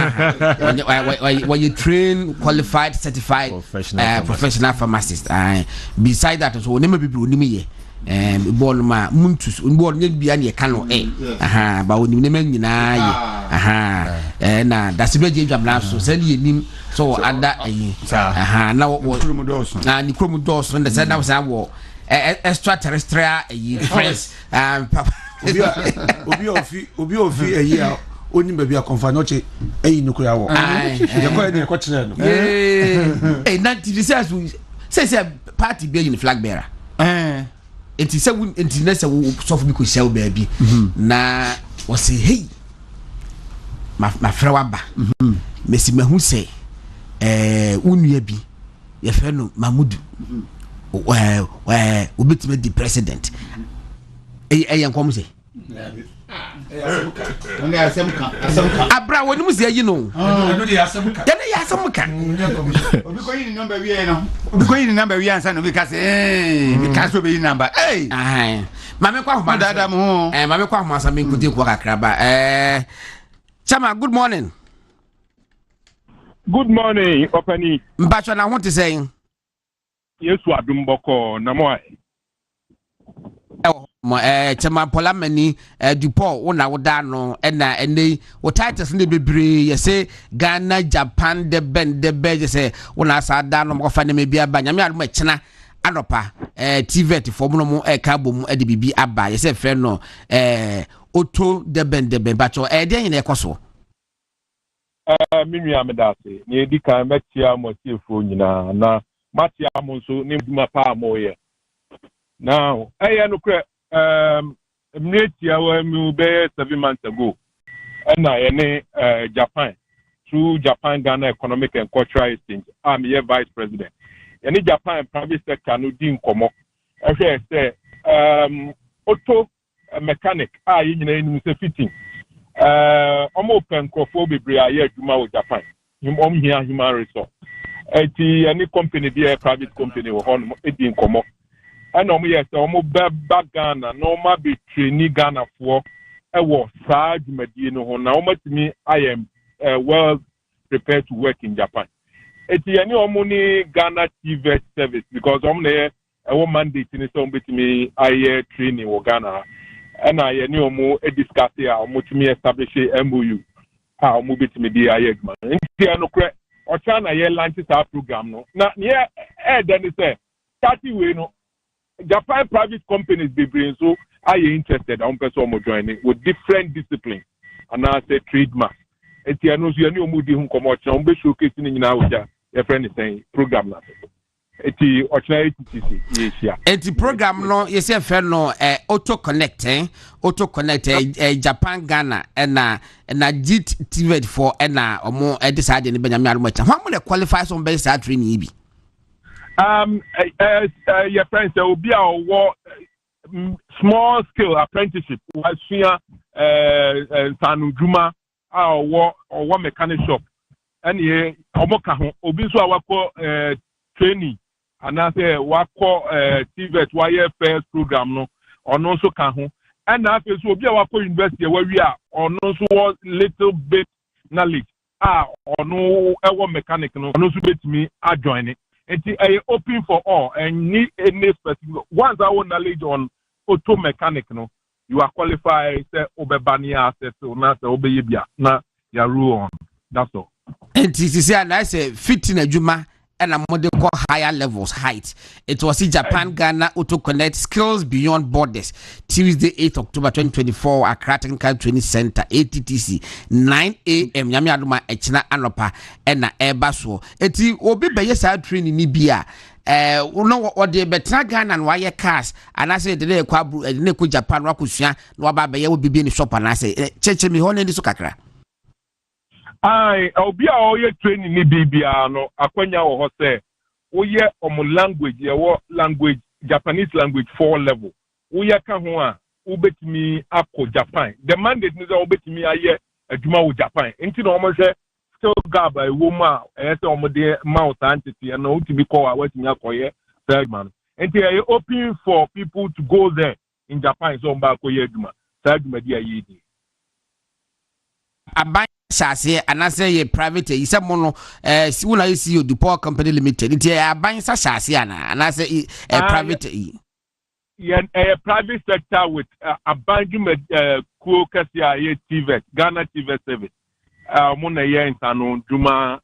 when you train qualified certified professional pharmacist beside that so name people onimi ye ball ma muntus ball nye bia ne ka no ba onimi name nyina ye na that's be je dwabla so say ye nim so ada na wo ni kromodos and say na say wo extraterrestrial friends papa obi ofi eya oni baby a confanoche eyi nukura wo ye ko ne ko kire no na TV say party be in flag bearer enti say enti na say so for bi ko shell baby na wo say hey ma fra wa ba mesi mahu say unua bi ye fe no Mamudu obetime di president enkom say abra woni mu say yi no no dey asemka ya dey asemka obi ko yin number wi no obi ko yin number wi ansa no bi ka say bi ka so be yin number mame kwa homa dada mu mame kwa homa sa me nkudi ko kakra ba chama good morning opani mbacho na won te say Yesu adumboko na mo chama polamani Dupont wona woda no na ene wo titles ne bebre ye say Ghana Japan de be je say wona sa da no mo fa ne me bia ba nyame adu ma kina anopa TVET fo mo mo ka bom de bibi aba ye say fe no auto de be bacho de yin ekoso minu amedase ni edi kan metia mo tiefo nyina na Matia Monso named Mapa Moye. Now, I know Mnetia 7 months ago, and I Japan through Japan Ghana Economic and Cultural Exchange. I'm here vice president. And in Japan private sector no din komo. I say auto mechanic you say fitting. Open crofo be here to Japan. Here human resource. Any company be a private company or on in common. And yes, back Ghana, normal be training Ghana for a war, Sag Medino. Now, to me, I am well prepared to work in Japan. It's any money Ghana TV service because I'm there. I want mandate in its own to me. I training or Ghana, and I knew more a discuss here. How much me establish a MOU. How move it to me, the I or China ye launches our program no. Now yeah, then they say 30 way no. Japan private companies be bring so are you interested on person joining with different disciplines and I say trademark. Eti anu so any omudi hu komo on be showcase ni nyina oja your friend is saying program na. Eti ochna ETC yes. Eti program no you say fair no auto connect Japan Ghana na GTV for na omo decide ni Benjamin Arumacha. How many qualify some base training bi? Your friends will be our small scale apprenticeship. Was here Sanujuma or mechanic shop. And here Omoka obi so our training and I say wako TVET wire first program no or also can and after so be our university where we are or also little bit knowledge or no mechanic no also bet me I join it. It's open for all and need any specific once our knowledge on auto mechanic no you are qualified say obebania access or not obeyibia na ya rule on that's all. And this is a nice fitting a juma and a model called higher levels height. It was in Japan Ghana Auto Connect Skills Beyond Borders, Tuesday 8th October 2024, Accra Technical Training Center, ATTC, 9 a.m. Yami Aduma Echina Anopa and na Ebaso. Eti obi beye sa training ni bia. Uno what the betra Ghana and wire cars and I say the kwabru ne ko Japan wa kusua na wa ba beye wo bibi ni shop and I say cheche mi ho ne ndi so kakra. Obi a oye training ni bibia no akwanya wo ho say oye language language Japanese language 4 level oye ka ho a ubetimi akọ Japan the mandate ni say ubetimi aye adwuma wo Japan enti na omo say still gaba ewo ma say omo de mouth entity and utimi call a wetimi akoye third man enti open for people to go there in Japan so mba akoye adwuma third man dia yidi aban shase anase ye private yi se mono si wona yi see the power company limited nti aban sa shase ana anase private yi a private sector with abanjuma kuo kasia ye TVET Ghana TVET service mona ye insano juma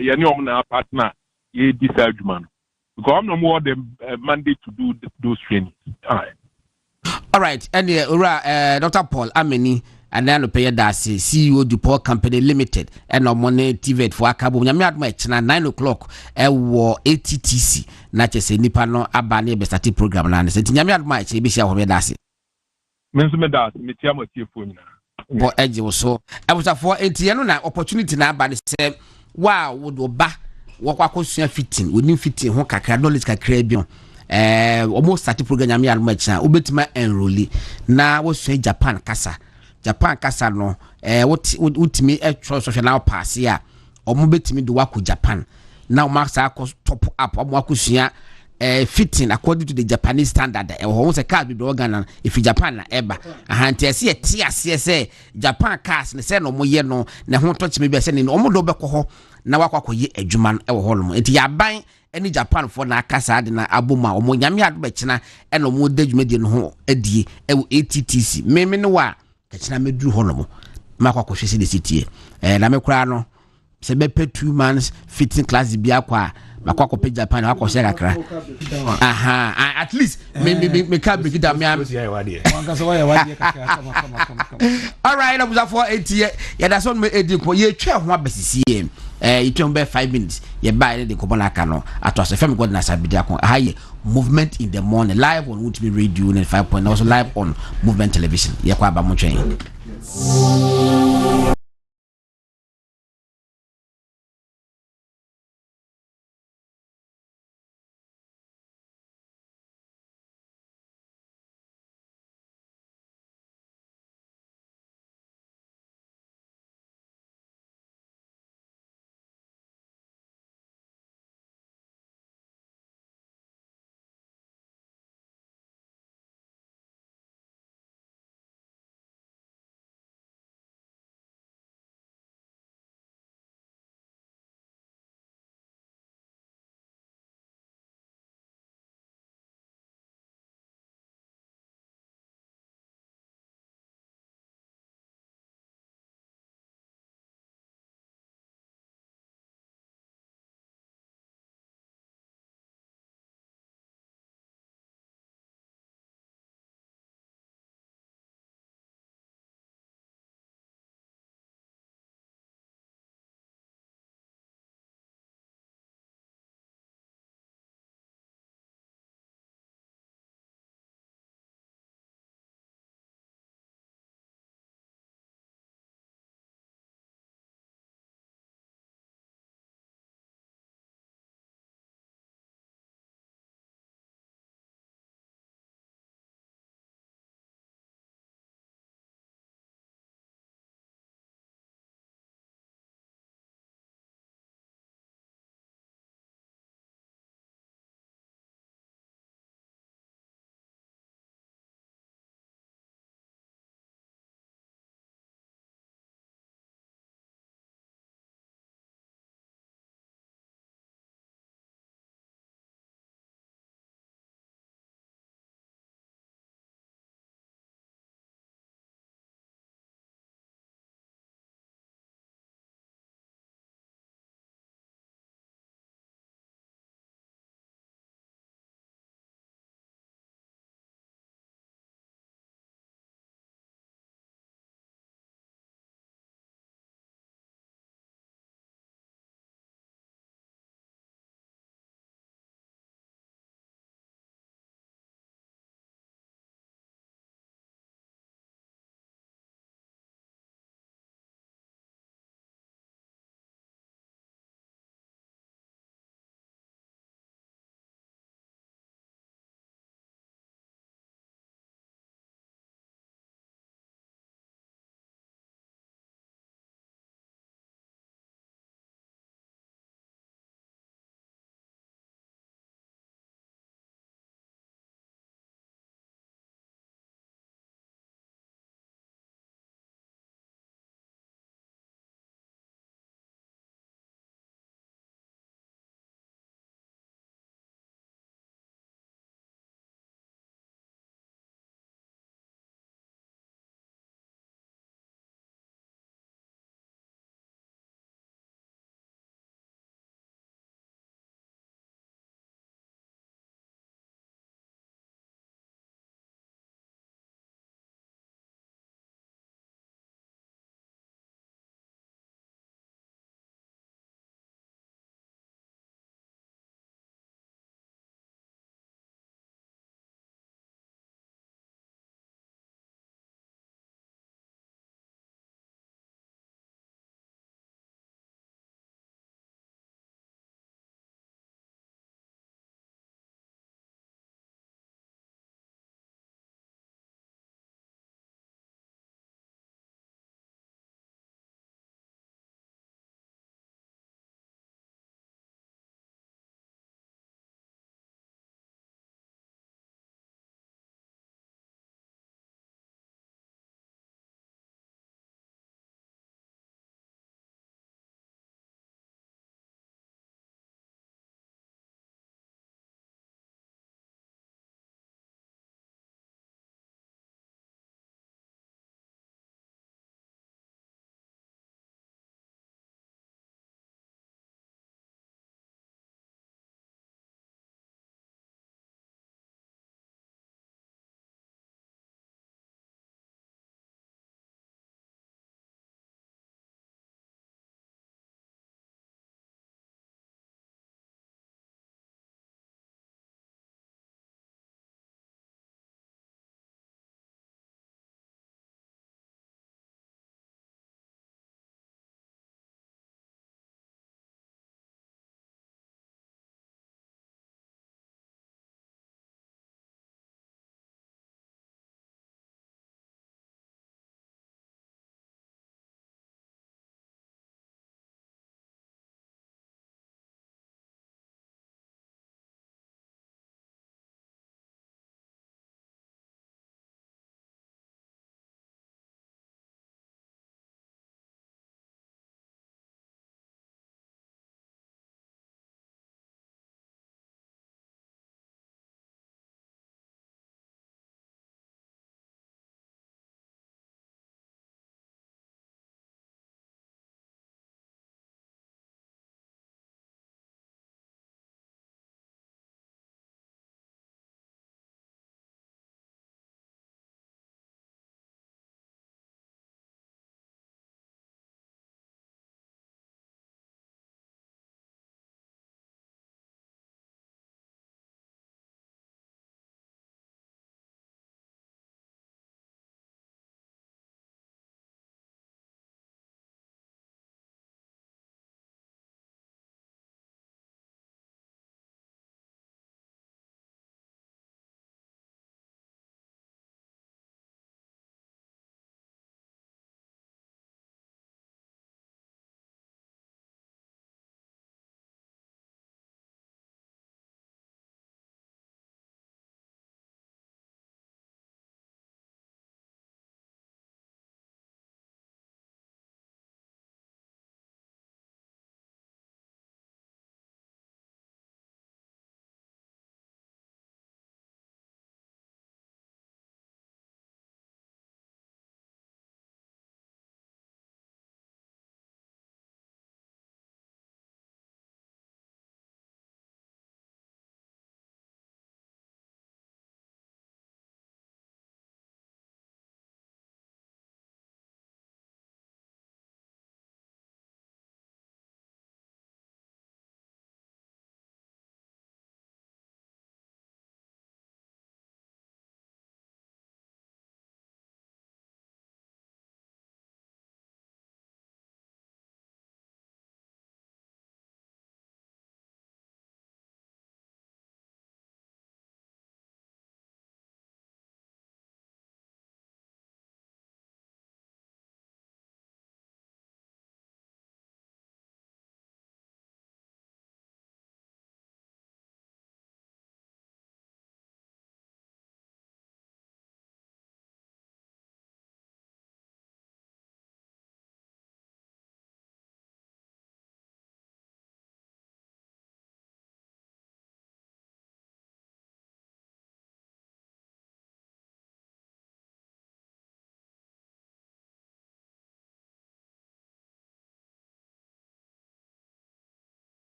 ye ni omna partner ye decide juma because I'm no more the mandate to do those trainings all right and Dr. Paul Ameni and then pay that CEO Dupont Company Limited and on money TVET for Akabo Nyame adma echina 9 o'clock wo ATTC na chese nipa no abane be start program na se Nyame adma echi be share ho be dase menso me dase me tia matiefo nyina bo eje wo so abusafo enti no na opportunity na abane se wa wo do ba wo kwakosua fitting woni fitting ho kakra knowledge kakra bi almost start program Nyame adma echina obetima enroll na wo sua Japan kasa Japan kasa no wotimi social now pass ya omo betimi do wako Japan now max akọ top up omo akosua fitting according to the Japanese standard ho se car bi do Ghana if Japan na eba ahante ase ti ase se Japan cars ne se no mo ye no ne ho to chime bi se ne omo do bekọ ho na wakọ ye adwuma no ho no enti yaban any Japan for na kasa de na aboma omo nyame ado be china e no mo dadwuma di no ho adie ATTC meme no wa kachina medru honomo makwa kohwese de city na mekura no se bepe 2 months fitting class bia kwa makwa ko pe Japan akwa share kakra at least me ka break down me am all right abuza for 8 ya da so me edi ko ye twa ho abesisi it will be 5 minutes ye buy the kopona aka no atose fam god na Asare-Bediako haye movement in the morning live on Ultimate Radio 95.9 also live on Movement Television ye kwa ba mo twen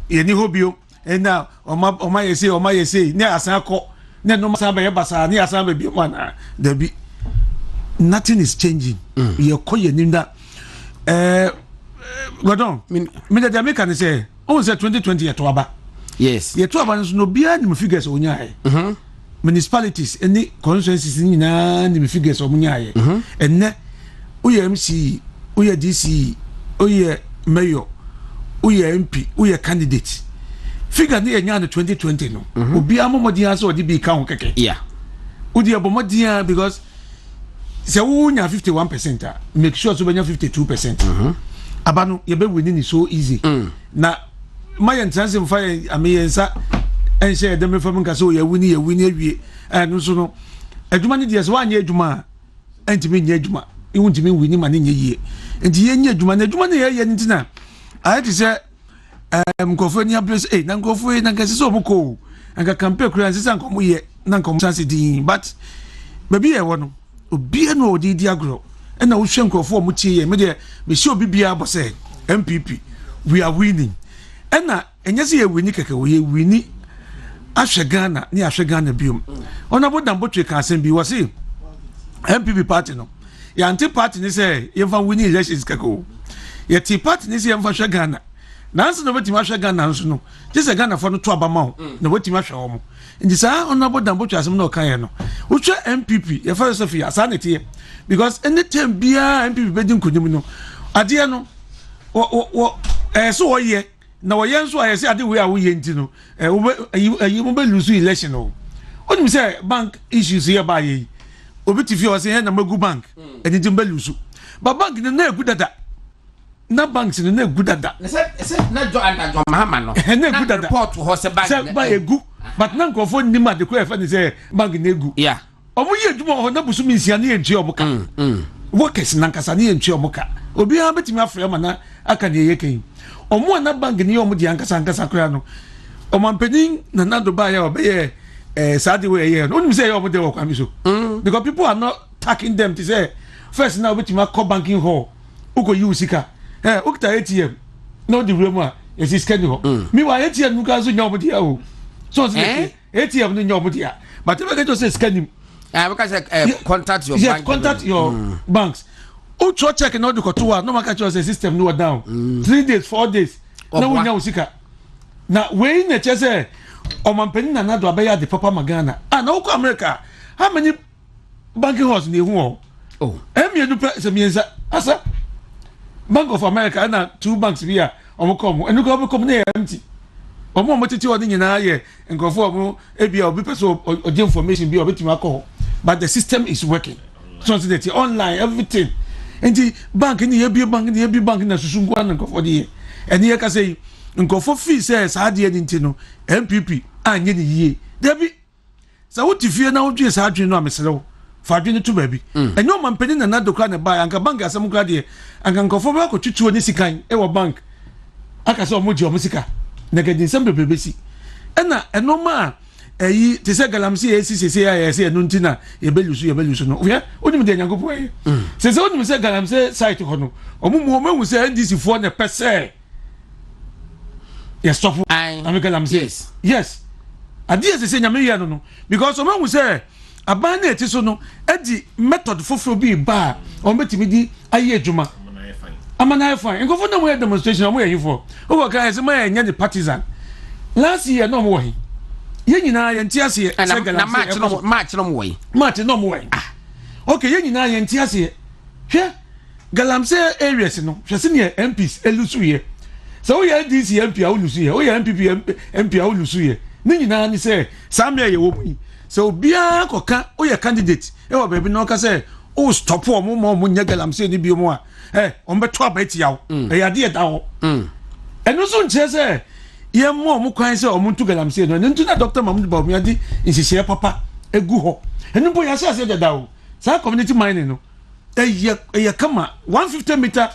ye ni hobio na oma yesi ne asan ko ne no masan be basa ne asan be bi mana da bi nothing is changing ye ko ye nimda Godon me da me kan say on say 2020 yeto aba yes yeto aba no bia ni figures onya municipalities any constituencies ni na ni figures onya enne uye MC uye DC uye mayor uye MP uye candidate figure ni enya no 2020 no obi amomodi aso odi bi ka ho keke yeah odi abomodi because say unya 51% make sure so benya 52% abano ye be winning is so easy na my transim fire ameyensa en share dem fam nka so ye wini awie no so no adwuma ne de so anya adwuma entimi nya adwuma iwuntimi wini ma ne nya yie enti ye nya adwuma na adwuma ne ye ntina I had to say mkofo ni ables na nkofo na nkase so mko anka campaign kura nsesa nkomo ye na nkomo chance din but baby ye wono obi na odi agro na wo hwe nkofo mo tie ye me de me shi obi bia bo say MPP we are winning na enyese ye wini keke wo ye wini ahwe Ghana ni ahwe Ghana biom ona bodam botwe ka asem bi wo say MPP party no ya anti party ni say ye fa winning elections keke wo ye ti party ni say ye fa hwe Ghana nanso no betima hwe Ghana nso no jese Ghana fo no to abama ho na betima hwe wo mo ndi sa ona bodam botwe asem no kan ye no wo hwe MPP ye fa Sofia sanete because anytime bia MPP bedin kunyum no ade no so wo ye na wo ye nso ayese ade we a wo ye nti no ayi mo be lose election no onim say bank issues here by ye obitifi o say na magu bank eni tim be lose ba bank na egu dada na banks na egu dada se na jo anda jo mahama no na egu dada report ho se bank ba egu but na nkofo nima de ko efa ni say bank na egu yeah omo ye djuma ho na busumi nsia na ye ntwe omoka workers na nkasa na ye ntwe omoka obi ha betimi afre ma na aka ne ye kan omo na bank ni omo di ankasa kura no omo mpedin na nado ba ya obe ye sadi we ye no nim say omo de wo kwami so because people are not taking them to say first now betimi call banking hall uko use sika ukita ATM no di room a ye si scan ho mi wa ATM nuka so nya omo dia o so say ATM no nya omo dia but if I get to say scan because contact your bank. Bank. Contact your banks. Who check no do kotua no market your system no down. 3 days, 4 days. No we nya usika. Na we na chese o mampeni na nado abeya the papa magana. Na uko America. How many banking halls ni hu? Oh. Emi edu pe se mienza. Asa Bank of America na 2 banks bia omokom. Enu ko omokom na empty. Omo motiti odi nyina ye nkofo omo ebia obi person oje information bi obetima akọ but the system is working so that online everything and the bank ni ye bank na susu ngwa na nkofo de eni ye ka say nkofo fee say sa de ni ntino MPP anye ni yie debi sa wuti fie na wodwe sa adwe no amesrew fa adwe ni to baby enyo mampeni na dokra na buy anka bank asem kra de anka nkofo ba ko tutuo ni sikan e wo bank aka say omo je omo sika negedin sembe bebesi ena enoma eyi te se galamsi esi ya esi enu ntina yebelusu no oya onim de nyangopo e se onim se galamsi site ho no omumu omehu se NDC fo na pese yes stop am galamsi yes adi se nyame ya no because omehu se aban na eti so no edi method foforo bi ba o metimi di aye adwuma amana fine nkofo na mo demonstration mo ye for o ka se ma nya the partisan last year no mo wo ye nyina ye ntiase na match no mo wo okay ye nyina ye ntiase hwe galamse areas no hwe se ne MPs elusu ye so we DC MP a olusu ye o ye MPP MP a olusu ye ni nyina ni se samia ye wo mu so bia koka o ye candidate e wo baby no ka se o stop o mo nya galamse ni bi mo a on beto abeti yawo ya de da ho eno so nche se ye mo kwan se o muntu galamse no ntu na Dr. Mahmoud Bawumia adi insise papa egu ho eno bo ya se da ho sa community mining no ye kama 150 meter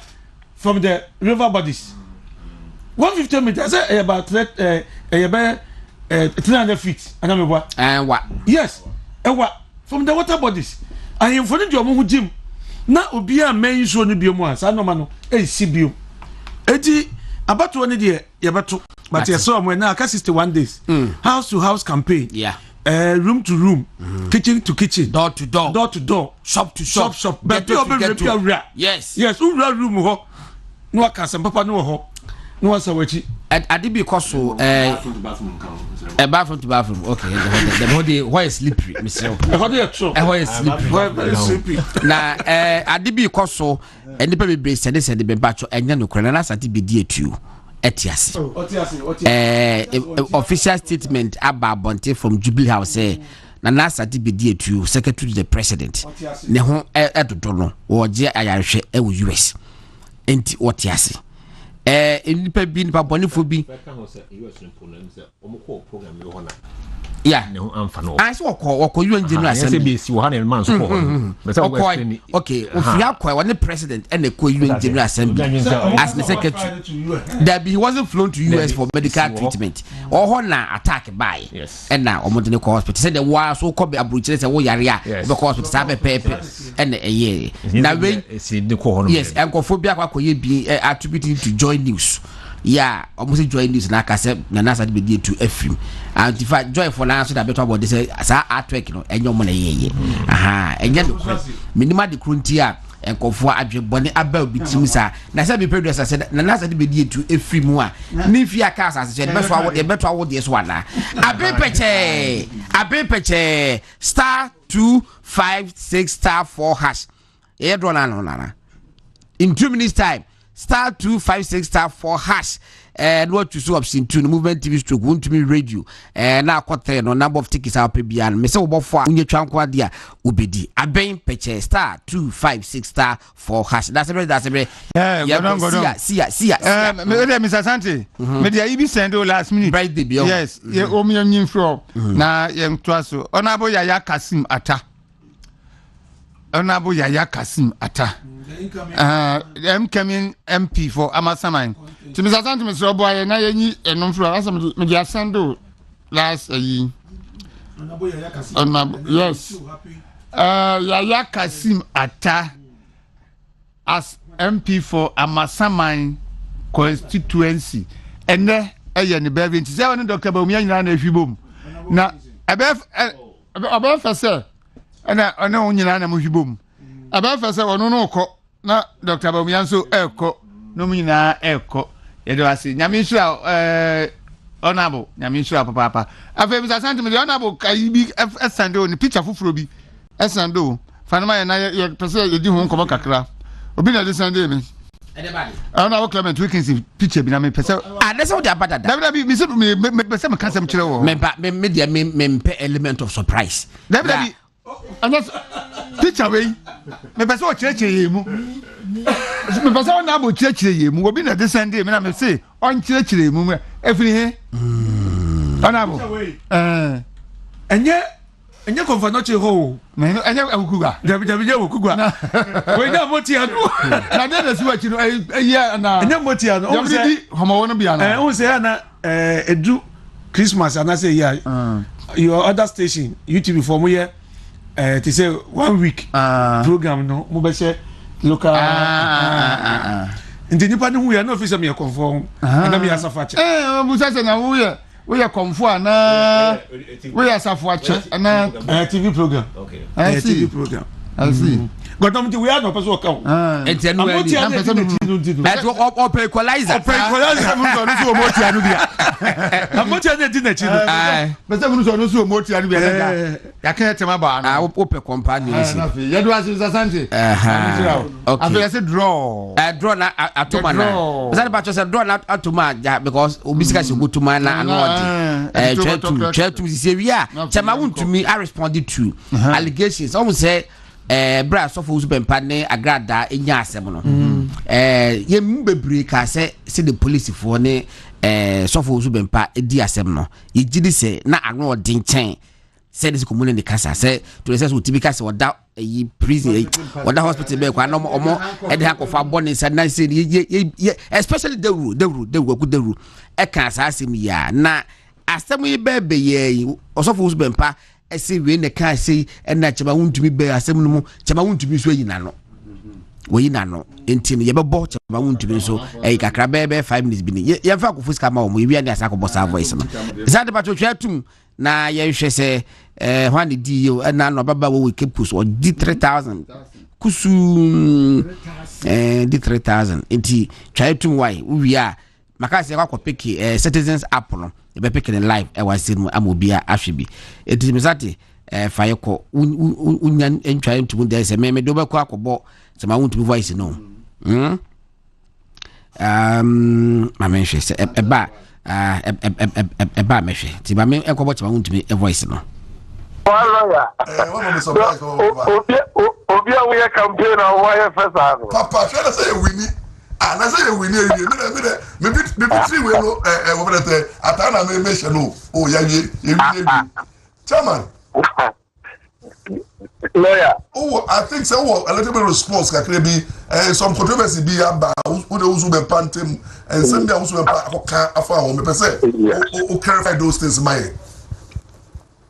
from the river bodies 150 meters about 300 feet anamebwa what yes from the water bodies I am for the job who gym na obi a men so no biom a sa no ma no si biom eti abato ne de ye beto but you saw when now 61 days. House to house campaign. Yeah. Room to room, kitchen to kitchen, door to door, shop to shop. But yes. Room ho. No akasa papa no ho. No asa wachi. Adibi koso bathroom to bathroom. Okay. The body why is slippery, Monsieur. Why is slippery. Na Adibi koso enipa bebre send the bacho enya no kra na sati be die tu. Etiasi. Official statement about Bonte from Jubilee House na nasa di be to secretary to the president ne ho edodo no wo je ayarhwe e wo US enti otiasi enipa bi nipa bonifo bi yeah ne ho amfa no I so wako UN General Assembly si wo ha ne man so ko okay ofia kwa one president and the UN General Assembly as the secretary that he wasn't flown to US for medical treatment or ho na attack by and now omodene ko hospital said the war so ko be abruchere say wo yare a be ko hospital sabe pepe and ye na we yes enkophobia kwa ye bi attributing to Joy News. Yeah, almost join this na kase na nasa de be to afrim and if I joy for now so that better about this sa artwork no enyo mo na ye aha enye de kro minima de krunti a enkofo adwebone aba obitim sa na say be producer said na nasa de be to afrim a ni fi aka asase se be so awo de beto awo de so ana abepeche *256*4# e do na no na in 2 minutes time *256*4# and what you saw option 2 movement TV stroke won't to me radio na kwatre no number of tickets out pe bia me se wo bofo a unye twanko ade a obedi aben peche *256*4# that's every see Mr. Sante me dey be send last minute right the yes ye omyanyim fro na ye ntwaso onabo Yaya Kasim Ata incoming MP for Amasaman. To Mr. Santi, Mr. Oboy, and I and from Media Sando last year. Yes. Yaya Kasim Ata as MP for Amasaman constituency. And there, I Bevin, 7 Dr. Bomian and a few boom. Now, above sir, and I know Nina Mushibum. Above us, no ko na Dr. Bomianso eko no mina eko yedo ase nyamisha honorable nyamisha papa afa Mr. Santi me honorable kai bi esando ni picture fufuro bi esando fanama na ye pese ye di ho nkomo kakra obi na de sande me honorable Clement Wilkins picture bi na me pese that's what about that be me pese me kansem kire wo me element of surprise be and that's picture way me pese o chire mu me pese o na bo chire mu obi na de Sunday me na me say on chire mu every he onabo enye konfa no che ho me enye akuga jabi akuga we na moti anu na de na siwa chino ya na enye moti anu o se homo wonu bia na o se na edu Christmas and I say yeah your other station YouTube for me to say 1 week program no mo be say local ndi nipa no hu ya no officer me confirm na me asafache mo say na we are confirm na we are asafache na TV program okay TV program I see but we are no person come enti anu but equalizer mo so moti anu bia amoti anu di na chi no but mo so moti anu bia ya ka tema ba na ope company ni ye do asu Sante okay afi say draw draw na atoma na say ba cho say draw na atoma because obisika se gotuma na anu try to say we are chama wuntumi I responded to allegations almost say bra sofo usubempa ne agrada enya asem no ye mbebre ka se the police for ne sofo usubempa edi asem no ye gidi se na anu odin chen se this community ne kasa se to say so tibika se oda yi prison oda hospital be kwa no omo e de akofa bone se na se especially the rule e kan sa asem ya na asem yi bebe ye osofo usubempa ese we ne ka ese na chema wuntumi be asem no mu chema wuntumi so yina no we na no enti no ye bebo chama wuntumi so kakra bebe 5 minutes bi ni ye fa ko fuska ma o mo wi ne asako bossa voice no zade patro twatum na ye hwe se hwan di yo na no baba wo keep kus o di 3000 kusu di 3000 enti twatum why wi a maka se kwa pick citizens app no e be pick in live e was in amobia ahwebi enti mesate faye ko unyan entwa ntumu de se me do be ko akobo se ma wontu voice no ma menhwe se eba mehwe ti ba me ekobo se ma wontu voice no obi a we campaign on why first papa tell say we need and I say we need me three we no over there atana me mention no oh yeah chairman lawyer oh I think so a little bit response can be some controversy be about who the who be pantem and some dey also be afa ho me say o clarify those things my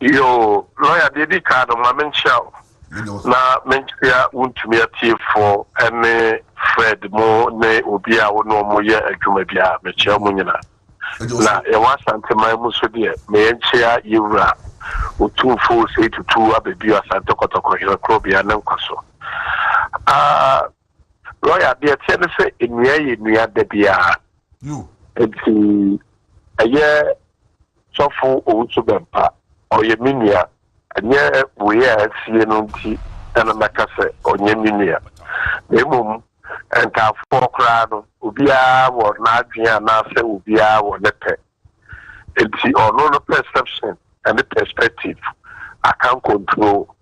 yo lawyer dey card ma mention na mentia wuntumi atie for ene Fred mo ne obi a wo no mo ye adwuma bia me chia mo nyina na e wa sante mai mo so de me enchia yewura otumfo se tutu abebi asante kotoko hira krobia na nkwaso lawyer de tie se enua de bia you enti aye sofo owusu bempa oye minia anye we a sie no nti ana makase onye minia emum enta fokra no obia wo na adwen na se obia wo nepe enti ono no perception and the perspective I can't control,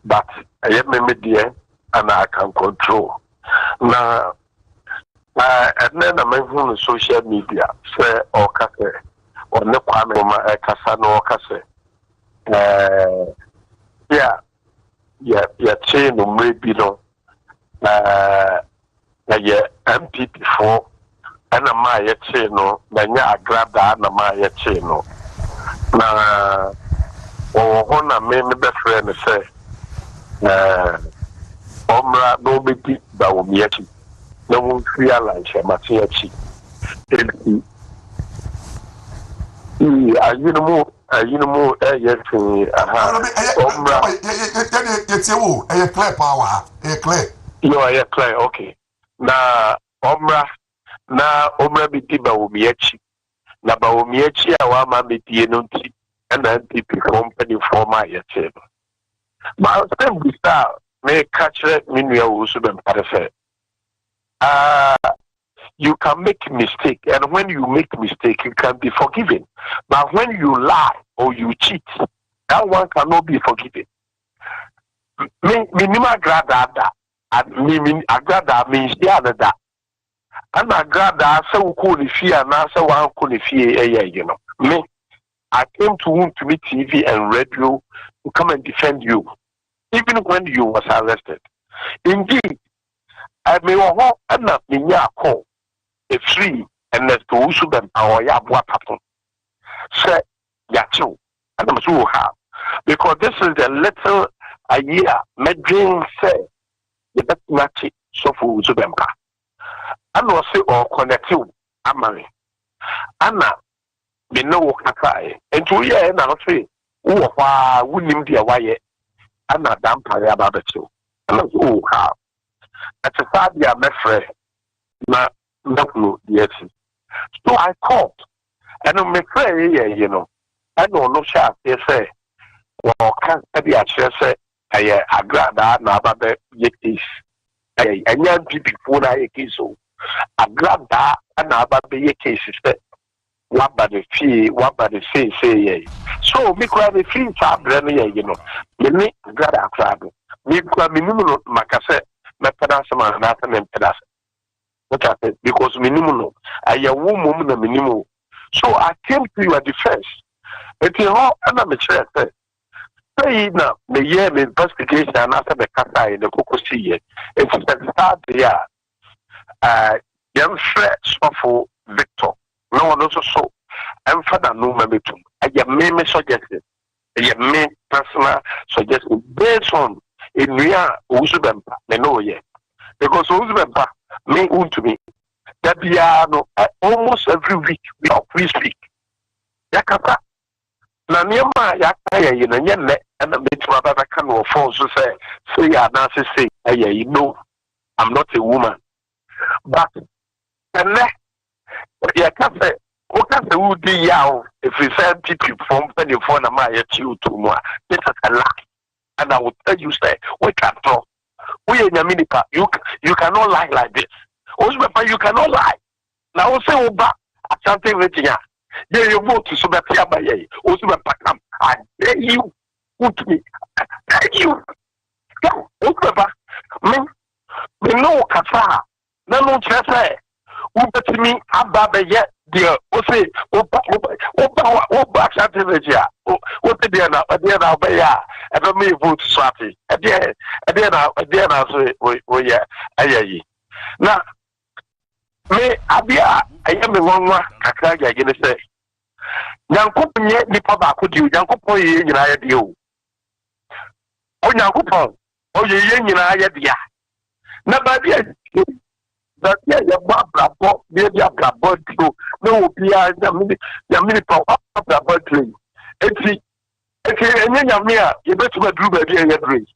but I am a media and I can control. Now, and then I'm on social media, say or cafe, or no kwame casano or cafe. Yeah, chain or maybe no, yeah, MPP for, and a Maya chain no, then I grab that and a Maya chain no. Na hona me best friend say omra no beti ba omiachi na won realize matiachi enti ayinmo yetin aha omra yetewo clear power clear yo clear okay na omra beti ba omiachi na ba omiachi a wa ma medie no nti na NPP company former yete ma stem bi sta me catch me nua wo so be mpare you can make mistake and when you make mistake you can be forgiven but when you lie or you cheat that one cannot be forgiven me nima grada me agrada means that and agrada say we call the fear na say one call the fear you know me I came to meet TV and radio to come and defend you even when you was arrested indeed I may want to me call a free and let's go to them our yabwa pattern say yachu and I'm so have because this is a little a year medrin say the best match so for to them and was say or connect you amari Anna me no kaka and to ye na no say wo kwa wunim dia waye Anna dampare ababetu and so have at a sadia mefre na no yes so I called and me pray you know I no sha say wo kan be a say aye agrada na ababe yetis aye anya bibi fo na yekiso agrada na ababe yekis say what by the say so me kwa the free fabre no you know me agrada agrado me kwa minimum makase me pedasa man na me pedasa because minimum I woman na minimum so I came to your defense it is how and I'm say na me year me investigation and after the kasa in the kokosi ye it's the start there young threats of Victor no one also so I'm father no metum I me suggested me personal suggestion based on in real usubempa me know ye because so me to me. That we are almost every week we speak. Yakata. Na niema yakaya you know and the bit rather can of phone so say ya Nancy say you know I'm not a woman. But and yakata okay who do yaw if we send people from the phone am I you to more. This is a lie. And I will tell you say we can talk. We in America you cannot lie like this. Also you cannot lie. Now say Oba Asante Virginia. Yeah, you vote to Subatia by ye. Also, I dare you. Put me. I dare you. Go. Me no kasa. No chese. Ubeti me ababa ye. Dear, Ose. Oba Asante Virginia. What the dear now? Baya. Ever me vote Swati. A dear now. Say, oh yeah. Aye. Now. Me abia ayame wonwa kakra ga gene se Nyankopon ye nipa ba ko di Nyankopon ye nyina ya de o Nyankopon o ye nyina ya de ya na ba bia da ya ba brabo bia brabo do no bia ya mini pa brabo do enti enye nyame a ye betuma duru ba bia ya duru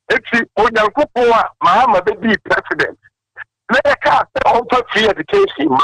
enti o Nyankopon a Mahama be president Let us also free education.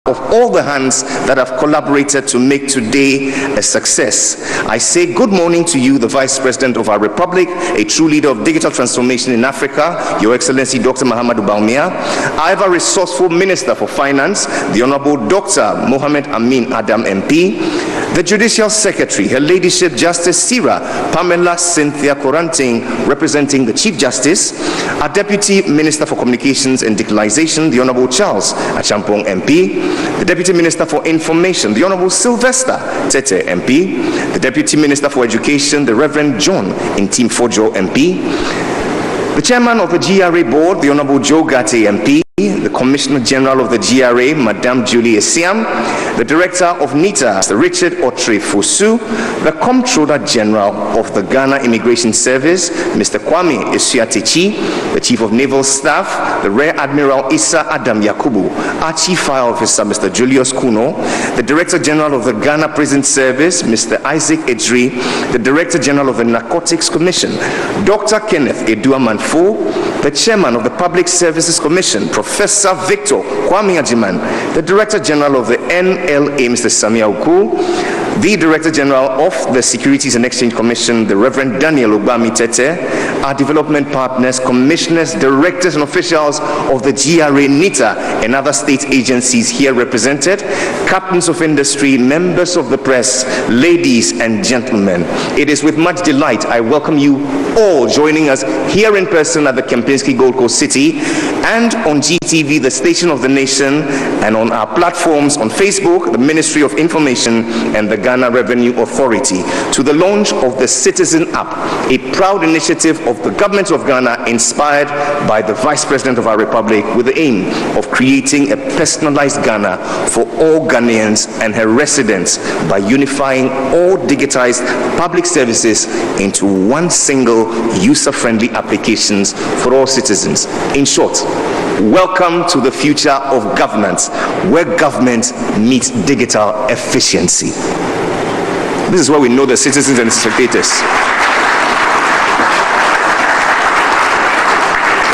Of all the hands that have collaborated to make today a success. I say good morning to you, the Vice President of our Republic, a true leader of digital transformation in Africa, Your Excellency Dr. Mahamadou Bawumia. I have a resourceful Minister for Finance, the Honorable Dr. Mohamed Amin Adam MP, the Judicial Secretary, Her Ladyship Justice Sira Pamela Cynthia Koranting, representing the Chief Justice, our Deputy Minister for Communications and Digitalization, the Honorable Charles Achampong MP, the Deputy Minister for Information, the Honorable Sylvester Tete MP, the Deputy Minister for Education, the Reverend John Intim-Fojo MP, the Chairman of the GRA Board, the Honorable Joe Gate MP, the Commissioner General of the GRA, Madame Julie Esiam, the Director of NITA, Mr. Richard Otre Fosu, the Comptroller General of the Ghana Immigration Service, Mr. Kwame Esuatechi, the Chief of Naval Staff, the Rear Admiral Issa Adam Yakubu, our Chief Fire Officer, Mr. Julius Kuno, the Director General of the Ghana Prison Service, Mr. Isaac Edri, the Director General of the Narcotics Commission, Dr. Kenneth Edua Manfo, the Chairman of the Public Services Commission, Professor Victor Kwame Ajiman, the Director General of the NLA, Mr. Samia Uku, the Director General of the Securities and Exchange Commission, the Reverend Daniel Obami Tete, our development partners, commissioners, directors, and officials of the GRA, NITA, and other state agencies here represented, captains of industry, members of the press, ladies and gentlemen. It is with much delight I welcome you all joining us here in person at the Kempinski Gold Coast City and on GTV, the station of the nation, and on our platforms on Facebook, the Ministry of Information, and the Ghana Revenue Authority, to the launch of the Citizen App, a proud initiative of the government of Ghana inspired by the Vice President of our Republic with the aim of creating a personalized Ghana for all Ghanaians and her residents by unifying all digitized public services into one single user-friendly applications for all citizens. In short, welcome to the future of governance, where government meets digital efficiency. This is where we know the citizens and spectators.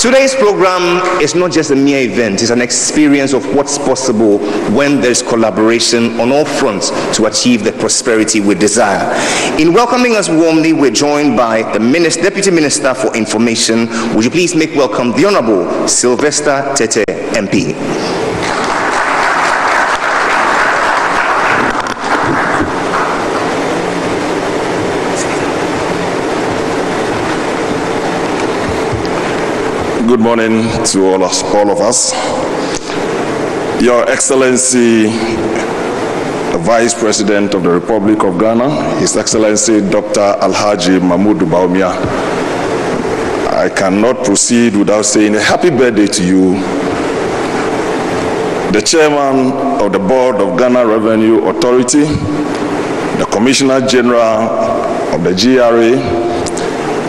Today's program is not just a mere event, it's an experience of what's possible when there's collaboration on all fronts to achieve the prosperity we desire. In welcoming us warmly, we're joined by the Deputy Minister for Information. Would you please make welcome the Honorable Sylvester Tete, MP. Good morning to all of us. Your Excellency, the Vice President of the Republic of Ghana, His Excellency Dr. Alhaji Mahmoud Bawumia, I cannot proceed without saying a happy birthday to you, the Chairman of the Board of Ghana Revenue Authority, the Commissioner General of the GRA,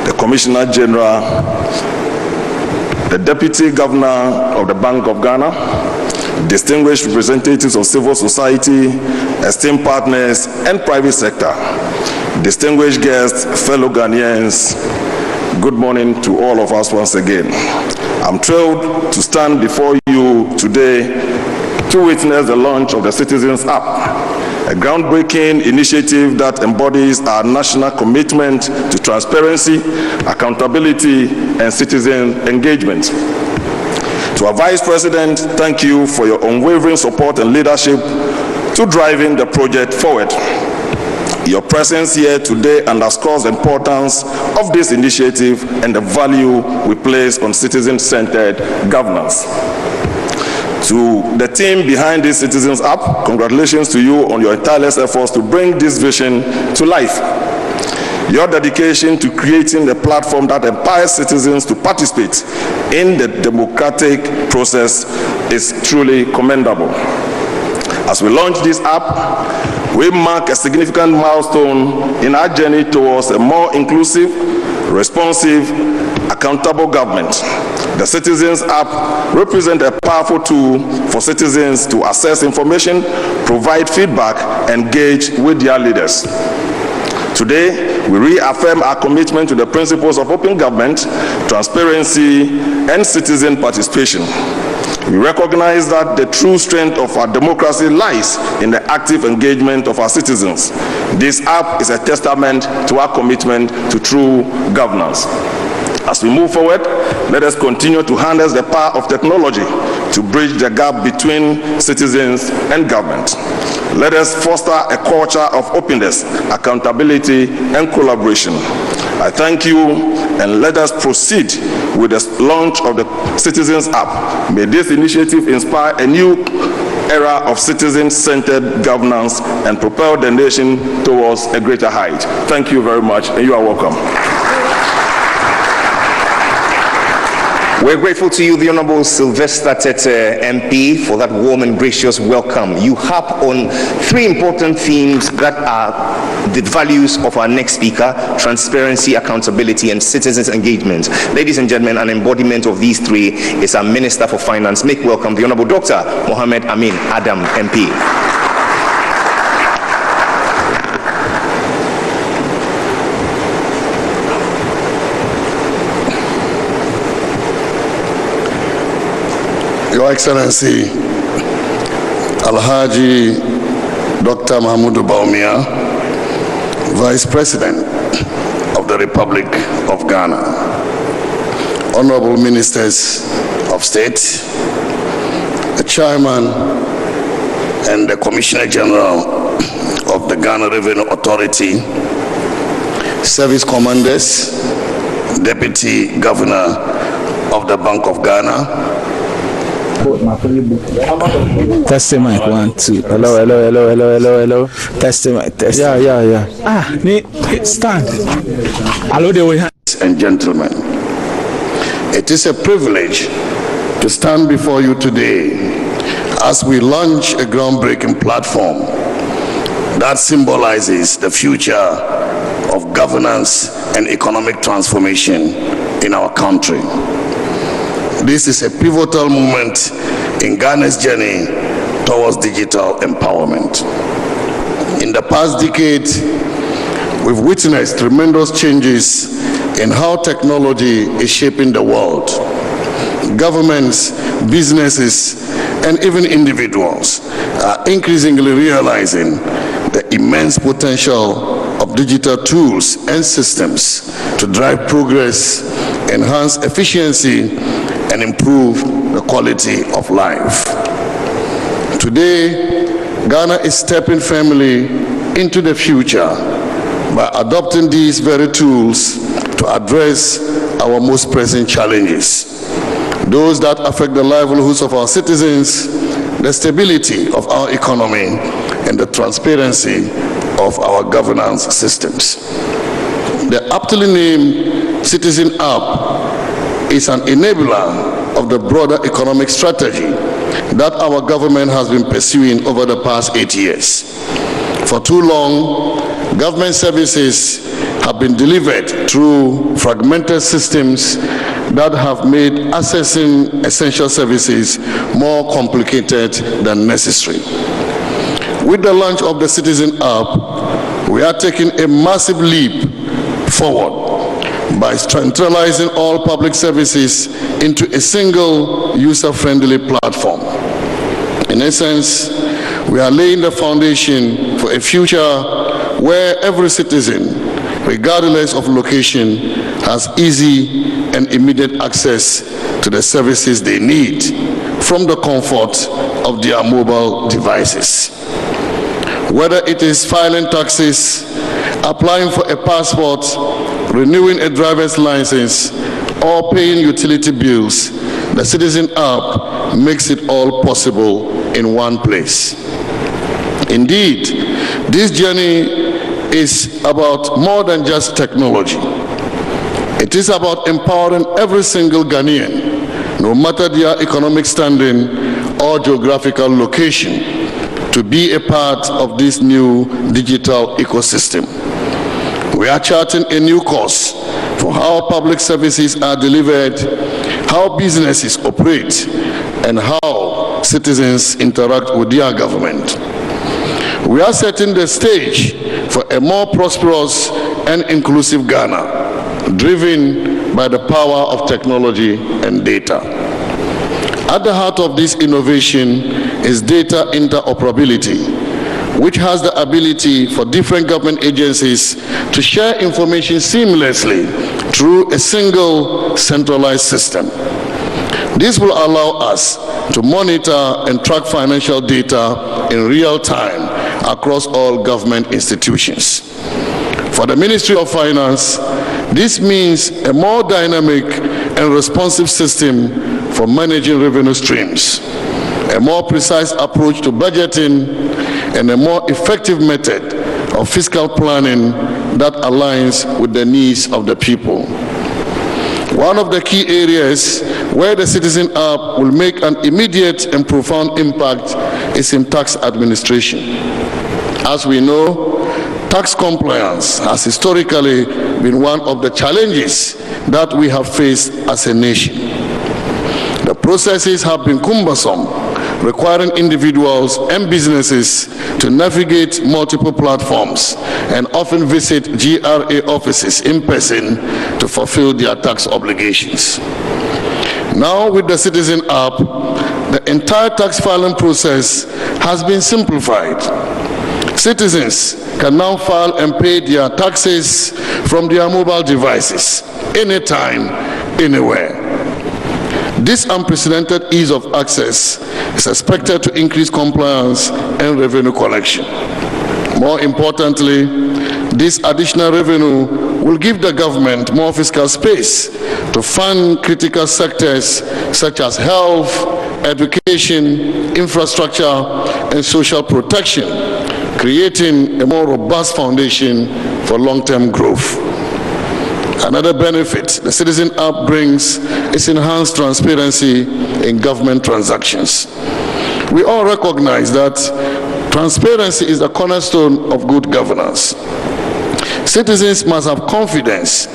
the Commissioner General, the Deputy Governor of the Bank of Ghana, distinguished representatives of civil society, esteemed partners, and private sector, distinguished guests, fellow Ghanaians, good morning to all of us once again. I'm thrilled to stand before you today to witness the launch of the Citizens App, a groundbreaking initiative that embodies our national commitment to transparency, accountability, and citizen engagement. To our Vice President, thank you for your unwavering support and leadership to driving the project forward. Your presence here today underscores the importance of this initiative and the value we place on citizen-centered governance. To the team behind this Citizens App, congratulations to you on your tireless efforts to bring this vision to life. Your dedication to creating a platform that empowers citizens to participate in the democratic process is truly commendable. As we launch this app, we mark a significant milestone in our journey towards a more inclusive, responsive, accountable government. The Citizens App represents a powerful tool for citizens to access information, provide feedback, and engage with their leaders. Today, we reaffirm our commitment to the principles of open government, transparency, and citizen participation. We recognize that the true strength of our democracy lies in the active engagement of our citizens. This app is a testament to our commitment to true governance. As we move forward, let us continue to harness the power of technology to bridge the gap between citizens and government. Let us foster a culture of openness, accountability, and collaboration. I thank you, and let us proceed with the launch of the Citizens App. May this initiative inspire a new era of citizen-centered governance and propel the nation towards a greater height. Thank you very much, and you are welcome. We're grateful to you, the Honorable Sylvester Tete, MP, for that warm and gracious welcome. You harp on three important themes that are the values of our next speaker: transparency, accountability, and citizens' engagement. Ladies and gentlemen, an embodiment of these three is our Minister for Finance. Make welcome the Honorable Dr. Mohammed Amin Adam, MP. Your Excellency Alhaji Dr. Mahmoud Bawumia, Vice President of the Republic of Ghana, Honorable Ministers of State, the Chairman and the Commissioner General of the Ghana Revenue Authority, Service Commanders, Deputy Governor of the Bank of Ghana. Testing mic 1 2. Hello. Testing mic. Yeah. Stand. Hello there. Ladies and gentlemen, it is a privilege to stand before you today as we launch a groundbreaking platform that symbolizes the future of governance and economic transformation in our country. This is a pivotal moment in Ghana's journey towards digital empowerment. In the past decade, we've witnessed tremendous changes in how technology is shaping the world. governments, businesses, and even individuals are increasingly realizing the immense potential of digital tools and systems to drive progress, enhance efficiency, and improve the quality of life. Today, Ghana is stepping firmly into the future by adopting these very tools to address our most pressing challenges, those that affect the livelihoods of our citizens, the stability of our economy, and the transparency of our governance systems. The aptly named Citizen App is an enabler of the broader economic strategy that our government has been pursuing over the past 8 years. For too long, government services have been delivered through fragmented systems that have made accessing essential services more complicated than necessary. With the launch of the Citizen App, we are taking a massive leap forward by centralizing all public services into a single user-friendly platform. In essence, we are laying the foundation for a future where every citizen, regardless of location, has easy and immediate access to the services they need from the comfort of their mobile devices. Whether it is filing taxes, applying for a passport, renewing a driver's license, or paying utility bills, the Citizen App makes it all possible in one place. Indeed, this journey is about more than just technology. It is about empowering every single Ghanaian, no matter their economic standing or geographical location, to be a part of this new digital ecosystem. We are charting a new course for how public services are delivered, how businesses operate, and how citizens interact with their government. We are setting the stage for a more prosperous and inclusive Ghana, driven by the power of technology and data. At the heart of this innovation is data interoperability, which has the ability for different government agencies to share information seamlessly through a single centralized system. This will allow us to monitor and track financial data in real time across all government institutions. For the Ministry of Finance, this means a more dynamic and responsive system for managing revenue streams, a more precise approach to budgeting, and a more effective method of fiscal planning that aligns with the needs of the people. One of the key areas where the Citizen App will make an immediate and profound impact is in tax administration. As we know, tax compliance has historically been one of the challenges that we have faced as a nation. The processes have been cumbersome, requiring individuals and businesses to navigate multiple platforms and often visit GRA offices in person to fulfill their tax obligations. Now, with the Citizen App, the entire tax filing process has been simplified. Citizens can now file and pay their taxes from their mobile devices, anytime, anywhere. This unprecedented ease of access is expected to increase compliance and revenue collection. More importantly, this additional revenue will give the government more fiscal space to fund critical sectors such as health, education, infrastructure, and social protection, creating a more robust foundation for long-term growth. Another benefit the Citizen App brings is enhanced transparency in government transactions. We all recognize that transparency is the cornerstone of good governance. Citizens must have confidence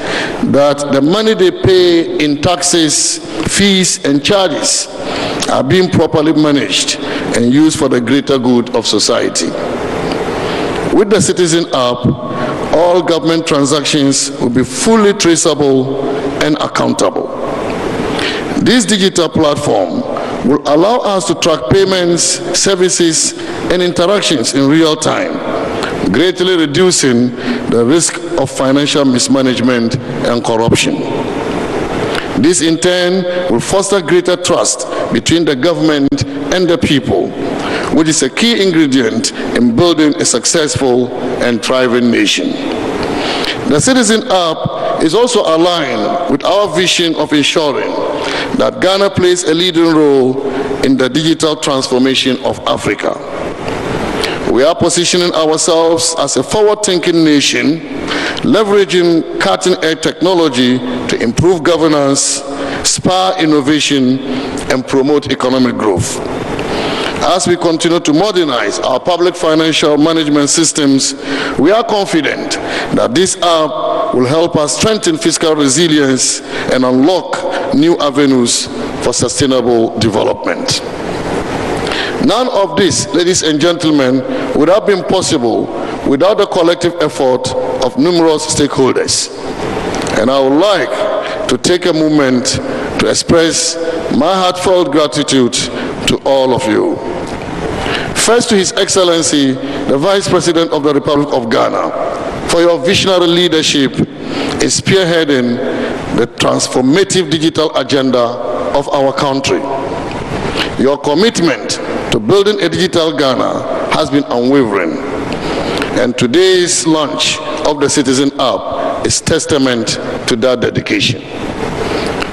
that the money they pay in taxes, fees, and charges are being properly managed and used for the greater good of society. With the Citizen App, all government transactions will be fully traceable and accountable. This digital platform will allow us to track payments, services, and interactions in real time, greatly reducing the risk of financial mismanagement and corruption. This in turn will foster greater trust between the government and the people, which is a key ingredient in building a successful and thriving nation. The Citizen App is also aligned with our vision of ensuring that Ghana plays a leading role in the digital transformation of Africa. We are positioning ourselves as a forward-thinking nation, leveraging cutting-edge technology to improve governance, spur innovation, and promote economic growth. As we continue to modernize our public financial management systems, we are confident that this app will help us strengthen fiscal resilience and unlock new avenues for sustainable development. None of this, ladies and gentlemen, would have been possible without the collective effort of numerous stakeholders. And I would like to take a moment to express my heartfelt gratitude to all of you. First, to His Excellency, the Vice President of the Republic of Ghana, for your visionary leadership in spearheading the transformative digital agenda of our country. Your commitment to building a digital Ghana has been unwavering, and today's launch of the Citizen App is testament to that dedication.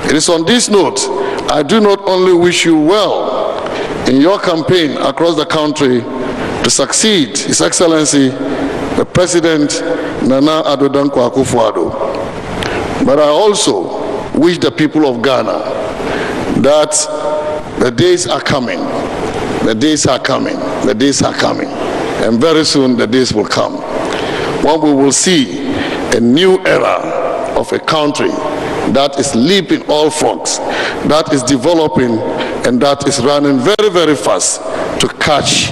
It is on this note, I do not only wish you well in your campaign across the country to succeed His Excellency, the President Nana Addo Dankwa Akufo-Addo, but I also wish the people of Ghana that the days are coming, the days are coming, the days are coming, and very soon the days will come when we will see a new era of a country that is leaping all frogs, that is developing, and that is running very, very fast to catch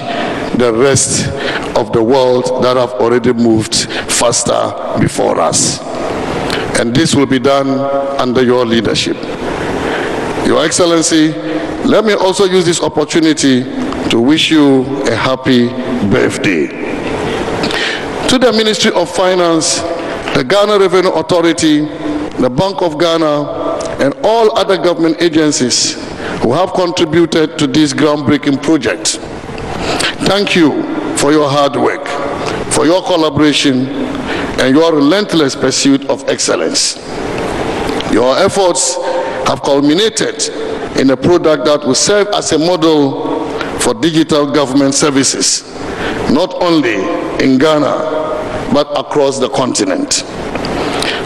the rest of the world that have already moved faster before us. And this will be done under your leadership. Your Excellency, let me also use this opportunity to wish you a happy birthday. To the Ministry of Finance, the Ghana Revenue Authority, the Bank of Ghana, and all other government agencies who have contributed to this groundbreaking project, thank you for your hard work, for your collaboration, and your relentless pursuit of excellence. Your efforts have culminated in a product that will serve as a model for digital government services, not only in Ghana, but across the continent.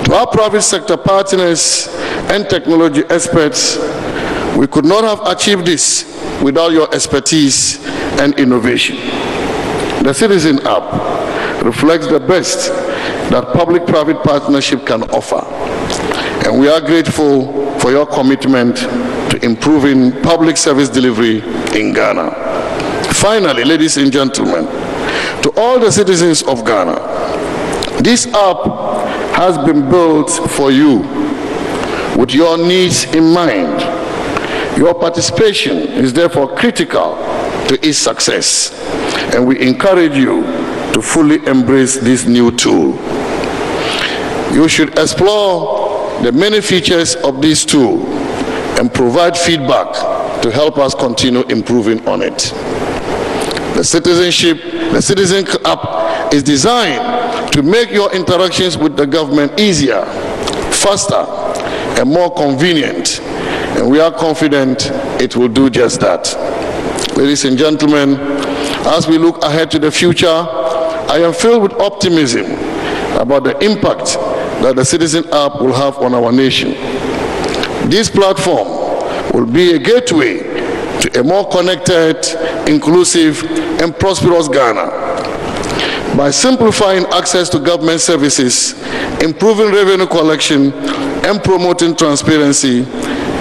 To our private sector partners and technology experts, we could not have achieved this without your expertise and innovation. The Citizen App reflects the best that public-private partnership can offer, and we are grateful for your commitment to improving public service delivery in Ghana. Finally, ladies and gentlemen, to all the citizens of Ghana, this app has been built for you with your needs in mind. Your participation is therefore critical to its success, and we encourage you to fully embrace this new tool. You should explore the many features of this tool and provide feedback to help us continue improving on it. The Citizen App is designed to make your interactions with the government easier, faster, and more convenient, and we are confident it will do just that. Ladies and gentlemen, as we look ahead to the future, I am filled with optimism about the impact that the Citizen App will have on our nation. This platform will be a gateway to a more connected, inclusive, and prosperous Ghana. By simplifying access to government services, improving revenue collection, and promoting transparency,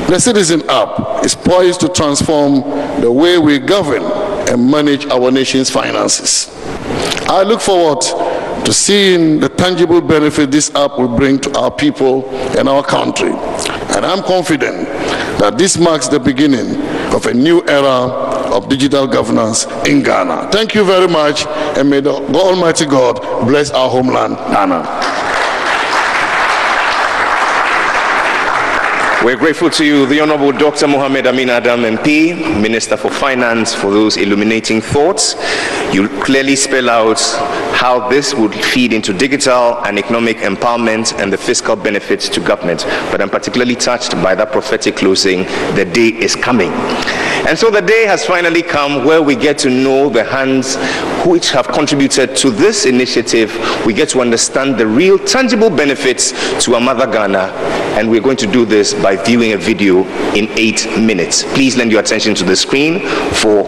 the Citizen App is poised to transform the way we govern and manage our nation's finances. I look forward to seeing the tangible benefit this app will bring to our people and our country. And I'm confident that this marks the beginning of a new era of digital governance in Ghana. Thank you very much, and may the Almighty God bless our homeland, Ghana. We're grateful to you, the Honorable Dr. Mohammed Amin Adam MP, Minister for Finance, for those illuminating thoughts. You clearly spell out how this would feed into digital and economic empowerment and the fiscal benefits to government. But I'm particularly touched by that prophetic closing, the day is coming. And so the day has finally come where we get to know the hands which have contributed to this initiative. We get to understand the real tangible benefits to our mother Ghana, and we're going to do this by viewing a video in 8 minutes. Please lend your attention to the screen for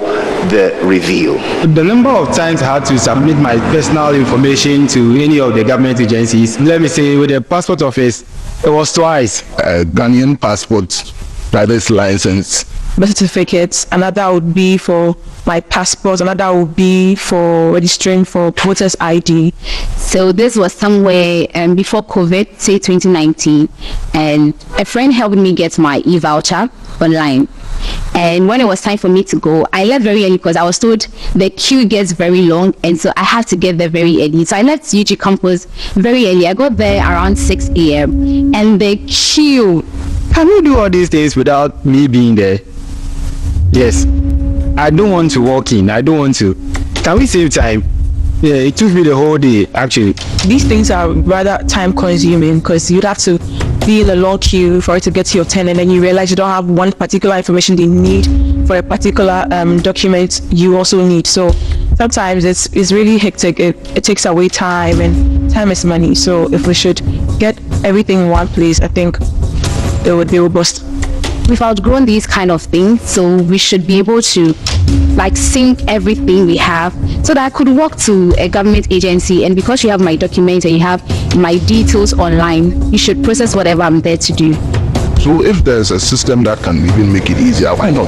the reveal. The number of times I had to submit my personal information to any of the government agencies, let me say with the passport office, it was twice. Ghanaian passport, driver's license, birth certificates, another would be for my passport, another would be for registering for voters ID. So this was somewhere before COVID, say 2019, and a friend helped me get my e-voucher online. And when it was time for me to go, I left very early because I was told the queue gets very long, and so I had to get there very early. So I left UG campus very early. I got there around 6 a.m. and the queue. Can we do all these things without me being there? Yes. I don't want to walk in. I don't want to. Can we save time? Yeah, it took me the whole day, actually. These things are rather time consuming because you'd have to be in a long queue for it to get to your turn, and then you realize you don't have one particular information they need for a particular document you also need. So sometimes it's really hectic. It takes away time, and time is money. So if we should get everything in one place, I think it would be robust. We've outgrown these kind of things, so we should be able to sync everything we have so that I could walk to a government agency, and because you have my documents and you have my details online, you should process whatever I'm there to do. So if there's a system that can even make it easier, why not?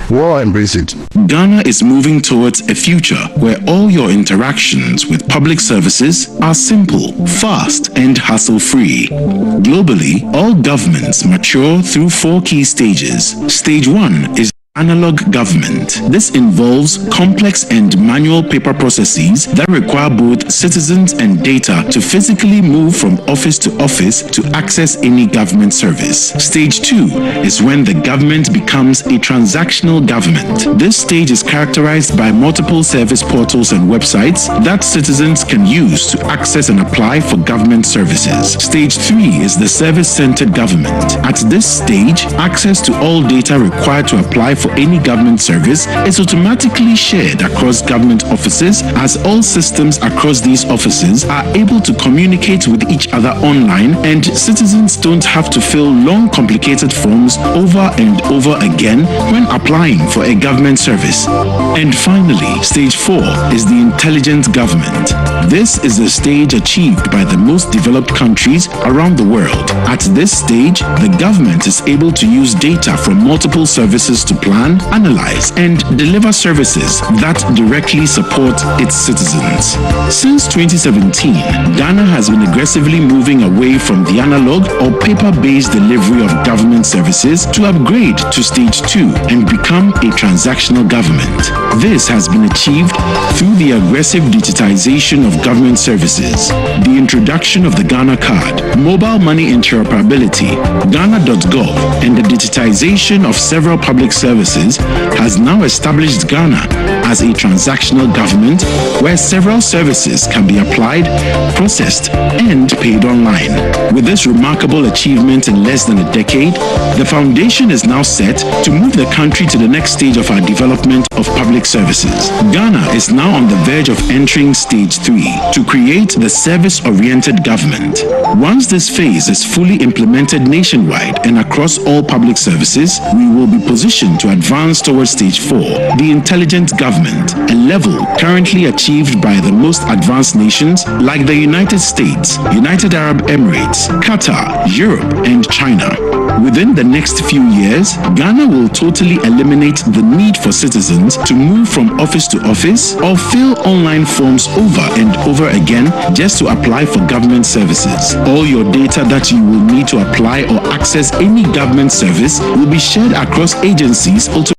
Well, embrace it. Ghana is moving towards a future where all your interactions with public services are simple, fast, and hassle-free. Globally, all governments mature through 4 key stages. Stage 1 is analog government. This involves complex and manual paper processes that require both citizens and data to physically move from office to office to access any government service. Stage 2 is when the government becomes a transactional government. This stage is characterized by multiple service portals and websites that citizens can use to access and apply for government services. Stage 3 is the service-centered government. At this stage, access to all data required to apply for any government service is automatically shared across government offices, as all systems across these offices are able to communicate with each other online, and citizens don't have to fill long, complicated forms over and over again when applying for a government service. And finally, stage 4 is the intelligent government. This is the stage achieved by the most developed countries around the world. At this stage, the government is able to use data from multiple services to plan, analyze, and deliver services that directly support its citizens. Since 2017, Ghana has been aggressively moving away from the analog or paper-based delivery of government services to upgrade to stage 2 and become a transactional government. This has been achieved through the aggressive digitization of government services, the introduction of the Ghana card, mobile money interoperability, Ghana.gov, and the digitization of several public services has now established Ghana as a transactional government where several services can be applied, processed, and paid online. With this remarkable achievement in less than a decade, the foundation is now set to move the country to the next stage of our development of public services. Ghana is now on the verge of entering stage 3 to create the service-oriented government. Once this phase is fully implemented nationwide and across all public services, we will be positioned to advance towards stage 4, the intelligent government, a level currently achieved by the most advanced nations like the United States, United Arab Emirates, Qatar, Europe, and China. Within the next few years, Ghana will totally eliminate the need for citizens to move from office to office or fill online forms over and over again just to apply for government services. All your data that you will need to apply or access any government service will be shared across agencies automatically.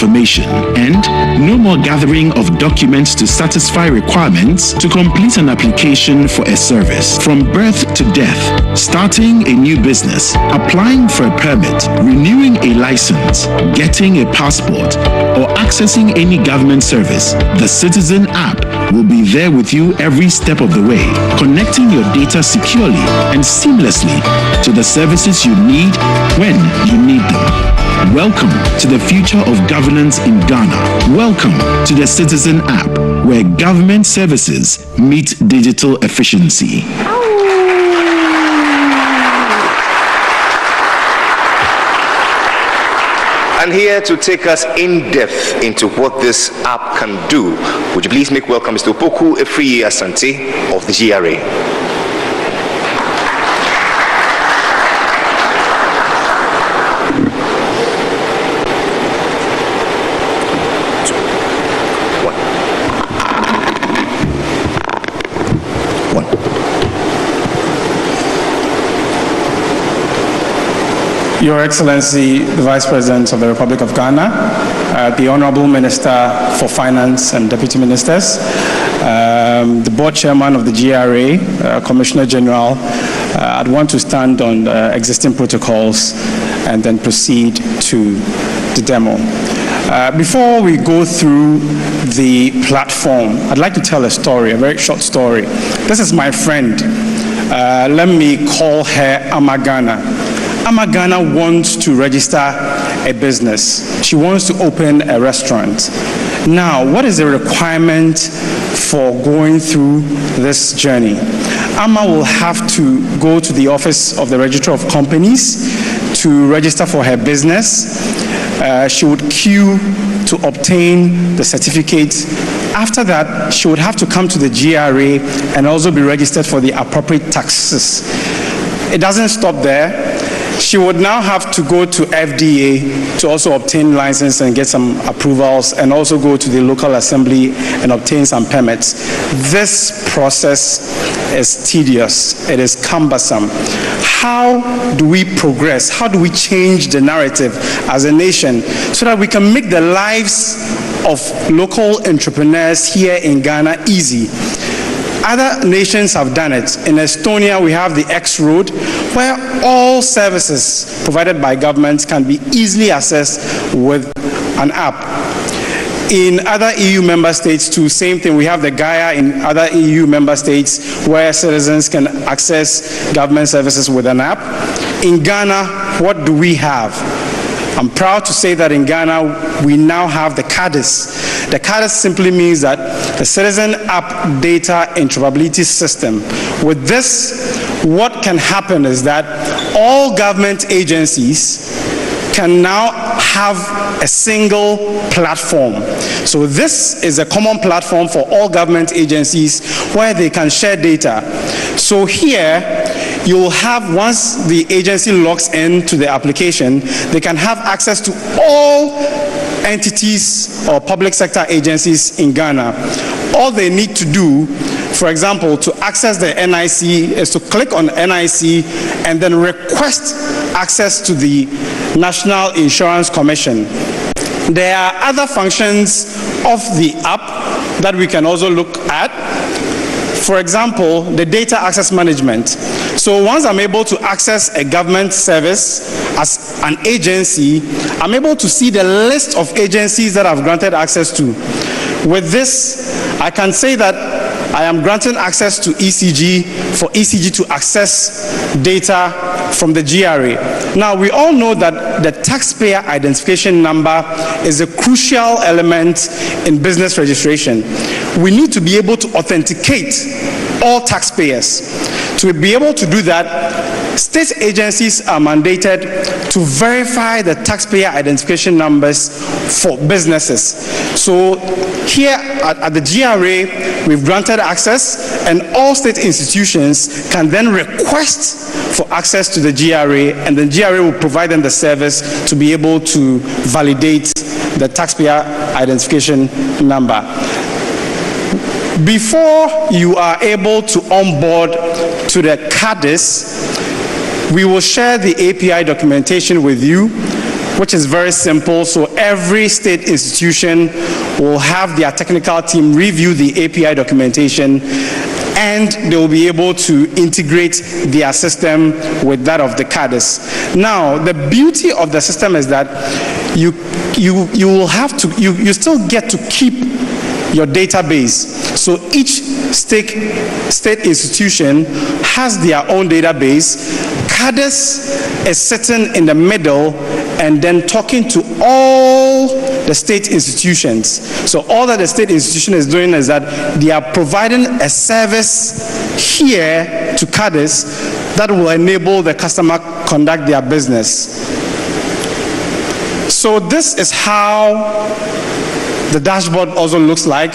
Information and no more gathering of documents to satisfy requirements to complete an application for a service. From birth to death, starting a new business, applying for a permit, renewing a license, getting a passport, or accessing any government service, the Citizen app will be there with you every step of the way, connecting your data securely and seamlessly to the services you need when you need them. Welcome to the future of governance in Ghana. Welcome to the Citizen app, where government services meet digital efficiency. And here to take us in depth into what this app can do, would you please make welcome Mr. Opoku Efriye Asante of the GRA. Your Excellency, the Vice President of the Republic of Ghana, the Honorable Minister for Finance and Deputy Ministers, the Board Chairman of the GRA, Commissioner General, I'd want to stand on existing protocols and then proceed to the demo. Before we go through the platform, I'd like to tell a story, a very short story. This is my friend. Let me call her Amagana. Amagana wants to register a business. She wants to open a restaurant. Now, what is the requirement for going through this journey? Amma will have to go to the office of the Registrar of Companies to register for her business. She would queue to obtain the certificate. After that, she would have to come to the GRA and also be registered for the appropriate taxes. It doesn't stop there. She would now have to go to FDA to also obtain license and get some approvals, and also go to the local assembly and obtain some permits. This process is tedious. It is cumbersome. How do we progress? How do we change the narrative as a nation so that we can make the lives of local entrepreneurs here in Ghana easy? Other nations have done it. In Estonia, we have the X Road, where all services provided by governments can be easily accessed with an app. In other EU member states too, same thing. We have the Gaia in other EU member states where citizens can access government services with an app. In Ghana, what do we have? I'm proud to say that in Ghana, we now have the CADIS. The CADIS simply means that the Citizen App Data Interoperability System. With this, what can happen is that all government agencies can now have a single platform. So this is a common platform for all government agencies where they can share data. So here, you'll have, once the agency logs into the application, they can have access to all entities or public sector agencies in Ghana. All they need to do, for example, to access the NIC is to click on NIC and then request access to the National Insurance Commission. There are other functions of the app that we can also look at. For example, the data access management. So once I'm able to access a government service as an agency, I'm able to see the list of agencies that I've granted access to. With this, I can say that I am granting access to ECG for ECG to access data from the GRA. Now, we all know that the taxpayer identification number is a crucial element in business registration. We need to be able to authenticate all taxpayers. To be able to do that, state agencies are mandated to verify the taxpayer identification numbers for businesses. So here at the GRA, we've granted access, and all state institutions can then request for access to the GRA, and the GRA will provide them the service to be able to validate the taxpayer identification number. Before you are able to onboard to the CADIS, we will share the API documentation with you, which is very simple. So every state institution will have their technical team review the API documentation, and they will be able to integrate their system with that of the CADIS. Now, the beauty of the system is that you will have to, you still get to keep your database. So each state institution has their own database. CADIS is sitting in the middle and then talking to all the state institutions. So all that the state institution is doing is that they are providing a service here to CADIS that will enable the customer conduct their business. So this is how the dashboard also looks like,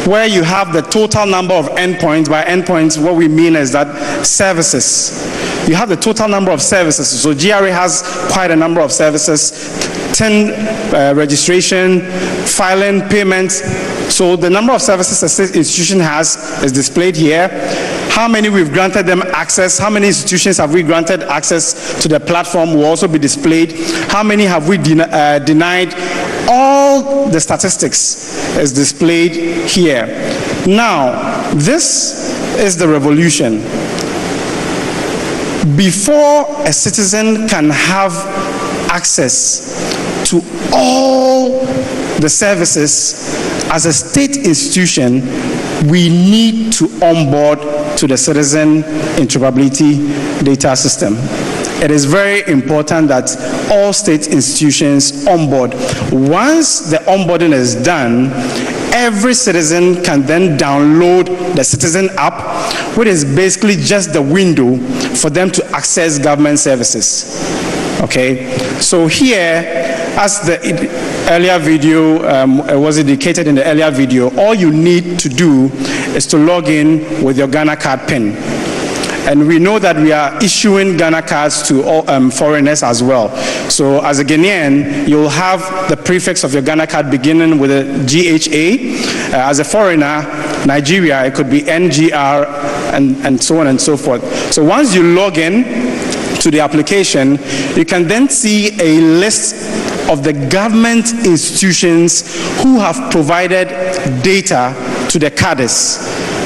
where you have the total number of endpoints. By endpoints, what we mean is that services. You have the total number of services. So GRA has quite a number of services: 10 registration, filing, payments. So the number of services a state institution has is displayed here. How many we've granted them access, how many institutions have we granted access to the platform will also be displayed. How many have we denied? All the statistics is displayed here. Now, this is the revolution. Before a citizen can have access to all the services as a state institution, we need to onboard to the citizen interoperability data system. It is very important that all state institutions onboard. Once the onboarding is done, every citizen can then download the citizen app, which is basically just the window for them to access government services. Okay, so here, as the earlier video was indicated in the earlier video, all you need to do is to log in with your Ghana card PIN. And we know that we are issuing Ghana cards to all foreigners as well. So as a Ghanaian, you'll have the prefix of your Ghana card beginning with a GHA. As a foreigner, Nigeria, it could be NGR, and so on and so forth. So once you log in to the application, you can then see a list of the government institutions who have provided data to the CADIS.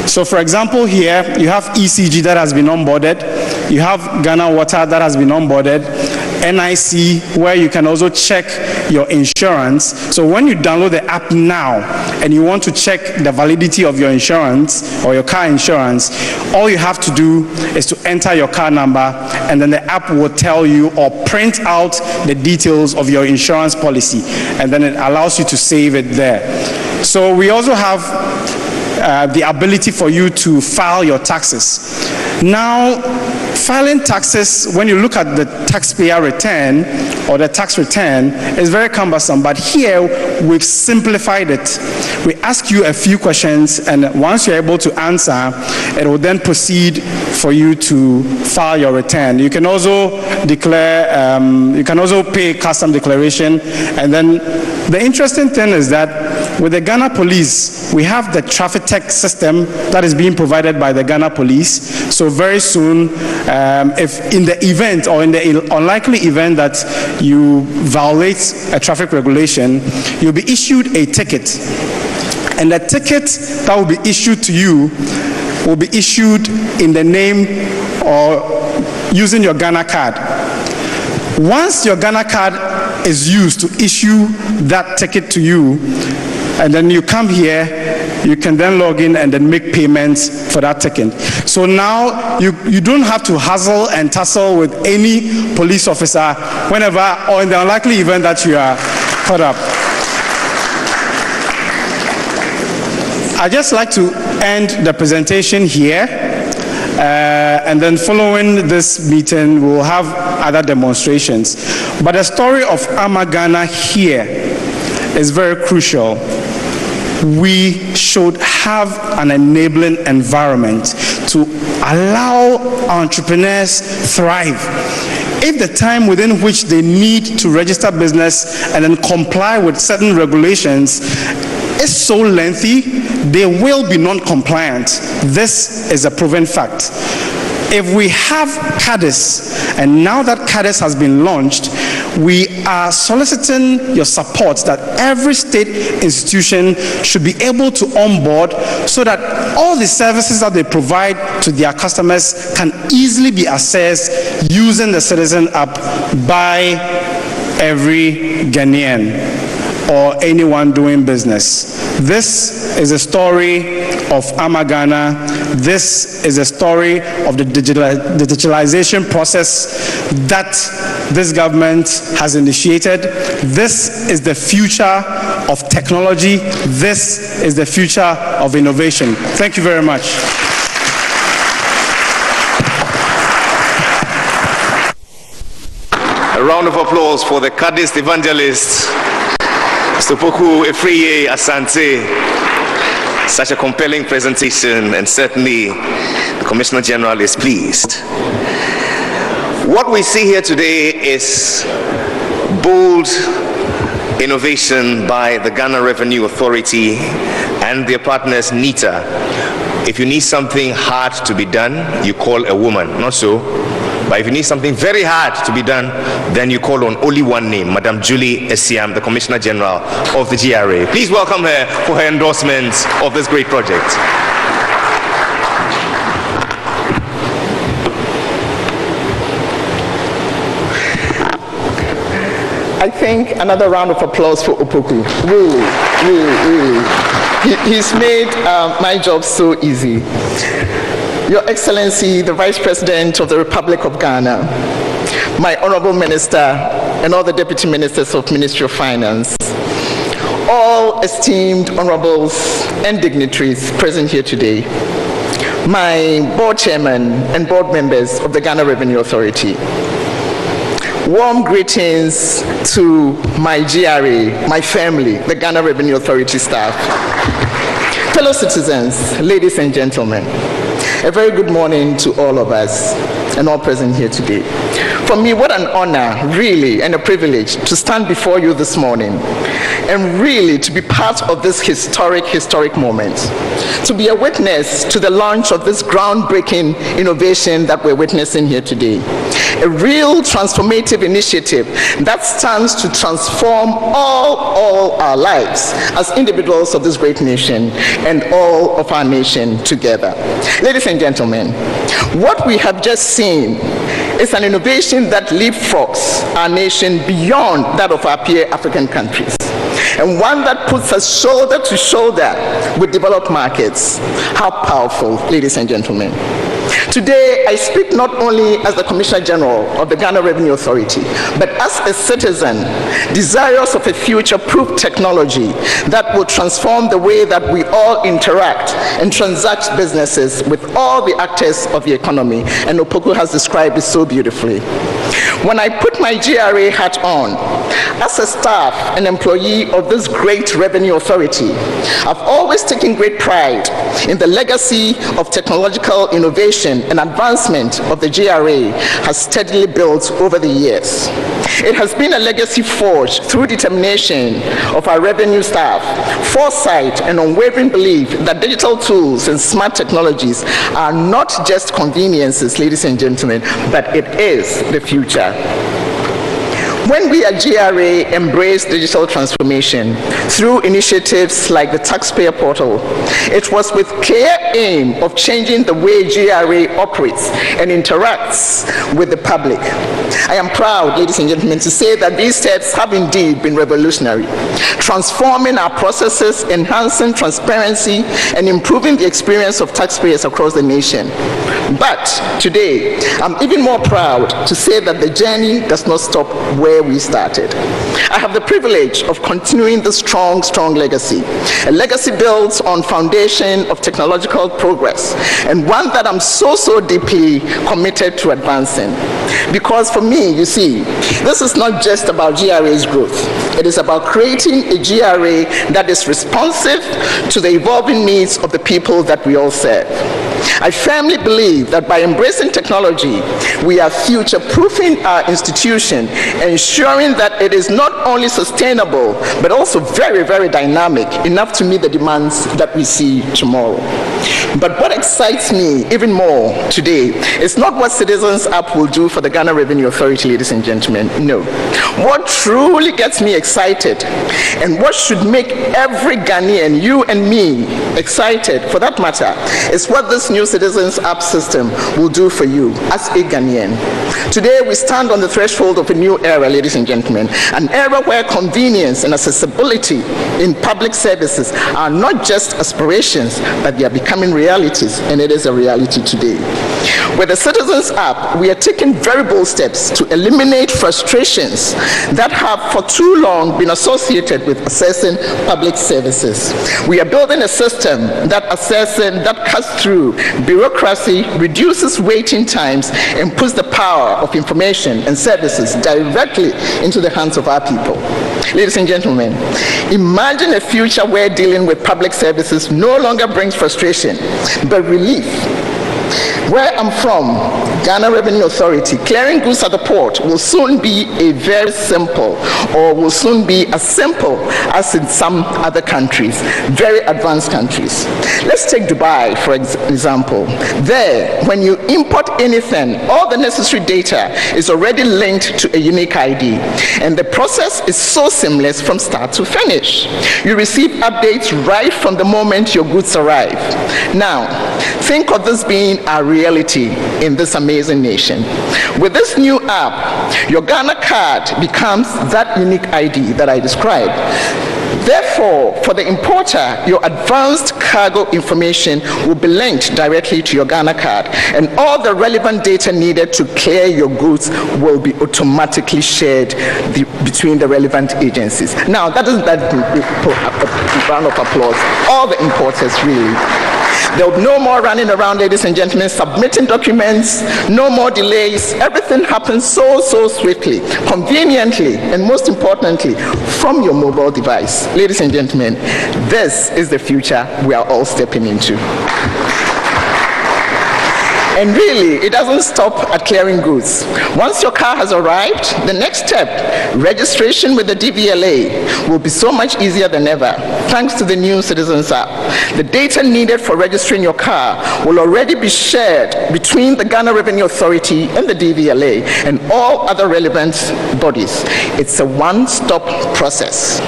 So for example here, you have ECG that has been onboarded, you have Ghana Water that has been onboarded, NIC, where you can also check your insurance. So when you download the app now and you want to check the validity of your insurance or your car insurance, all you have to do is to enter your car number, and then the app will tell you or print out the details of your insurance policy, and then it allows you to save it there. So we also have the ability for you to file your taxes. Now, filing taxes, when you look at the taxpayer return or the tax return, is very cumbersome, but here we've simplified it. We ask you a few questions, and once you're able to answer, it will then proceed for you to file your return. You can also declare, you can also pay custom declaration, and then the interesting thing is that with the Ghana Police, we have the traffic tech system that is being provided by the Ghana Police. So very soon, if in the event or in the unlikely event that you violate a traffic regulation, you'll be issued a ticket. And the ticket that will be issued to you will be issued in the name or using your Ghana card. Once your Ghana card is used to issue that ticket to you, and then you come here, you can then log in and then make payments for that ticket. So now you don't have to hustle and tussle with any police officer whenever or in the unlikely event that you are caught up. I'd just like to end the presentation here, and then following this meeting, we'll have other demonstrations. But the story of Ghana here is very crucial. We should have an enabling environment to allow entrepreneurs thrive. If the time within which they need to register business and then comply with certain regulations is so lengthy, they will be non-compliant. This is a proven fact. If we have CADIS, and now that CADIS has been launched, we are soliciting your support that every state institution should be able to onboard so that all the services that they provide to their customers can easily be accessed using the Citizen app by every Ghanaian or anyone doing business. This is a story of Ghana. This is a story of the digitalization process that this government has initiated. This is the future of technology. This is the future of innovation. Thank you very much. A round of applause for the Cadiz evangelist, Mr. Poku Efriye Asante. Such a compelling presentation, and certainly the Commissioner General is pleased. What we see here today is bold innovation by the Ghana Revenue Authority and their partners NITA. If you need something hard to be done, you call a woman, not so. But if you need something very hard to be done, then you call on only one name, Madam Julie Esiam, the Commissioner General of the GRA. Please welcome her for her endorsement of this great project. I think another round of applause for Opoku. Really, really, really. He's made my job so easy. Your Excellency, the Vice President of the Republic of Ghana, my Honorable Minister, and all the Deputy Ministers of Ministry of Finance, all esteemed honorables and dignitaries present here today, my board chairman and board members of the Ghana Revenue Authority, warm greetings to my GRA, my family, the Ghana Revenue Authority staff, fellow citizens, ladies and gentlemen. A very good morning to all of us and all present here today. For me, what an honor, really, and a privilege to stand before you this morning and really to be part of this historic moment, to be a witness to the launch of this groundbreaking innovation that we're witnessing here today. A real transformative initiative that stands to transform all our lives as individuals of this great nation and all of our nation together. Ladies and gentlemen, what we have just seen is an innovation that leapfrogs our nation beyond that of our peer African countries, and one that puts us shoulder to shoulder with developed markets. How powerful, ladies and gentlemen. Today, I speak not only as the Commissioner General of the Ghana Revenue Authority, but as a citizen desirous of a future-proof technology that will transform the way that we all interact and transact businesses with all the actors of the economy, and Opoku has described it so beautifully. When I put my GRA hat on, as a staff and employee of this great revenue authority, I've always taken great pride in the legacy of technological innovation and advancement of the GRA has steadily built over the years. It has been a legacy forged through determination of our revenue staff, foresight and unwavering belief that digital tools and smart technologies are not just conveniences, ladies and gentlemen, but it is the future. When we at GRA embrace digital transformation through initiatives like the Taxpayer Portal, it was with clear aim of changing the way GRA operates and interacts with the public. I am proud, ladies and gentlemen, to say that these steps have indeed been revolutionary, transforming our processes, enhancing transparency, and improving the experience of taxpayers across the nation. But today, I'm even more proud to say that the journey does not stop where we started. I have the privilege of continuing this strong legacy. A legacy built on foundation of technological progress, and one that I'm so deeply committed to advancing. Because for me, you see, this is not just about GRA's growth. It is about creating a GRA that is responsive to the evolving needs of the people that we all serve. I firmly believe that by embracing technology, we are future-proofing our institution, ensuring that it is not only sustainable, but also very dynamic, enough to meet the demands that we see tomorrow. But what excites me even more today is not what Citizens App will do for the Ghana Revenue Authority, ladies and gentlemen. No. What truly gets me excited, and what should make every Ghanaian, you and me, excited for that matter, is what this new Citizens App system will do for you as a Ghanaian. Today we stand on the threshold of a new era, ladies and gentlemen, an era where convenience and accessibility in public services are not just aspirations, but they are becoming realities, and it is a reality today. With the Citizens App, we are taking very bold steps to eliminate frustrations that have for too long been associated with accessing public services. We are building a system that cuts through bureaucracy, reduces waiting times, and puts the power of information and services directly into the hands of our people. Ladies and gentlemen, imagine a future where dealing with public services no longer brings frustration, but relief. Where I'm from, Ghana Revenue Authority, clearing goods at the port will soon be as simple as in some other countries, very advanced countries. Let's take Dubai, for example. There, when you import anything, all the necessary data is already linked to a unique ID, and the process is so seamless from start to finish. You receive updates right from the moment your goods arrive. Now, think of this being a reality in this amazing nation. With this new app, your Ghana card becomes that unique ID that I described. Therefore, for the importer, your advanced cargo information will be linked directly to your Ghana card, and all the relevant data needed to clear your goods will be automatically shared between the relevant agencies. Now, that isn't that round of applause. All the importers, really. There will be no more running around, ladies and gentlemen, submitting documents, no more delays. Everything happens so swiftly, conveniently, and most importantly, from your mobile device. Ladies and gentlemen, this is the future we are all stepping into. And really, it doesn't stop at clearing goods. Once your car has arrived, the next step, registration with the DVLA, will be so much easier than ever, thanks to the new Citizens App. The data needed for registering your car will already be shared between the Ghana Revenue Authority and the DVLA and all other relevant bodies. It's a one-stop process.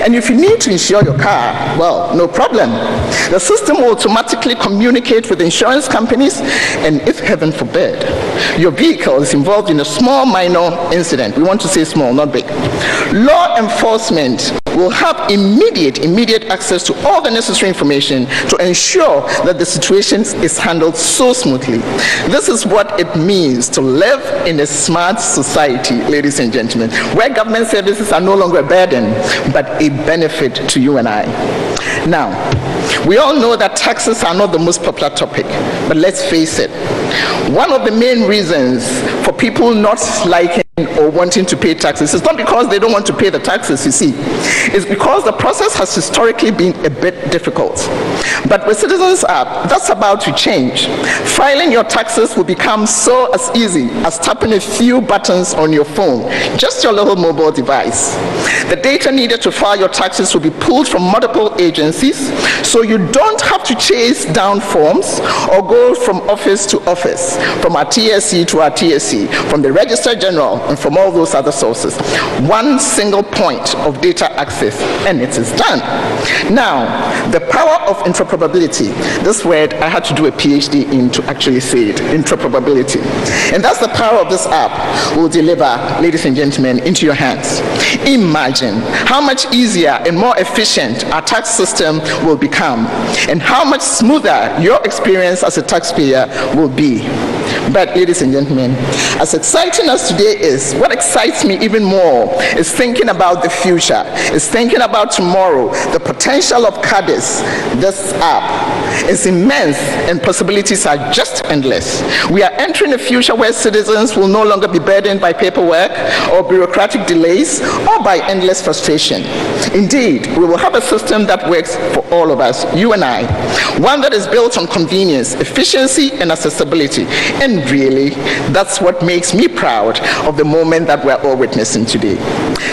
And if you need to insure your car, well, no problem. The system will automatically communicate with insurance companies, and if heaven forbid, your vehicle is involved in a small minor incident, we want to say small, not big, law enforcement will have immediate access to all the necessary information to ensure that the situation is handled so smoothly. This is what it means to live in a smart society, ladies and gentlemen, where government services are no longer a burden, but a benefit to you and I. Now, we all know that taxes are not the most popular topic, but let's face it, one of the main reasons for people not liking or wanting to pay taxes is not because they don't want to pay the taxes, you see. It's because the process has historically been a bit difficult. But with Citizens App, that's about to change. Filing your taxes will become so as easy as tapping a few buttons on your phone, just your little mobile device. The data needed to file your taxes will be pulled from multiple agencies, so you don't have to chase down forms or go from office to office, from our TSC to our TSC, from the Register General, and from all those other sources. One single point of data access, and it is done. Now, the power of interoperability. This word, I had to do a PhD in to actually say it, interoperability. And that's the power of this app will deliver, ladies and gentlemen, into your hands. Imagine how much easier and more efficient our tax system will become, and how much smoother your experience as a taxpayer will be. But ladies and gentlemen, as exciting as today is, what excites me even more is thinking about the future, is thinking about tomorrow. The potential of CADIS, this app, is immense and possibilities are just endless. We are entering a future where citizens will no longer be burdened by paperwork or bureaucratic delays or by endless frustration. Indeed, we will have a system that works for all of us, you and I, one that is built on convenience, efficiency, and accessibility. And really, that's what makes me proud of the moment that we're all witnessing today.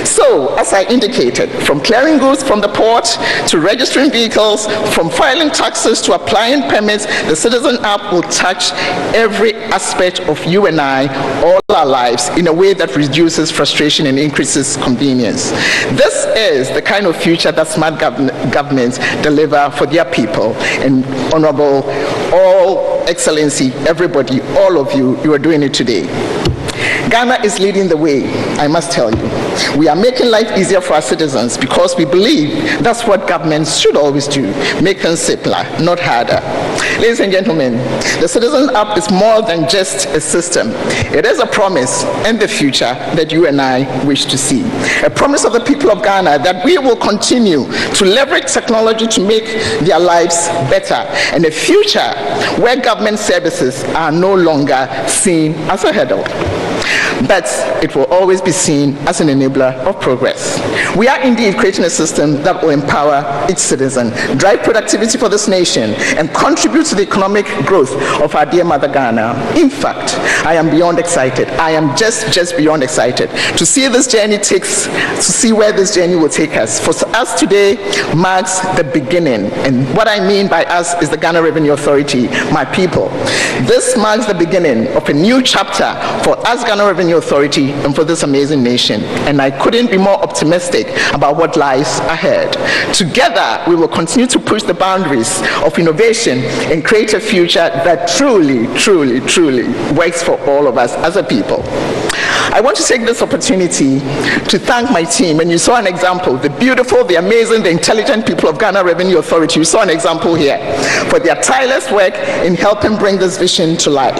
So, as I indicated, from clearing goods from the port to registering vehicles, from filing taxes to applying permits, the Citizen app will touch every aspect of you and I, all our lives, in a way that reduces frustration and increases convenience. This is the kind of future that smart governments deliver for their people. And Honorable, all Excellency, everybody, all of you, you are doing it today. Ghana is leading the way, I must tell you. We are making life easier for our citizens because we believe that's what governments should always do, make things simpler, not harder. Ladies and gentlemen, the Citizen App is more than just a system. It is a promise and the future that you and I wish to see. A promise of the people of Ghana that we will continue to leverage technology to make their lives better, and a future where government services are no longer seen as a hurdle, but it will always be seen as an enabler of progress. We are indeed creating a system that will empower each citizen, drive productivity for this nation, and contribute to the economic growth of our dear mother Ghana. In fact, I am beyond excited. I am just beyond excited to see this journey where this journey will take us. For us today marks the beginning, and what I mean by us is the Ghana Revenue Authority, my people. This marks the beginning of a new chapter for us, Ghana Revenue Authority, and for this amazing nation. And I couldn't be more optimistic about what lies ahead. Together, we will continue to push the boundaries of innovation and create a future that truly works for all of us as a people. I want to take this opportunity to thank my team. And you saw an example, the beautiful, the amazing, the intelligent people of Ghana Revenue Authority. You saw an example here for their tireless work in helping bring this vision to life.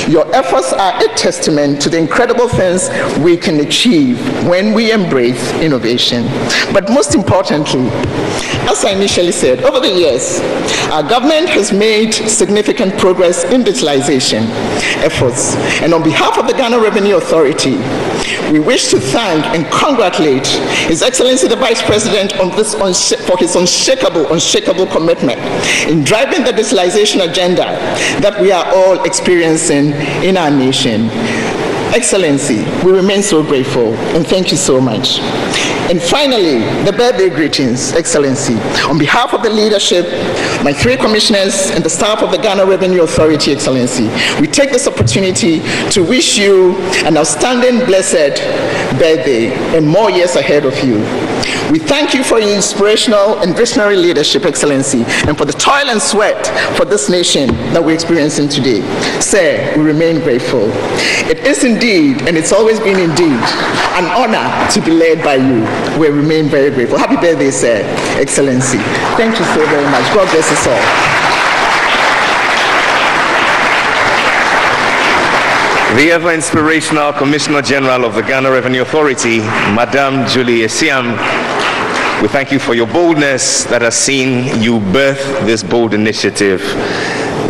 Your efforts are a testament to the incredible things we can achieve when we embrace innovation. But most importantly, as I initially said, over the years, our government has made significant progress in digitalization efforts. And on behalf of the Ghana Revenue Authority, we wish to thank and congratulate His Excellency the Vice President on this for his unshakable commitment in driving the digitalization agenda that we are all experiencing in our nation. Excellency, we remain so grateful, and thank you so much. And finally, the birthday greetings, Excellency. On behalf of the leadership, my 3 commissioners, and the staff of the Ghana Revenue Authority, Excellency, we take this opportunity to wish you an outstanding, blessed birthday and more years ahead of you. We thank you for your inspirational and visionary leadership, Excellency, and for the toil and sweat for this nation that we're experiencing today. Sir, we remain grateful. It is indeed, and it's always been indeed, an honor to be led by you. we remain very grateful. Happy birthday, Sir Excellency. Thank you so very much. God bless us all. The ever inspirational Commissioner General of the Ghana Revenue Authority, Madame Julie Esiam, we thank you for your boldness that has seen you birth this bold initiative,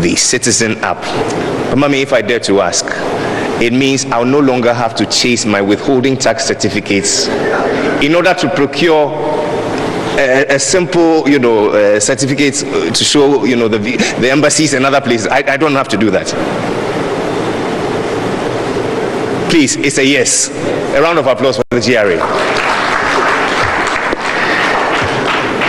the Citizen App. But Mommy, if I dare to ask, it means I'll no longer have to chase my withholding tax certificates in order to procure a simple, certificate to show, the embassies and other places. I don't have to do that. Please, it's a yes. A round of applause for the GRA.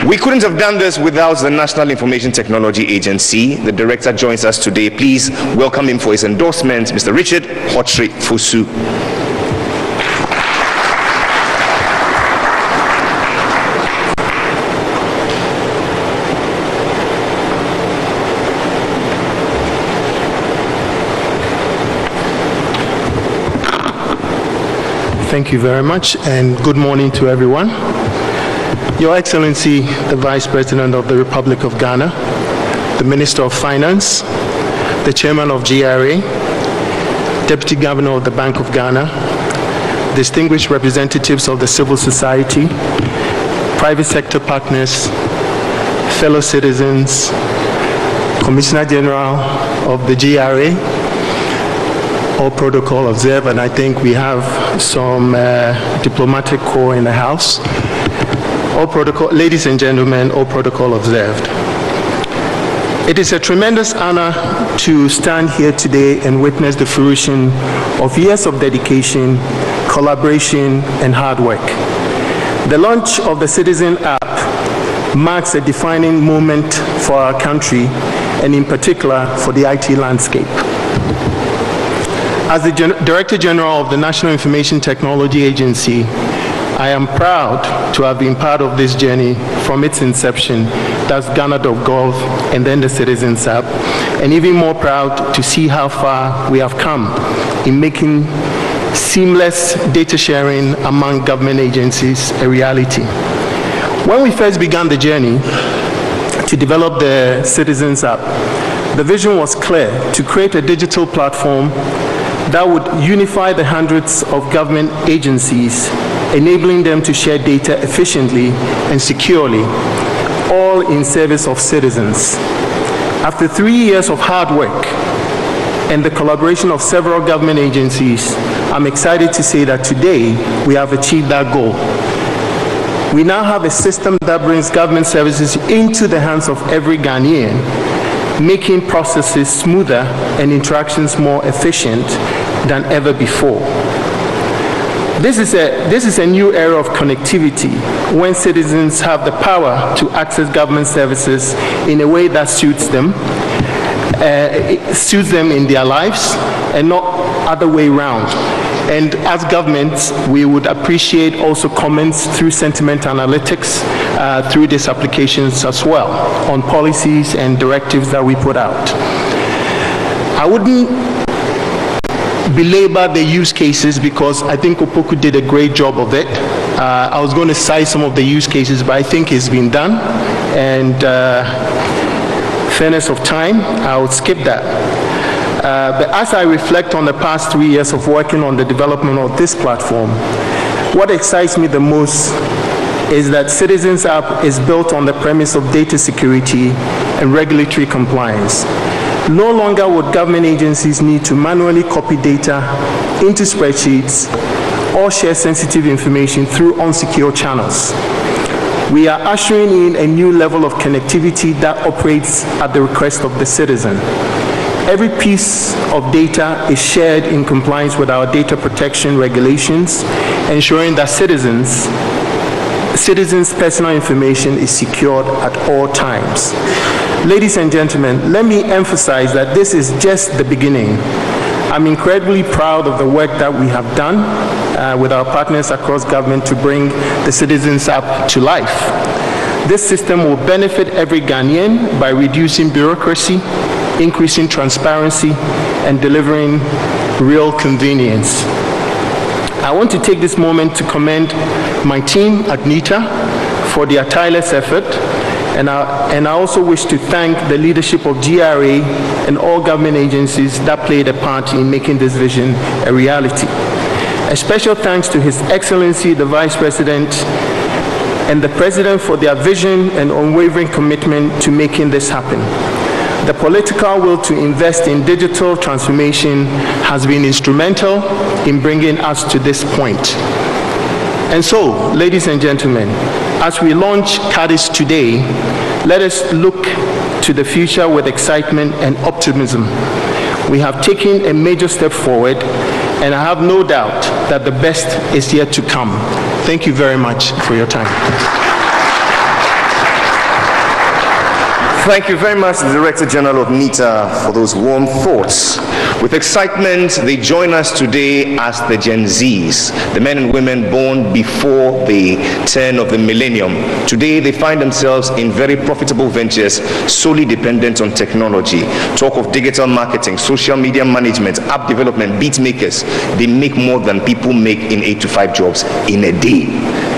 We couldn't have done this without the National Information Technology Agency. The director joins us today. Please welcome him for his endorsement, Mr. Richard Hotri Fosu. Thank you very much, and good morning to everyone. Your Excellency, the Vice President of the Republic of Ghana, the Minister of Finance, the Chairman of GRA, Deputy Governor of the Bank of Ghana, distinguished representatives of the civil society, private sector partners, fellow citizens, Commissioner General of the GRA, all protocol observed, and I think we have some diplomatic corps in the house. All protocol, ladies and gentlemen, all protocol observed. It is a tremendous honor to stand here today and witness the fruition of years of dedication, collaboration, and hard work. The launch of the Citizen App marks a defining moment for our country, and in particular for the IT landscape. As the Director General of the National Information Technology Agency, I am proud to have been part of this journey from its inception, that's Ghana.gov and then the Citizens App, and even more proud to see how far we have come in making seamless data sharing among government agencies a reality. When we first began the journey to develop the Citizens App, the vision was clear: to create a digital platform that would unify the hundreds of government agencies, enabling them to share data efficiently and securely, all in service of citizens. After 3 years of hard work and the collaboration of several government agencies, I'm excited to say that today we have achieved that goal. We now have a system that brings government services into the hands of every Ghanaian, making processes smoother and interactions more efficient than ever before. This is a new era of connectivity when citizens have the power to access government services in a way that suits them in their lives and not other way around. And as governments, we would appreciate also comments through sentiment analytics through these applications as well on policies and directives that we put out. I wouldn't belabor the use cases because I think Opoku did a great job of it. I was going to cite some of the use cases, but I think it's been done. And fairness of time, I'll skip that. But as I reflect on the past 3 years of working on the development of this platform, what excites me the most is that Citizens App is built on the premise of data security and regulatory compliance. No longer would government agencies need to manually copy data into spreadsheets or share sensitive information through unsecure channels. We are ushering in a new level of connectivity that operates at the request of the citizen. Every piece of data is shared in compliance with our data protection regulations, ensuring that citizens' personal information is secured at all times. Ladies and gentlemen, let me emphasize that this is just the beginning. I'm incredibly proud of the work that we have done with our partners across government to bring the Citizens App to life. This system will benefit every Ghanaian by reducing bureaucracy, increasing transparency, and delivering real convenience. I want to take this moment to commend my team at NITA for their tireless effort, and I also wish to thank the leadership of GRA and all government agencies that played a part in making this vision a reality. A special thanks to His Excellency the Vice President and the President for their vision and unwavering commitment to making this happen. The political will to invest in digital transformation has been instrumental in bringing us to this point. And so, ladies and gentlemen, as we launch CADIS today, let us look to the future with excitement and optimism. We have taken a major step forward, and I have no doubt that the best is yet to come. Thank you very much for your time. Thank you very much, the Director General of NITA, for those warm thoughts. With excitement, they join us today as the Gen Zs, the men and women born before the turn of the millennium. Today, they find themselves in very profitable ventures solely dependent on technology. Talk of digital marketing, social media management, app development, beat makers. They make more than people make in 8 to 5 jobs in a day.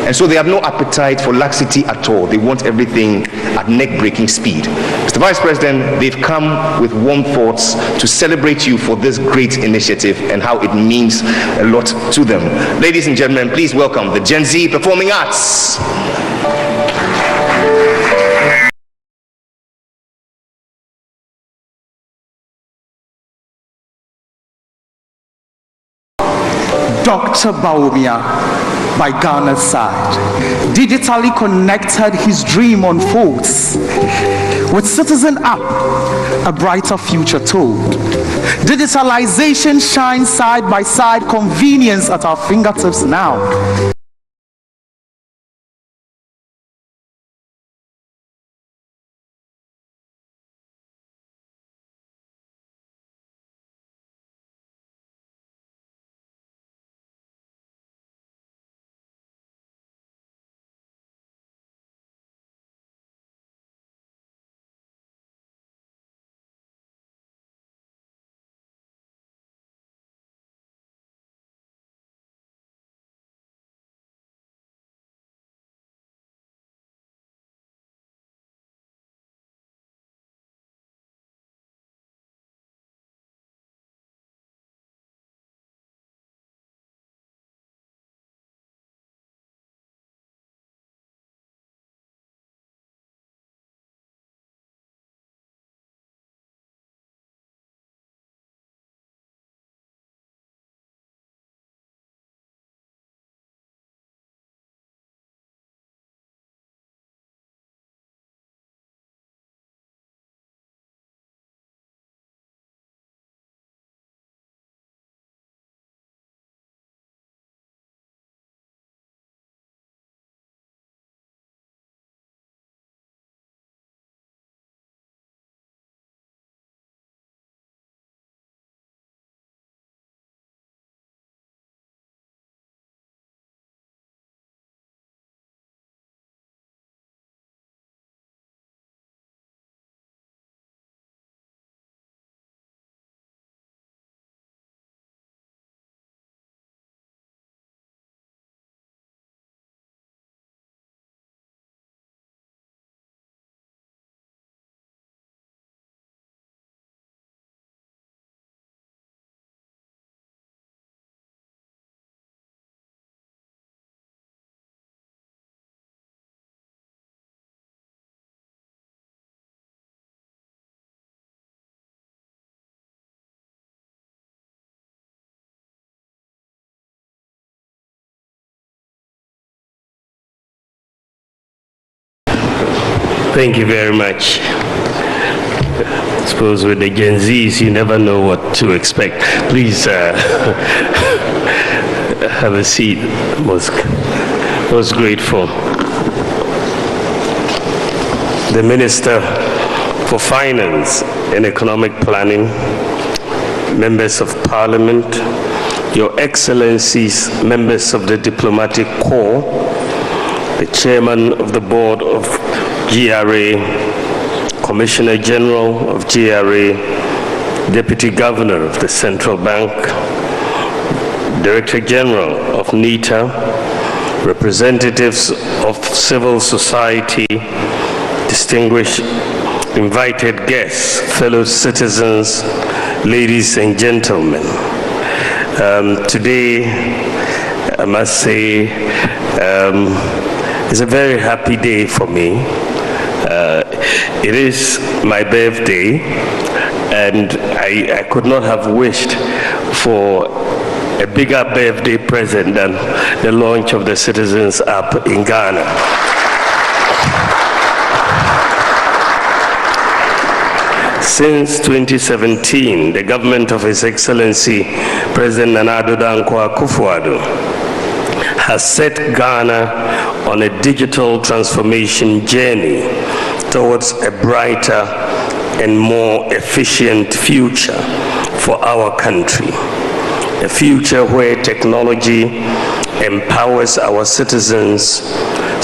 And so they have no appetite for laxity at all. They want everything at neck-breaking speed. Mr. Vice President, they've come with warm thoughts to celebrate you for this great initiative and how it means a lot to them. Ladies and gentlemen, please welcome the Gen Z Performing Arts. Dr. Bawumia, by Ghana's side, digitally connected, his dream unfolds. With Citizen App, a brighter future told. Digitalization shines side by side, convenience at our fingertips now. Thank you very much. I suppose with the Gen Zs, you never know what to expect. Please have a seat. Most grateful. The Minister for Finance and Economic Planning, members of Parliament, Your Excellencies, members of the Diplomatic Corps, the Chairman of the Board of GRA, Commissioner General of GRA, Deputy Governor of the Central Bank, Director General of NITA, representatives of civil society, distinguished invited guests, fellow citizens, ladies and gentlemen. Today, I must say, it's a very happy day for me. It is my birthday, and I could not have wished for a bigger birthday present than the launch of the Citizens app in Ghana. Since 2017, the government of His Excellency President Nana Addo Dankwa Akufo-Addo has set Ghana on a digital transformation journey towards a brighter and more efficient future for our country. A future where technology empowers our citizens,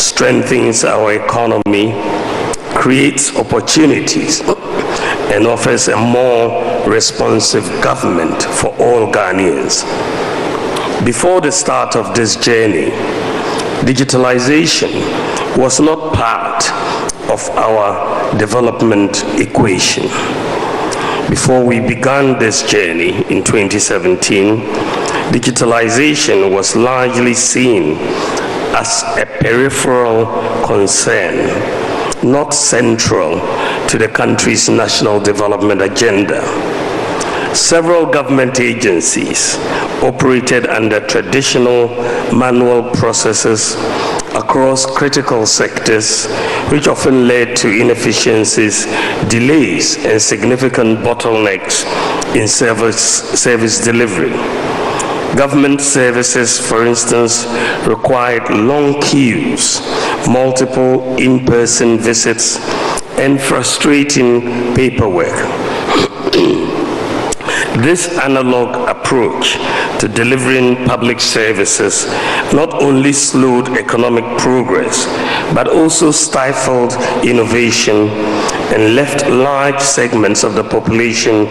strengthens our economy, creates opportunities, and offers a more responsive government for all Ghanaians. Before the start of this journey, digitalization was not part of our development equation. Before we began this journey in 2017, digitalization was largely seen as a peripheral concern, not central to the country's national development agenda. Several government agencies operated under traditional manual processes across critical sectors, which often led to inefficiencies, delays, and significant bottlenecks in service delivery. Government services, for instance, required long queues, multiple in-person visits, and frustrating paperwork. This analog approach to delivering public services not only slowed economic progress, but also stifled innovation and left large segments of the population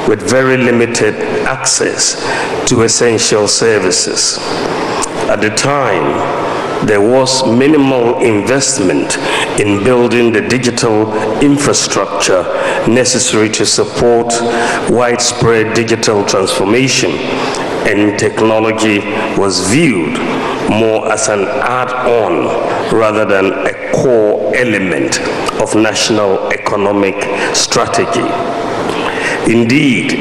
with very limited access to essential services. At the time, there was minimal investment in building the digital infrastructure necessary to support widespread digital transformation, and technology was viewed more as an add-on rather than a core element of national economic strategy. Indeed,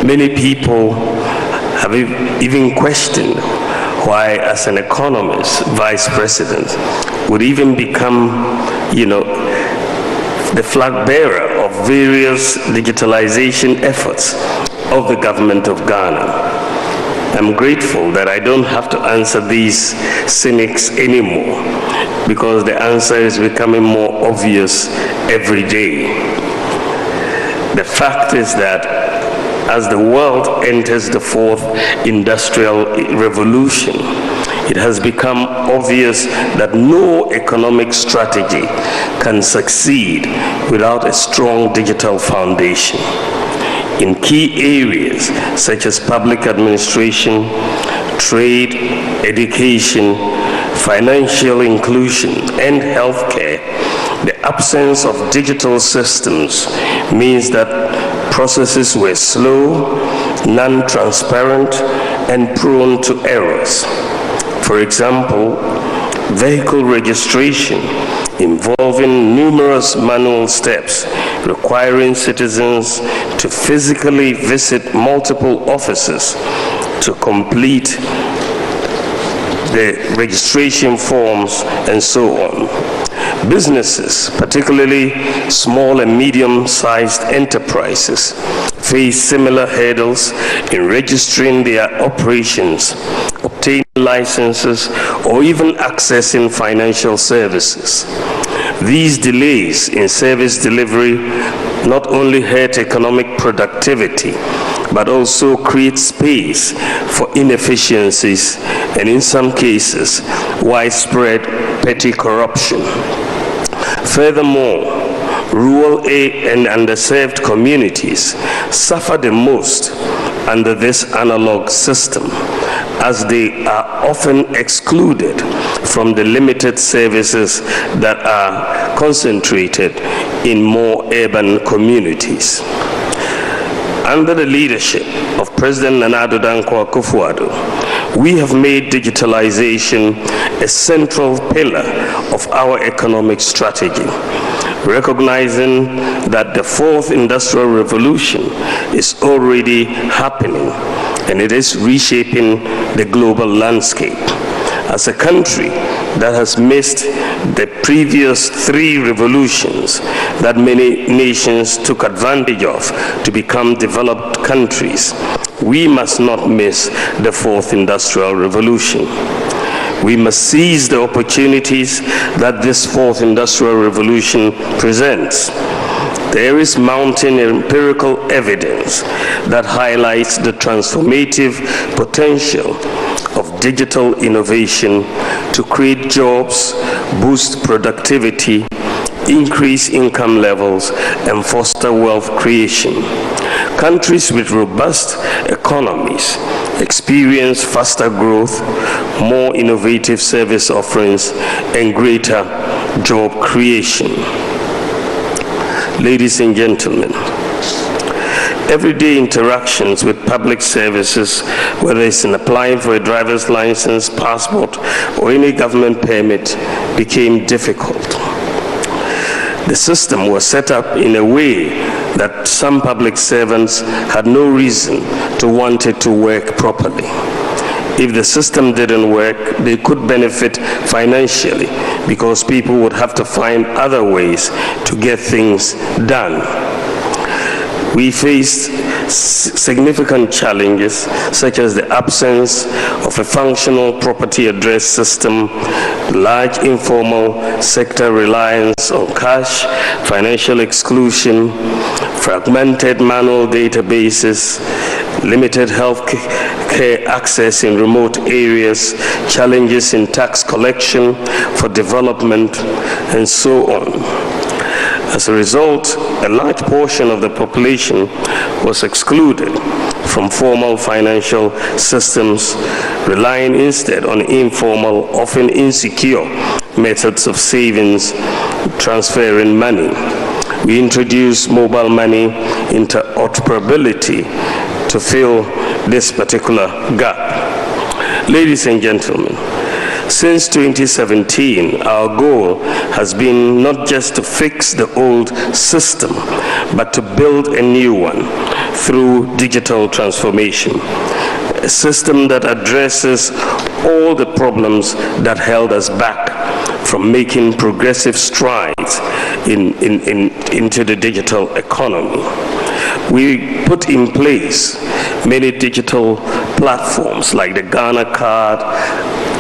many people have even questioned why, as an economist, vice president would even become, the flag bearer of various digitalization efforts of the government of Ghana. I'm grateful that I don't have to answer these cynics anymore, because the answer is becoming more obvious every day. The fact is that as the world enters the fourth industrial revolution, it has become obvious that no economic strategy can succeed without a strong digital foundation. In key areas such as public administration, trade, education, financial inclusion, and healthcare, the absence of digital systems means that processes were slow, non-transparent, and prone to errors. For example, vehicle registration involving numerous manual steps requiring citizens to physically visit multiple offices to complete the registration forms and so on. Businesses, particularly small and medium-sized enterprises, face similar hurdles in registering their operations, obtaining licenses, or even accessing financial services. These delays in service delivery not only hurt economic productivity, but also create space for inefficiencies and, in some cases, widespread petty corruption. Furthermore, rural and underserved communities suffer the most under this analog system, as they are often excluded from the limited services that are concentrated in more urban communities. Under the leadership of President Nana Addo Dankwa Akufo-Addo, we have made digitalization a central pillar of our economic strategy, recognizing that the fourth industrial revolution is already happening and it is reshaping the global landscape. As a country that has missed the previous three revolutions that many nations took advantage of to become developed countries, we must not miss the fourth industrial revolution. We must seize the opportunities that this fourth industrial revolution presents. There is mounting empirical evidence that highlights the transformative potential of digital innovation to create jobs, boost productivity, increase income levels, and foster wealth creation. Countries with robust economies experience faster growth, more innovative service offerings, and greater job creation. Ladies and gentlemen, everyday interactions with public services, whether it's in applying for a driver's license, passport, or any government permit, became difficult. The system was set up in a way that some public servants had no reason to want it to work properly. If the system didn't work, they could benefit financially because people would have to find other ways to get things done. We faced significant challenges such as the absence of a functional property address system, large informal sector reliance on cash, financial exclusion, fragmented manual databases, limited health care access in remote areas, challenges in tax collection for development, and so on. As a result, a large portion of the population was excluded from formal financial systems, relying instead on informal, often insecure methods of savings, transferring money. We introduced mobile money interoperability to fill this particular gap. Ladies and gentlemen, since 2017, our goal has been not just to fix the old system, but to build a new one through digital transformation. A system that addresses all the problems that held us back from making progressive strides into the digital economy. We put in place many digital platforms like the Ghana card,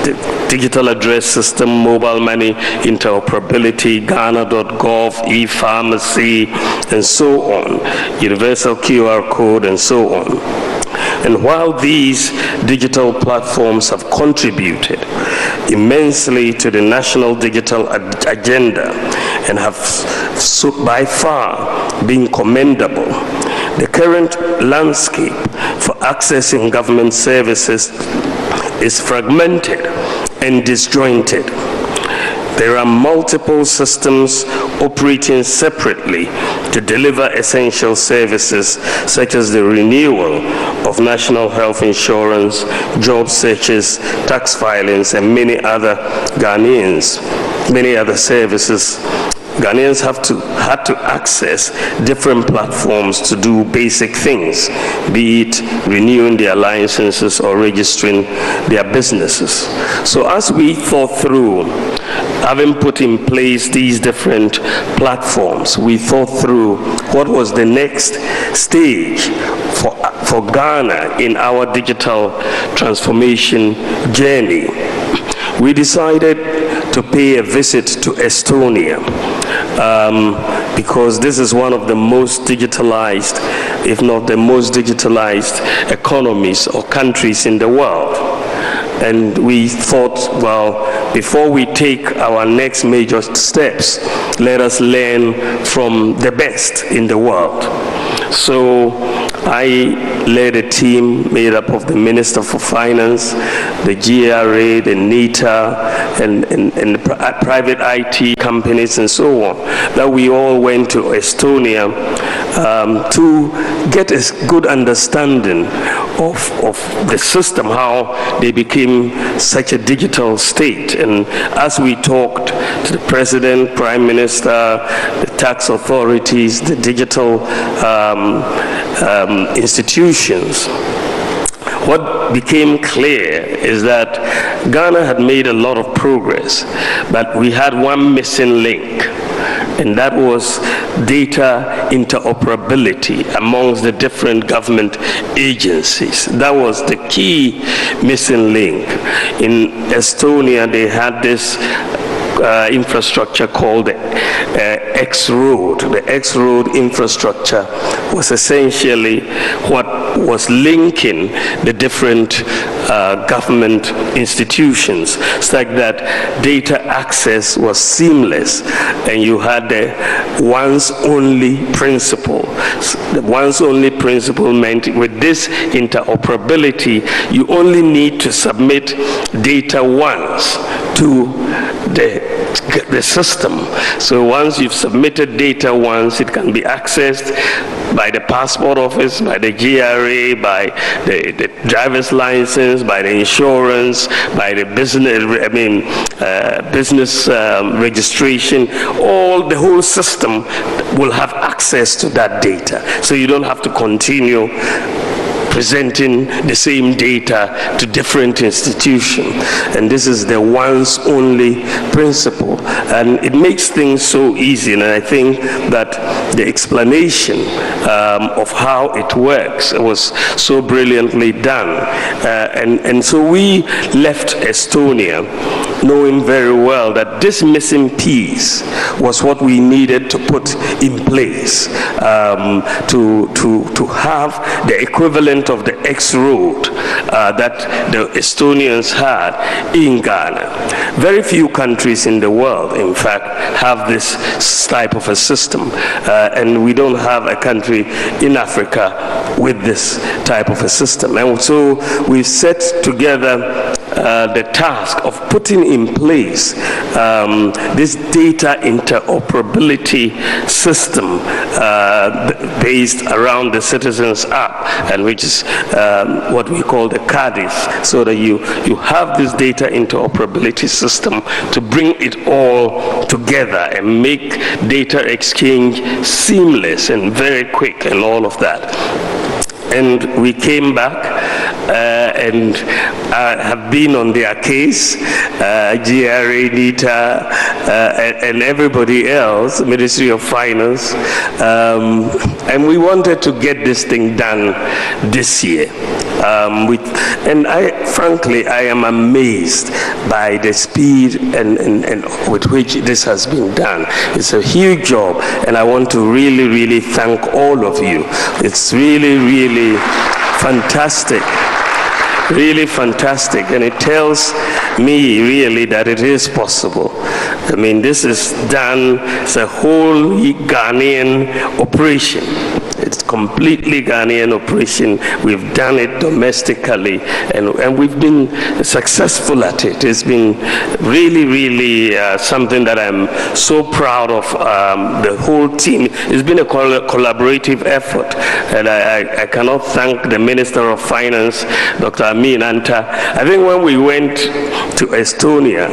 the digital address system, mobile money interoperability, Ghana.gov, e-pharmacy, and so on, universal QR code, and so on. And while these digital platforms have contributed immensely to the national digital agenda and have by far been commendable, the current landscape for accessing government services is fragmented and disjointed. There are multiple systems operating separately to deliver essential services such as the renewal of national health insurance, job searches, tax filings, and many other services. Ghanaians had to access different platforms to do basic things, be it renewing their licenses or registering their businesses. So as we thought through, having put in place these different platforms, we thought through what was the next stage for Ghana in our digital transformation journey. We decided to pay a visit to Estonia because this is one of the most digitalized, if not the most digitalized economies or countries in the world. And we thought, well, before we take our next major steps, let us learn from the best in the world. So I led a team made up of the Minister for Finance, the GRA, the NITA, and the private IT companies and so on, that we all went to Estonia to get a good understanding of the system, how they became such a digital state. And as we talked to the President, Prime Minister, the tax authorities, the digital institutions, what became clear is that Ghana had made a lot of progress, but we had one missing link, and that was data interoperability amongst the different government agencies. That was the key missing link. In Estonia, they had this infrastructure called the X-Road. The X-Road infrastructure was essentially what was linking the different government institutions, such that data access was seamless, and you had the once only principle. The once only principle meant with this interoperability, you only need to submit data once to the system. So once you've submitted data once, it can be accessed by the passport office, by the GRA, by the driver's license, by the insurance, by the business, business registration. The whole system will have access to that data. So you don't have to continue presenting the same data to different institutions. And this is the once only principle. And it makes things so easy. And I think that the explanation of how it works was so brilliantly done. And so we left Estonia knowing very well that this missing piece was what we needed to put in place to have the equivalent of the X-Road that the Estonians had in Ghana. Very few countries in the world, in fact, have this type of a system. And we don't have a country in Africa with this type of a system. And so we set together the task of putting in place this data interoperability system based around the Citizens app, and which is what we call the CADIS, so that you have this data interoperability system to bring it all together and make data exchange seamless and very quick and all of that. And we came back and have been on their case, GRA, NITA, and everybody else, Ministry of Finance, and we wanted to get this thing done this year. And frankly, I am amazed by the speed and with which this has been done. It's a huge job, and I want to really, really thank all of you. It's really, really fantastic. Really fantastic, and it tells me really that it is possible. I mean, this is done, it's a whole Ghanaian operation. It's completely Ghanaian operation. We've done it domestically, and we've been successful at it. It's been really, really something that I'm so proud of. The whole team. It's been a collaborative effort, and I cannot thank the Minister of Finance, Dr. Amin Anta. I think when we went to Estonia,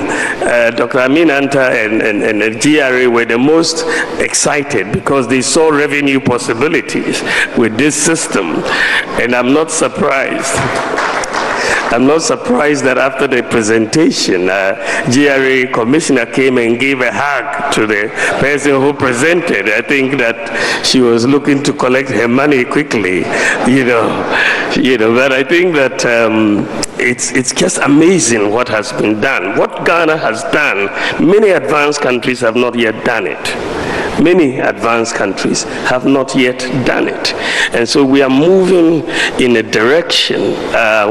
Dr. Amin Anta and the GRA were the most excited because they saw revenue possibilities with this system, and I'm not surprised. I'm not surprised that after the presentation, GRA commissioner came and gave a hug to the person who presented. I think that she was looking to collect her money quickly, but I think that it's just amazing what has been done. What Ghana has done, many advanced countries have not yet done it. Many advanced countries have not yet done it. And so we are moving in a direction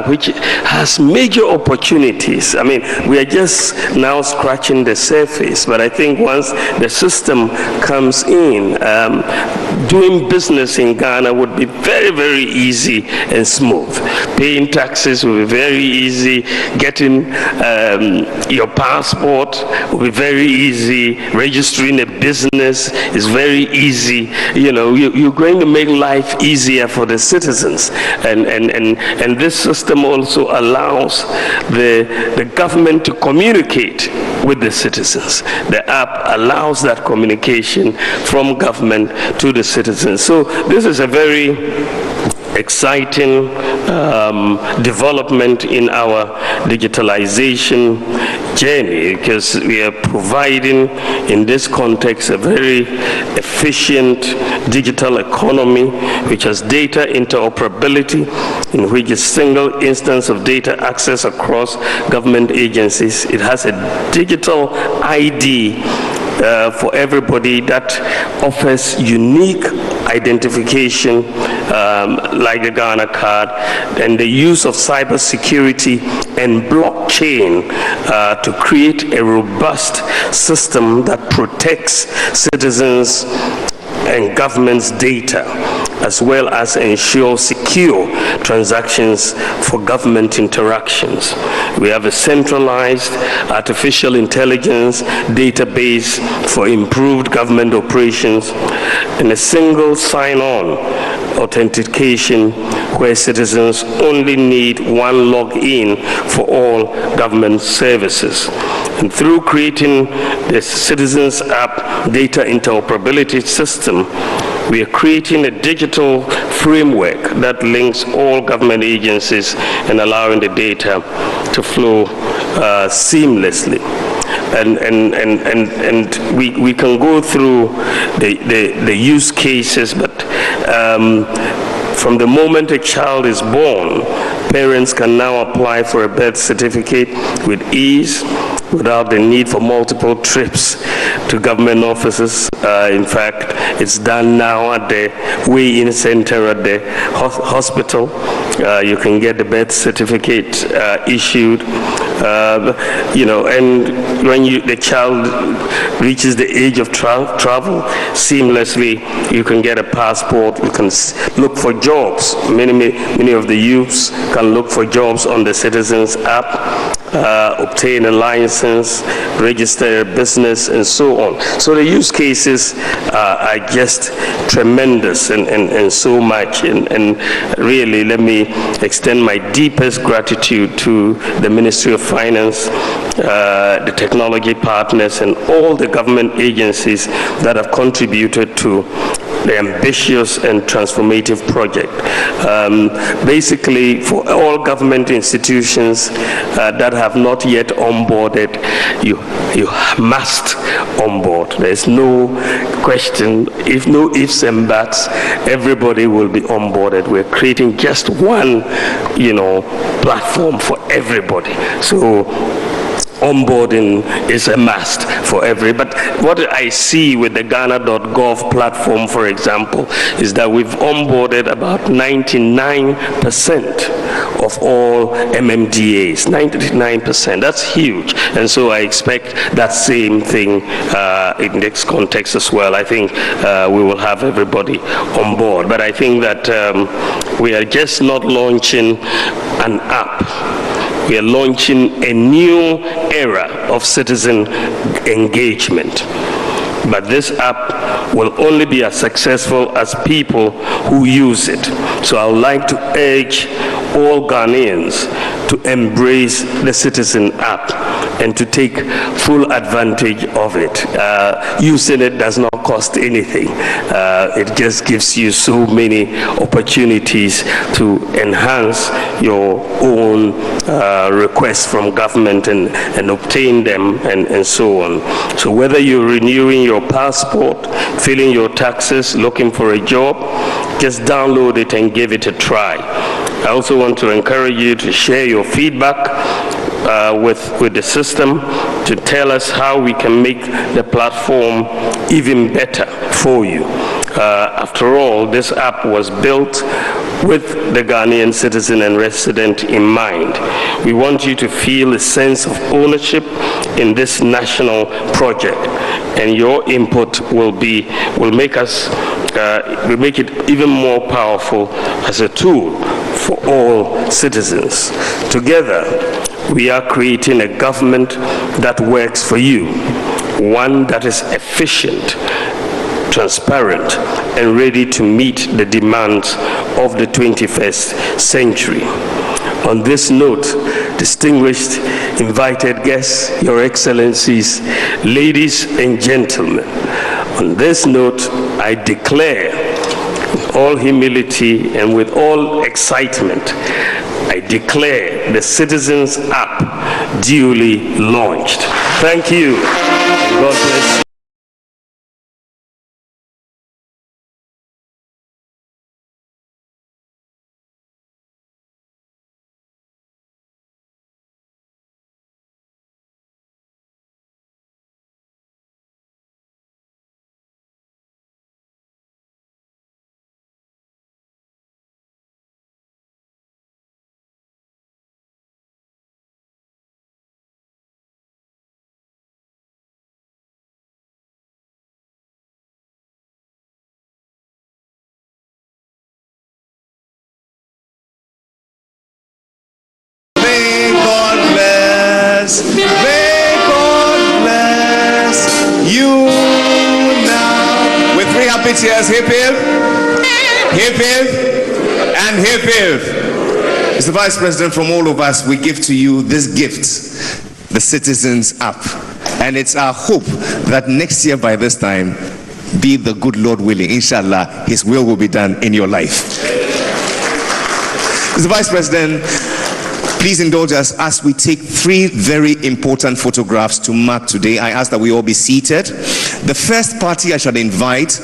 which has major opportunities. I mean, we are just now scratching the surface, but I think once the system comes in, doing business in Ghana would be very, very easy and smooth. Paying taxes will be very easy. Getting your passport will be very easy. Registering a business is very easy. You know, you're going to make life easier for the citizens. And this system also allows the government to communicate with the citizens. The app allows that communication from government to the citizens. So this is a very exciting development in our digitalization journey, because we are providing in this context a very efficient digital economy which has data interoperability, in which a single instance of data access across government agencies. It has a digital ID for everybody that offers unique identification, like the Ghana card, and the use of cybersecurity and blockchain to create a robust system that protects citizens and government's data, as well as ensure secure transactions for government interactions. We have a centralized artificial intelligence database for improved government operations and a single sign-on authentication where citizens only need one login for all government services. And through creating the Citizens App data interoperability system, we are creating a digital framework that links all government agencies and allowing the data to flow seamlessly. And we can go through the use cases, but from the moment a child is born, parents can now apply for a birth certificate with ease, without the need for multiple trips to government offices. In fact, it's done now at the weigh-in center at the hospital. You can get the birth certificate issued, you know, and when the child reaches the age of travel, seamlessly you can get a passport. You can look for jobs. Many of the youths can look for jobs on the Citizens App. Obtain a license, register a business, and so on. So the use cases are just tremendous and so much. And really, let me extend my deepest gratitude to the Ministry of Finance, the technology partners, and all the government agencies that have contributed to the ambitious and transformative project. Basically, for all government institutions that have not yet onboarded, you must onboard. There's no question, no ifs and buts, everybody will be onboarded. We're creating just one, platform for everybody. So onboarding is a must for everybody. But what I see with the Ghana.gov platform, for example, is that we've onboarded about 99% of all MMDAs, 99%. That's huge. And so I expect that same thing in this context as well. I think we will have everybody on board. But I think that we are just not launching an app. We are launching a new era of citizen engagement. But this app will only be as successful as people who use it. So I would like to urge all Ghanaians to embrace the Citizen app and to take full advantage of it. Using it does not cost anything. It just gives you so many opportunities to enhance your own requests from government and obtain them and so on. So whether you're renewing your passport, filling your taxes, looking for a job, just download it and give it a try. I also want to encourage you to share your feedback with the system, to tell us how we can make the platform even better for you. After all, this app was built with the Ghanaian citizen and resident in mind. We want you to feel a sense of ownership in this national project, and your input will make us we make it even more powerful as a tool for all citizens. Together, we are creating a government that works for you, one that is efficient, transparent, and ready to meet the demands of the 21st century. On this note, distinguished invited guests, Your Excellencies, ladies and gentlemen, on this note, I declare, with all humility and with all excitement, I declare the Citizens App duly launched. Thank you, and God bless you. May God bless you now. With 3 happy cheers, hip hip, hip hip, and hip hip. Mr. Vice President, from all of us, we give to you this gift, the Citizens App. And it's our hope that next year by this time, be the good Lord willing, inshallah, His will be done in your life. Mr. Vice President, please indulge us as we take 3 very important photographs to mark today. I ask that we all be seated. The first party I shall invite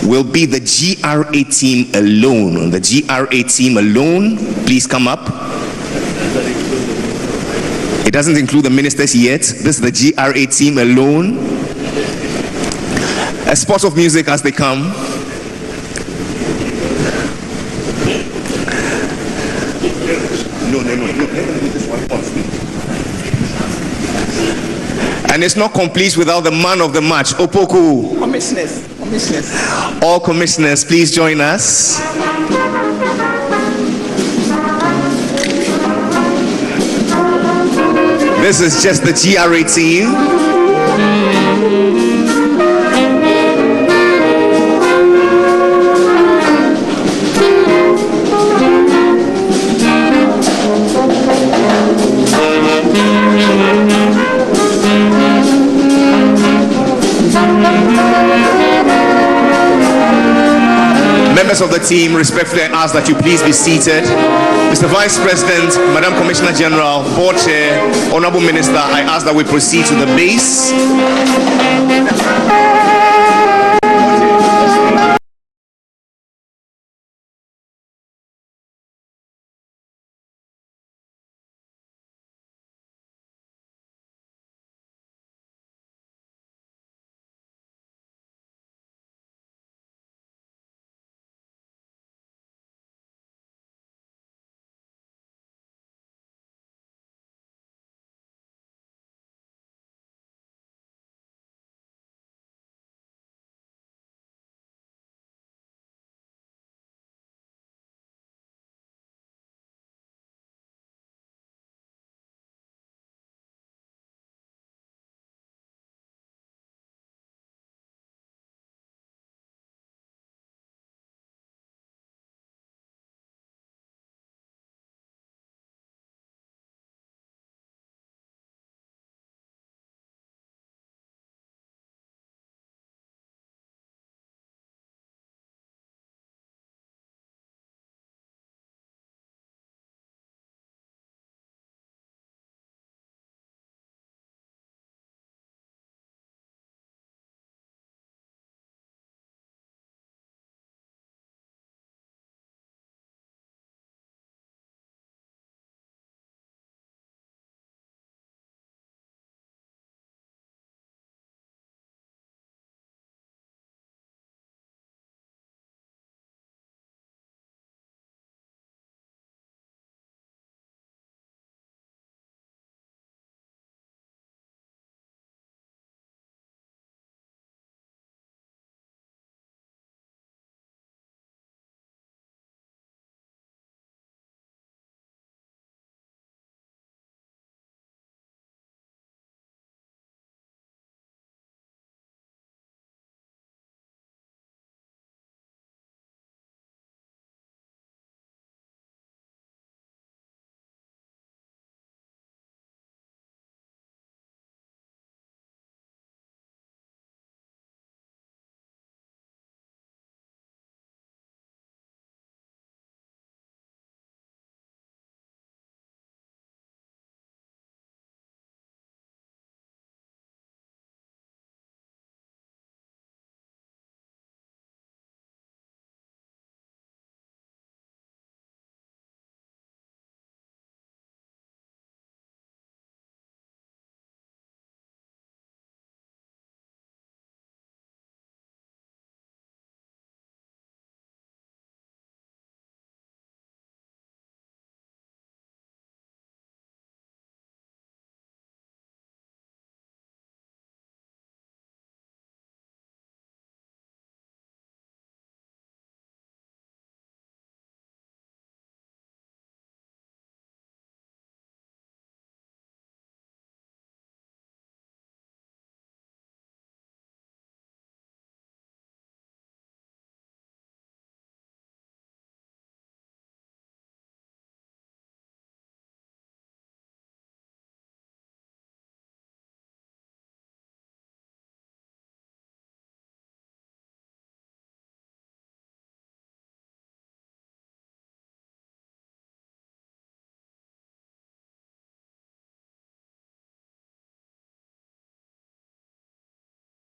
will be the GRA team alone. The GRA team alone, please come up. It doesn't include the ministers yet. This is the GRA team alone. A spot of music as they come. No. Let them do this one once. And it's not complete without the man of the match, Opoku. Commissioners. All commissioners, please join us. This is just the GRA team. Members of the team, respectfully I ask that you please be seated. Mr. Vice President, Madam Commissioner General, Board Chair, Honorable Minister, I ask that we proceed to the base.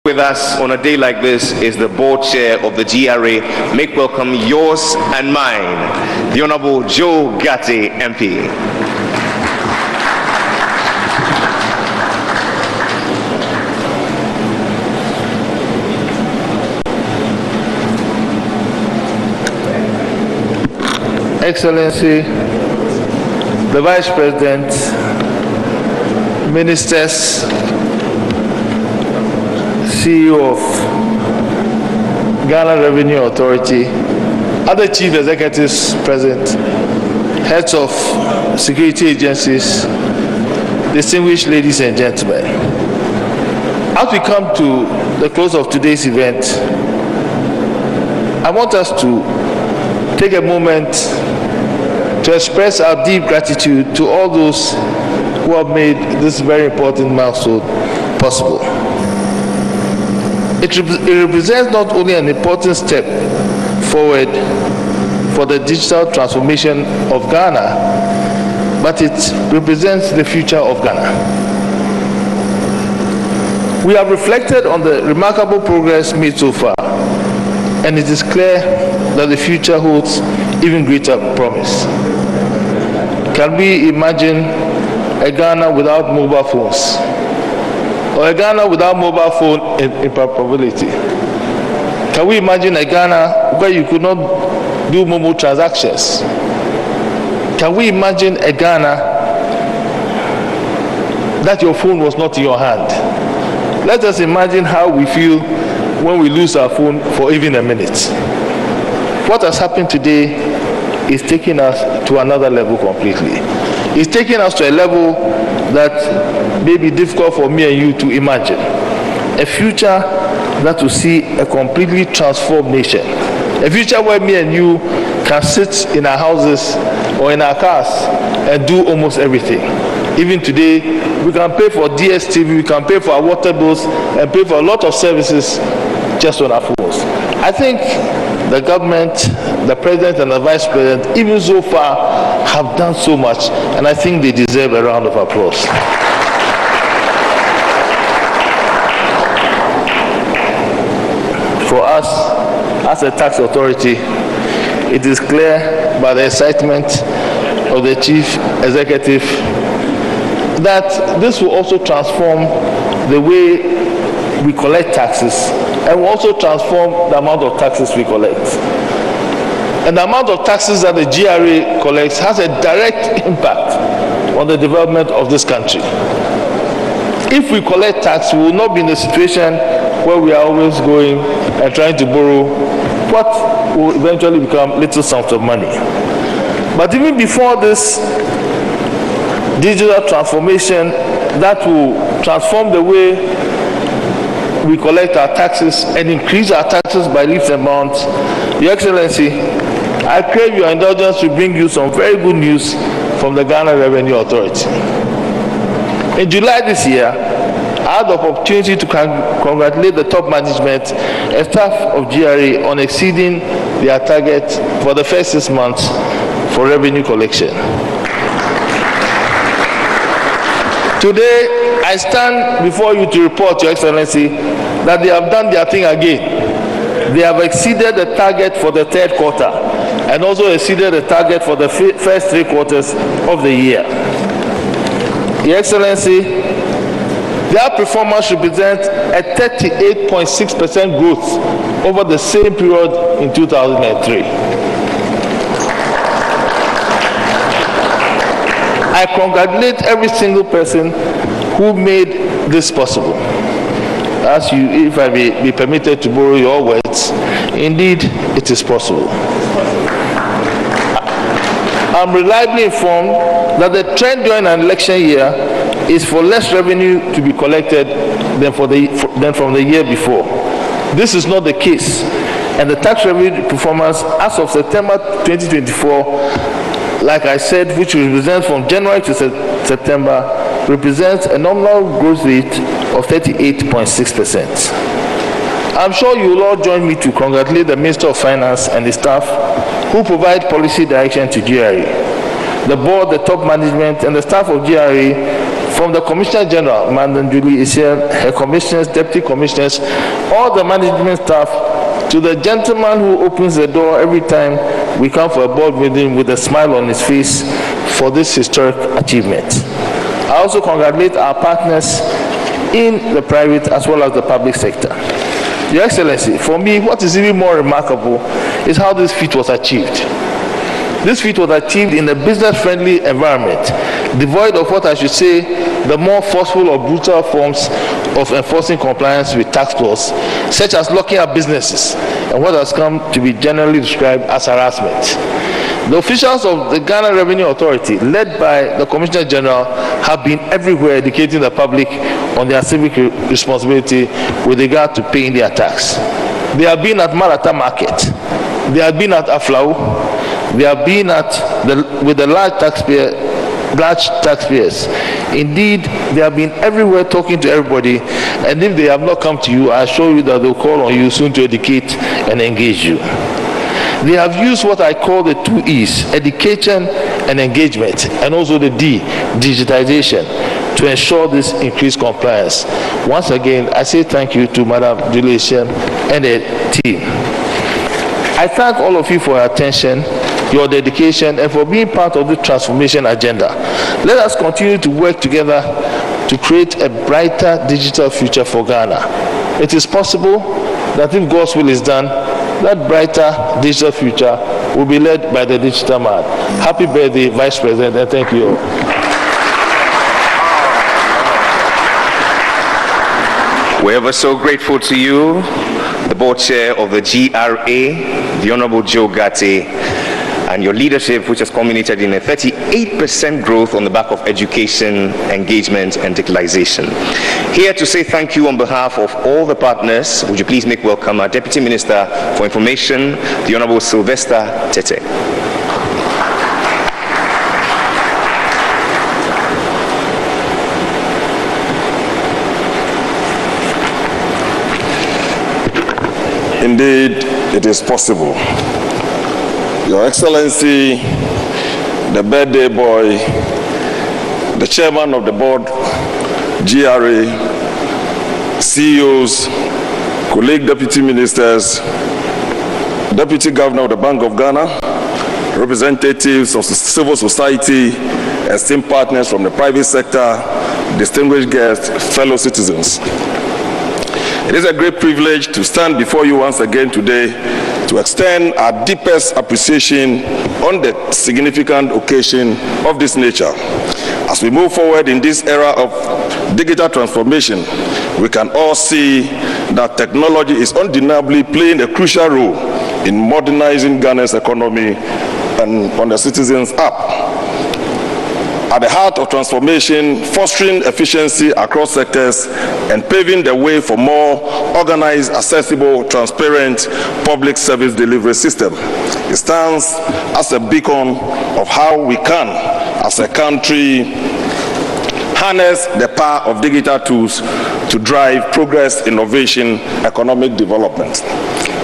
With us on a day like this is the board chair of the GRA. Make welcome yours and mine, the Honorable Joe Gatti, MP. Excellency, the Vice President, Ministers, CEO of Ghana Revenue Authority, other Chief Executives present, heads of security agencies, distinguished ladies and gentlemen. As we come to the close of today's event, I want us to take a moment to express our deep gratitude to all those who have made this very important milestone possible. It represents not only an important step forward for the digital transformation of Ghana, but it represents the future of Ghana. We have reflected on the remarkable progress made so far, and it is clear that the future holds even greater promise. Can we imagine a Ghana without mobile phones? Or a Ghana without mobile phone interoperability? Can we imagine a Ghana where you could not do Momo transactions? Can we imagine a Ghana that your phone was not in your hand? Let us imagine how we feel when we lose our phone for even a minute. What has happened today is taking us to another level completely. It's taking us to a level that may be difficult for me and you to imagine. A future that will see a completely transformed nation. A future where me and you can sit in our houses or in our cars and do almost everything. Even today, we can pay for DSTV, we can pay for our water bills, and pay for a lot of services just on our phones. I think the government, the president and the vice president, even so far, have done so much, and I think they deserve a round of applause. For us, as a tax authority, it is clear by the excitement of the chief executive that this will also transform the way we collect taxes, and will also transform the amount of taxes we collect. And the amount of taxes that the GRA collects has a direct impact on the development of this country. If we collect tax, we will not be in a situation where we are always going and trying to borrow what will eventually become little sums of money. But even before this digital transformation that will transform the way we collect our taxes and increase our taxes by leaps and bounds, Your Excellency, I crave your indulgence to bring you some very good news from the Ghana Revenue Authority. In July this year, I had the opportunity to congratulate the top management and staff of GRA on exceeding their target for the first 6 months for revenue collection. Today, I stand before you to report, Your Excellency, that they have done their thing again. They have exceeded the target for the third quarter and also exceeded the target for the first 3 quarters of the year. Your Excellency, their performance represents a 38.6% growth over the same period in 2003. I congratulate every single person who made this possible. As you, if I may be permitted to borrow your words, indeed it is possible. I'm reliably informed that the trend during an election year is for less revenue to be collected than from the year before. This is not the case, and the tax revenue performance as of September 2024, like I said, which represents from January to September, represents a nominal growth rate of 38.6%. I'm sure you will all join me to congratulate the Minister of Finance and the staff who provide policy direction to GRA, the board, the top management, and the staff of GRA from the Commissioner General, Madam Julie is here, her commissioners, deputy commissioners, all the management staff, to the gentleman who opens the door every time we come for a board meeting with a smile on his face for this historic achievement. I also congratulate our partners in the private as well as the public sector. Your Excellency, for me, what is even more remarkable is how this feat was achieved. This feat was achieved in a business-friendly environment, devoid of what I should say, the more forceful or brutal forms of enforcing compliance with tax laws, such as locking up businesses and what has come to be generally described as harassment. The officials of the Ghana Revenue Authority, led by the Commissioner General, have been everywhere educating the public on their civic responsibility with regard to paying their tax. They have been at Marata Market, they have been at Aflau, they have been with the large taxpayers. Indeed, they have been everywhere talking to everybody, and if they have not come to you, I assure you that they'll call on you soon to educate and engage you. They have used what I call the 2 E's, education and engagement, and also the D, digitization, to ensure this increased compliance. Once again, I say thank you to Madam Julie and the team. I thank all of you for your attention, your dedication, and for being part of the transformation agenda. Let us continue to work together to create a brighter digital future for Ghana. It is possible that if God's will is done, that brighter digital future will be led by the digital man. Happy birthday, Vice President, and thank you all. We're ever so grateful to you, the board chair of the GRA, the Honorable Joe Gatti, and your leadership, which has culminated in a 38% growth on the back of education, engagement, and digitalization. Here to say thank you on behalf of all the partners, would you please make welcome our Deputy Minister for Information, the Honorable Sylvester Tete. Indeed, it is possible. Your Excellency, the birthday boy, the chairman of the board, GRA, CEOs, colleague deputy ministers, deputy governor of the Bank of Ghana, representatives of civil society, esteemed partners from the private sector, distinguished guests, fellow citizens. It is a great privilege to stand before you once again today to extend our deepest appreciation on the significant occasion of this nature. As we move forward in this era of digital transformation, we can all see that technology is undeniably playing a crucial role in modernizing Ghana's economy and on the citizens' up. At the heart of transformation, fostering efficiency across sectors and paving the way for more organized, accessible, transparent public service delivery system. It stands as a beacon of how we can, as a country, harness the power of digital tools to drive progress, innovation, economic development.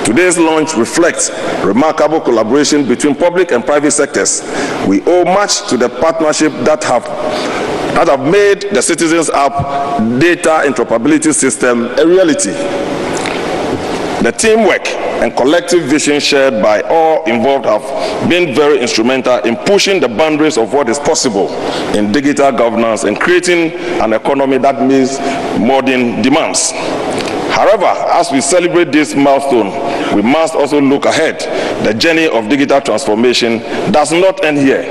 Today's launch reflects remarkable collaboration between public and private sectors. We owe much to the partnership that have made the Citizens App data interoperability system a reality. The teamwork and collective vision shared by all involved have been very instrumental in pushing the boundaries of what is possible in digital governance and creating an economy that meets modern demands. However, as we celebrate this milestone, we must also look ahead. The journey of digital transformation does not end here.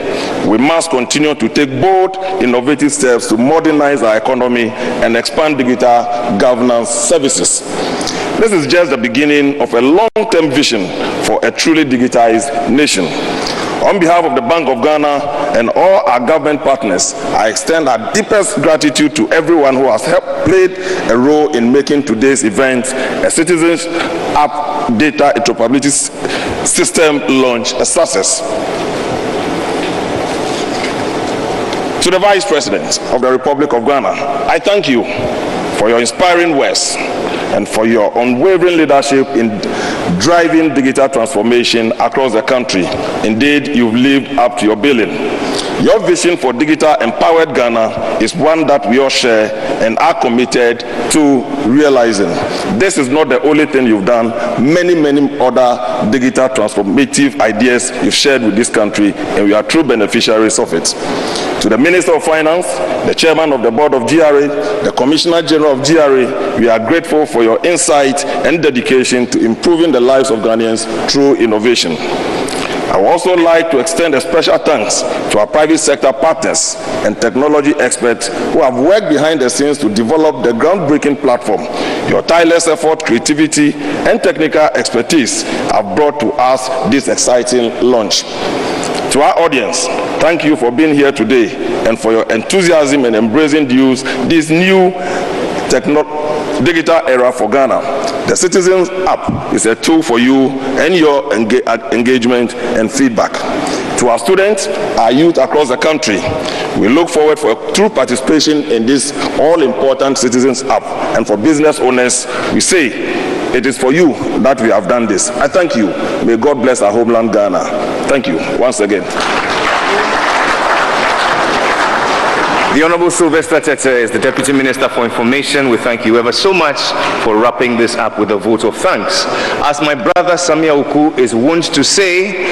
We must continue to take bold, innovative steps to modernize our economy and expand digital governance services. This is just the beginning of a long-term vision for a truly digitized nation. On behalf of the Bank of Ghana and all our government partners, I extend our deepest gratitude to everyone who has played a role in making today's event a Citizens App data interoperability system launch a success. To the Vice President of the Republic of Ghana, I thank you for your inspiring words and for your unwavering leadership in driving digital transformation across the country. Indeed, you've lived up to your billing. Your vision for digital empowered Ghana is one that we all share and are committed to realizing. This is not the only thing you've done. Many other digital transformative ideas you've shared with this country, and we are true beneficiaries of it. To the Minister of Finance, the Chairman of the Board of GRA, the Commissioner General of GRA, we are grateful for your insight and dedication to improving the lives of Ghanaians through innovation. I would also like to extend a special thanks to our private sector partners and technology experts who have worked behind the scenes to develop the groundbreaking platform. Your tireless effort, creativity, and technical expertise have brought to us this exciting launch. To our audience, thank you for being here today and for your enthusiasm in embracing this new digital era for Ghana. The Citizens app is a tool for you and your engagement and feedback. To our students, our youth across the country, we look forward for true participation in this all-important Citizens app. And for business owners, we say, it is for you that we have done this. I thank you. May God bless our homeland, Ghana. Thank you once again. The Honorable Sylvester Tete is the Deputy Minister for Information. We thank you ever so much for wrapping this up with a vote of thanks. As my brother Samia Uku is wont to say,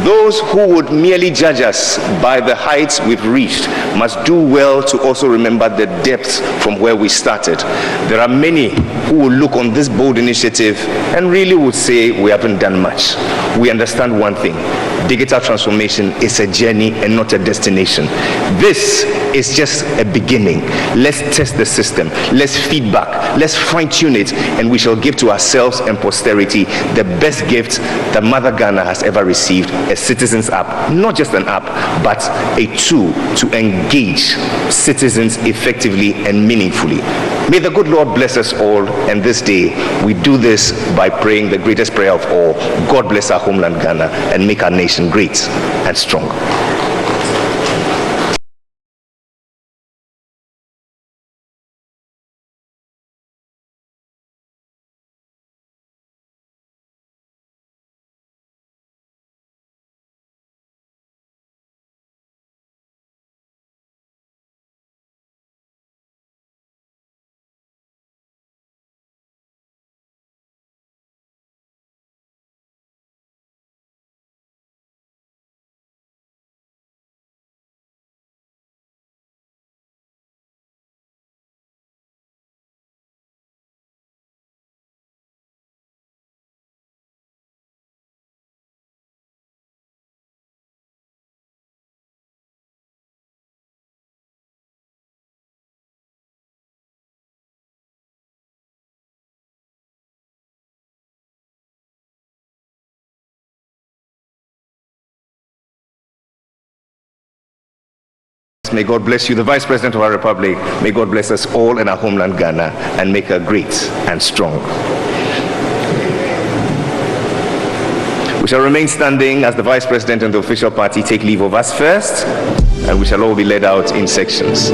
those who would merely judge us by the heights we've reached must do well to also remember the depths from where we started. There are many who will look on this bold initiative and really would say we haven't done much. We understand one thing. Digital transformation is a journey and not a destination. This is just a beginning. Let's test the system. Let's feedback. Let's fine-tune it, and we shall give to ourselves and posterity the best gift that Mother Ghana has ever received, a Citizens app. Not just an app, but a tool to engage citizens effectively and meaningfully. May the good Lord bless us all, and this day we do this by praying the greatest prayer of all. God bless our homeland Ghana and make our nation great and strong. May God bless you, the Vice President of our Republic. May God bless us all in our homeland Ghana and make her great and strong. We shall remain standing as the Vice President and the official party take leave of us first, and we shall all be led out in sections.